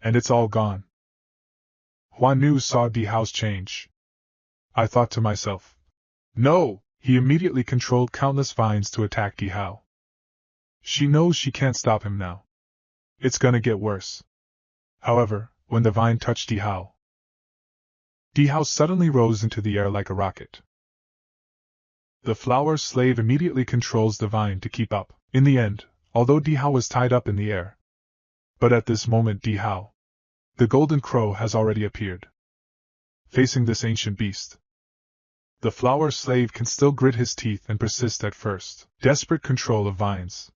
And it's all gone. Huan Nu saw Di Hao's change. I thought to myself, no! He immediately controlled countless vines to attack Di Hao. She knows she can't stop him now. It's gonna get worse. However, when the vine touched Di Hao suddenly rose into the air like a rocket. The flower slave immediately controls the vine to keep up. In the end, although Di Hao was tied up in the air. But at this moment Di Hao, the golden crow, has already appeared. Facing this ancient beast, the flower slave can still grit his teeth and persist at first. Desperate control of vines.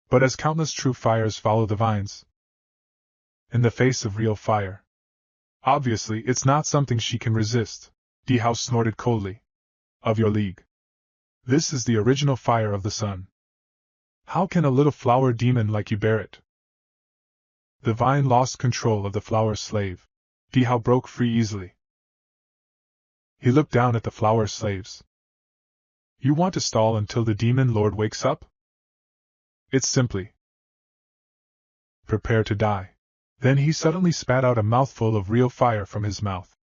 But as countless true fires follow the vines, in the face of real fire, obviously it's not something she can resist. Di Hao snorted coldly. Of your league. This is the original fire of the sun. How can a little flower demon like you bear it? The vine lost control of the flower slave. Di Hao broke free easily. He looked down at the flower slaves. You want to stall until the demon lord wakes up? It's simply prepare to die. Then he suddenly spat out a mouthful of real fire from his mouth.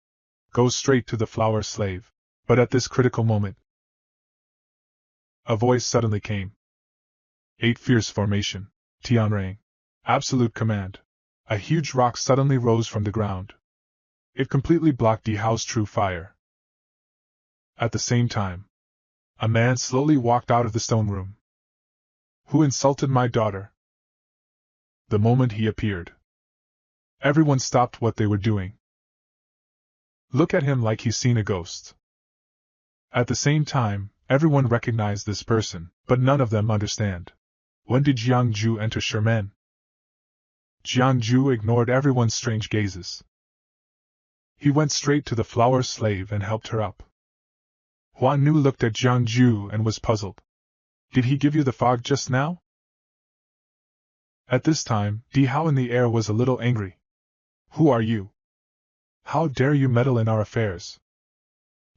Go straight to the flower slave. But at this critical moment, a voice suddenly came. 8 Fierce Formation. Tianrang. Absolute command. A huge rock suddenly rose from the ground. It completely blocked Di Hao's true fire. At the same time, a man slowly walked out of the stone room. Who insulted my daughter? The moment he appeared, everyone stopped what they were doing. Look at him like he's seen a ghost. At the same time, everyone recognized this person, but none of them understand. When did Jiang Ju enter Sherman? Jiang Ju ignored everyone's strange gazes. He went straight to the flower slave and helped her up. Huan Nu looked at Jiang Ju and was puzzled. Did he give you the fog just now? At this time, Di Hao in the air was a little angry. Who are you? How dare you meddle in our affairs?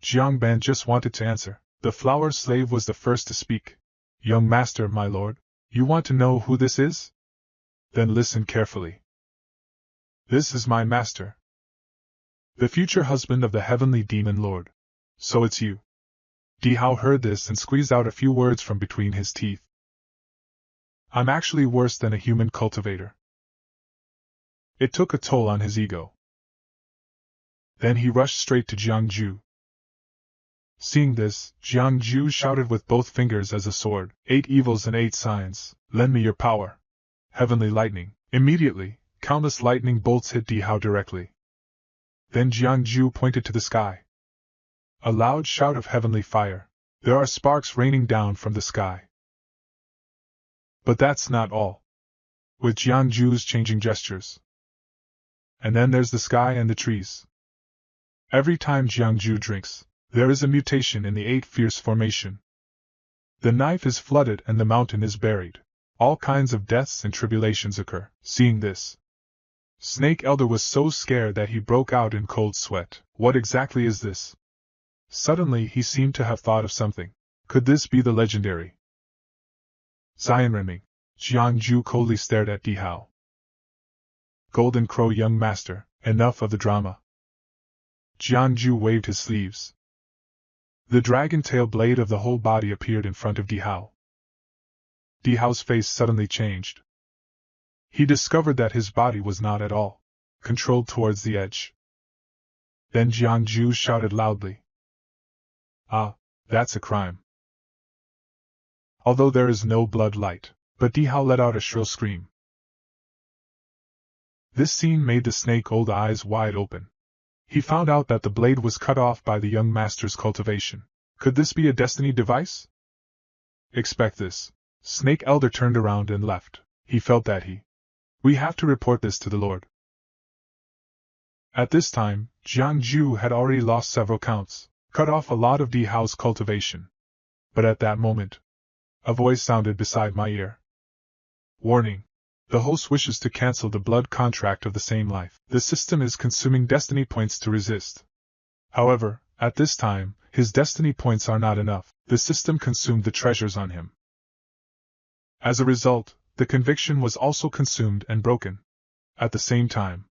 Jiang Ban just wanted to answer. The flower slave was the first to speak. Young master, my lord, you want to know who this is? Then listen carefully. This is my master. The future husband of the heavenly demon lord. So it's you. Di Hao heard this and squeezed out a few words from between his teeth. I'm actually worse than a human cultivator. It took a toll on his ego. Then he rushed straight to Jiangju. Seeing this, Jiangju shouted with both fingers as a sword, 8 evils and 8 signs, lend me your power. Heavenly lightning. Immediately, countless lightning bolts hit Dihao directly. Then Jiangju pointed to the sky. A loud shout of heavenly fire. There are sparks raining down from the sky. But that's not all. With Jiangju's changing gestures. And then there's the sky and the trees. Every time Jiangju drinks, there is a mutation in the 8 fierce formation. The knife is flooded and the mountain is buried. All kinds of deaths and tribulations occur. Seeing this, Snake Elder was so scared that he broke out in cold sweat. What exactly is this? Suddenly he seemed to have thought of something. Could this be the legendary Xianrenming? Jiangju coldly stared at Dihao. Golden Crow young master, enough of the drama. Jiangju waved his sleeves. The dragon tail blade of the whole body appeared in front of Dihao. Dihao's face suddenly changed. He discovered that his body was not at all controlled towards the edge. Then Jiangju shouted loudly. Ah, that's a crime. Although there is no blood light, but Dihao let out a shrill scream. This scene made the snake old eyes wide open. He found out that the blade was cut off by the young master's cultivation. Could this be a destiny device? Expect this. Snake Elder turned around and left. He felt that we have to report this to the Lord. At this time, Jiangju had already lost several counts, cut off a lot of Dihao's cultivation. But at that moment, a voice sounded beside my ear. Warning. The host wishes to cancel the blood contract of the same life. The system is consuming destiny points to resist. However, at this time, his destiny points are not enough. The system consumed the treasures on him. As a result, the conviction was also consumed and broken. At the same time,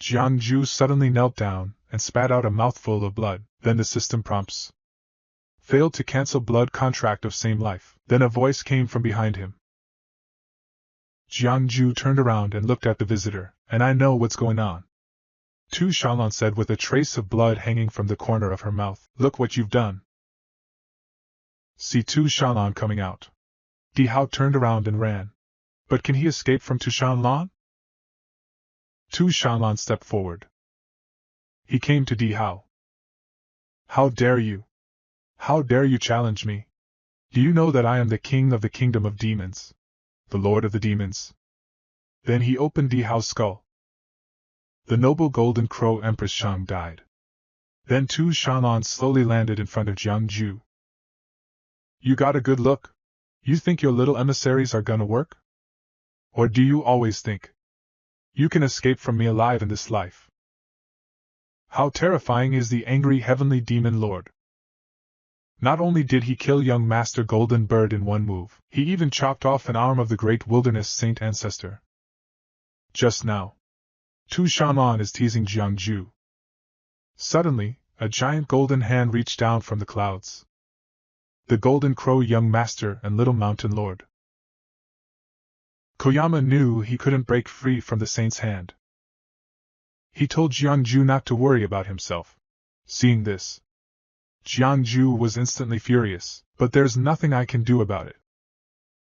Jiangju suddenly knelt down and spat out a mouthful of blood. Then the system prompts. Failed to cancel blood contract of same life. Then a voice came from behind him. Jiangju turned around and looked at the visitor, and I know what's going on. Tu Shanlan said with a trace of blood hanging from the corner of her mouth. Look what you've done. See Tu Shanlan coming out. Dihao turned around and ran. But can he escape from Tu Shanlan? Tu Shanlan stepped forward. He came to Dihao. How dare you? How dare you challenge me? Do you know that I am the king of the kingdom of demons? The lord of the demons. Then he opened Dihao's skull. The noble golden crow Empress Shang died. Then Tu Shanlan slowly landed in front of Jiangju. You got a good look? You think your little emissaries are gonna work? Or do you always think you can escape from me alive in this life? How terrifying is the angry heavenly demon lord! Not only did he kill young Master Golden Bird in one move, he even chopped off an arm of the great wilderness saint ancestor. Just now, Tu Shanlan is teasing Jiangju. Suddenly, a giant golden hand reached down from the clouds. The Golden Crow young master and little mountain lord. Koyama knew he couldn't break free from the saint's hand. He told Jiangju not to worry about himself. Seeing this, Jiangju was instantly furious, but there's nothing I can do about it.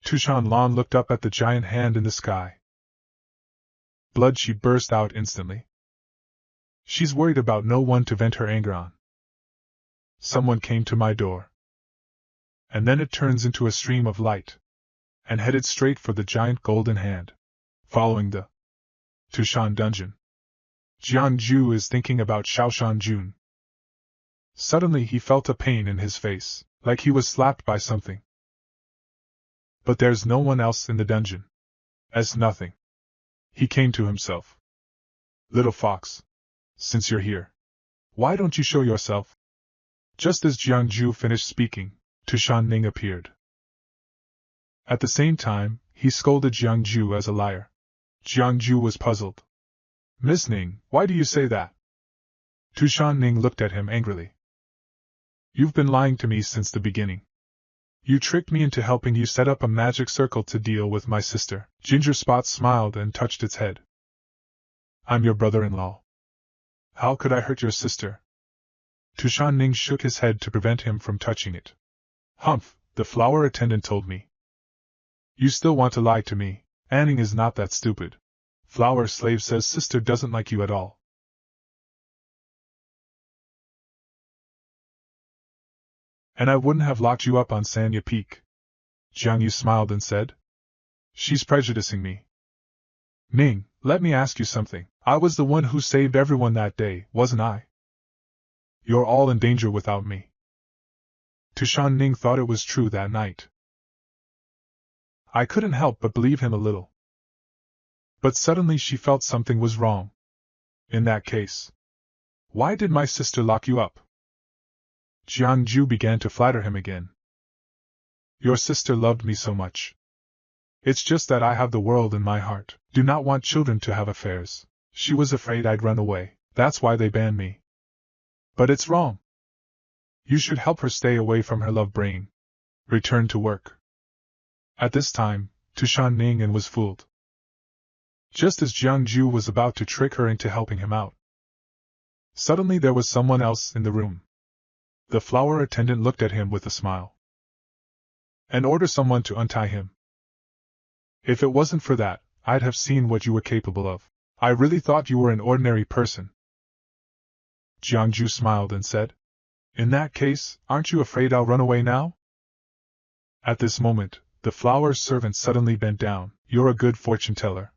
Tu Shanlan looked up at the giant hand in the sky. Blood, she burst out instantly. She's worried about no one to vent her anger on. Someone came to my door. And then it turns into a stream of light, and headed straight for the giant golden hand, following the Tushan dungeon. Jiangju is thinking about Shaoshan Jun. Suddenly he felt a pain in his face, like he was slapped by something. But there's no one else in the dungeon. As nothing. He came to himself. Little fox, since you're here, why don't you show yourself? Just as Jiangju finished speaking, Tushan Ning appeared. At the same time, he scolded Jiangju as a liar. Jiangju was puzzled. Miss Ning, why do you say that? Tushan Ning looked at him angrily. You've been lying to me since the beginning. You tricked me into helping you set up a magic circle to deal with my sister. Ginger Spot smiled and touched its head. I'm your brother-in-law. How could I hurt your sister? Tushan Ning shook his head to prevent him from touching it. Humph, the flower attendant told me. You still want to lie to me? Anning is not that stupid. Flower slave says sister doesn't like you at all. And I wouldn't have locked you up on Sanya Peak. Jiang Yu smiled and said. She's prejudicing me. Ning, let me ask you something. I was the one who saved everyone that day, wasn't I? You're all in danger without me. Tushan Ning thought it was true that night. I couldn't help but believe him a little. But suddenly she felt something was wrong. In that case, why did my sister lock you up? Jiang Ju began to flatter him again. Your sister loved me so much. It's just that I have the world in my heart, do not want children to have affairs. She was afraid I'd run away, that's why they banned me. But it's wrong. You should help her stay away from her love brain. Return to work. At this time, Tushan Ning was fooled. Just as Jiang Ju was about to trick her into helping him out, suddenly there was someone else in the room. The flower attendant looked at him with a smile. And ordered someone to untie him. If it wasn't for that, I'd have seen what you were capable of. I really thought you were an ordinary person. Jiang Ju smiled and said, In that case, aren't you afraid I'll run away now? At this moment, the flower's servant suddenly bent down. You're a good fortune teller.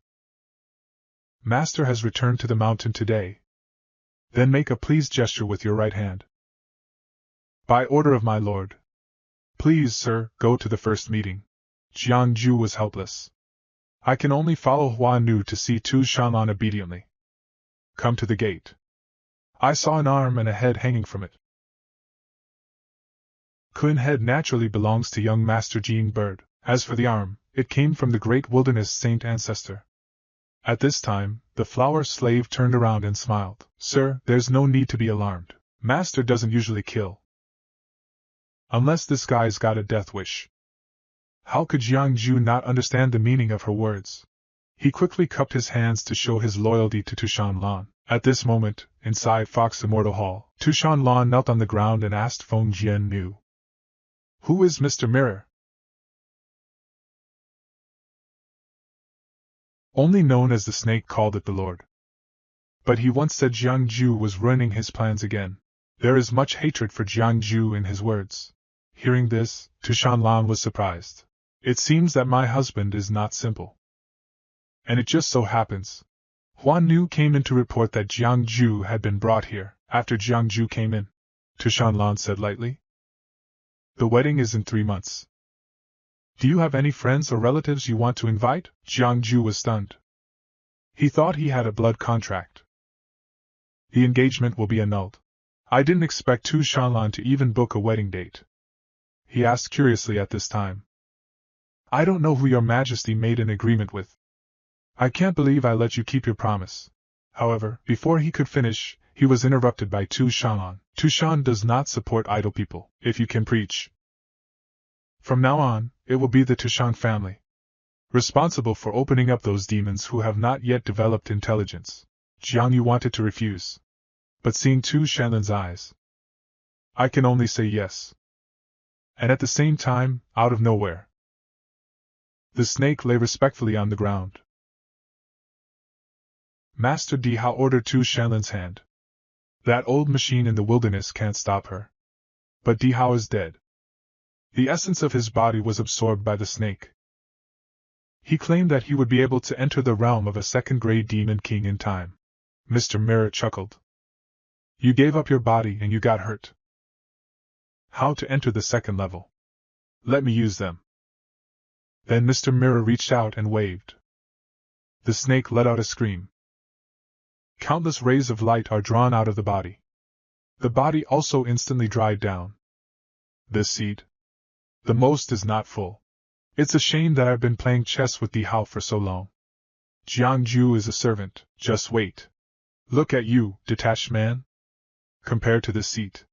Master has returned to the mountain today. Then make a pleased gesture with your right hand. By order of my lord. Please, sir, go to the first meeting. Jiang Ju was helpless. I can only follow Hua Nu to see Tu Shanlan obediently. Come to the gate. I saw an arm and a head hanging from it. Kun head naturally belongs to young Master Jing Bird. As for the arm, it came from the great wilderness saint ancestor. At this time, the flower slave turned around and smiled. Sir, there's no need to be alarmed. Master doesn't usually kill. Unless this guy's got a death wish. How could Jiang Ju not understand the meaning of her words? He quickly cupped his hands to show his loyalty to Tushan Lan. At this moment, inside Fox Immortal Hall, Tushan Lan knelt on the ground and asked Feng Jian Nu. Who is Mr. Mirror? Only known as the snake called it the Lord. But he once said Jiang Ju was ruining his plans again. There is much hatred for Jiang Ju in his words. Hearing this, Tushan Lan was surprised. It seems that my husband is not simple. And it just so happens. Huan Nu came in to report that Jiang Ju had been brought here. After Jiang Ju came in, Tushan Lan said lightly. The wedding is in 3 months. Do you have any friends or relatives you want to invite? Jiang Ju was stunned. He thought he had a blood contract. The engagement will be annulled. I didn't expect Tu Shanlan to even book a wedding date. He asked curiously at this time. I don't know who your majesty made an agreement with. I can't believe I let you keep your promise. However, before he could finish, he was interrupted by Tu Shanlan. Tushan does not support idle people. If you can preach. From now on, it will be the Tushan family, responsible for opening up those demons who have not yet developed intelligence. Jiang Yu wanted to refuse. But seeing Tu Shanlan's eyes, I can only say yes. And at the same time, out of nowhere, the snake lay respectfully on the ground. Master Di Hao ordered Tu Shanlan's hand. That old machine in the wilderness can't stop her. But Di Hao is dead. The essence of his body was absorbed by the snake. He claimed that he would be able to enter the realm of a second-grade demon king in time. Mr. Mirror chuckled. You gave up your body and you got hurt. How to enter the second level? Let me use them. Then Mr. Mirror reached out and waved. The snake let out a scream. Countless rays of light are drawn out of the body. The body also instantly dried down. This seed? The most is not full. It's a shame that I've been playing chess with Di Hao for so long. Jiang Ju is a servant, just wait. Look at you, detached man. Compared to this seat,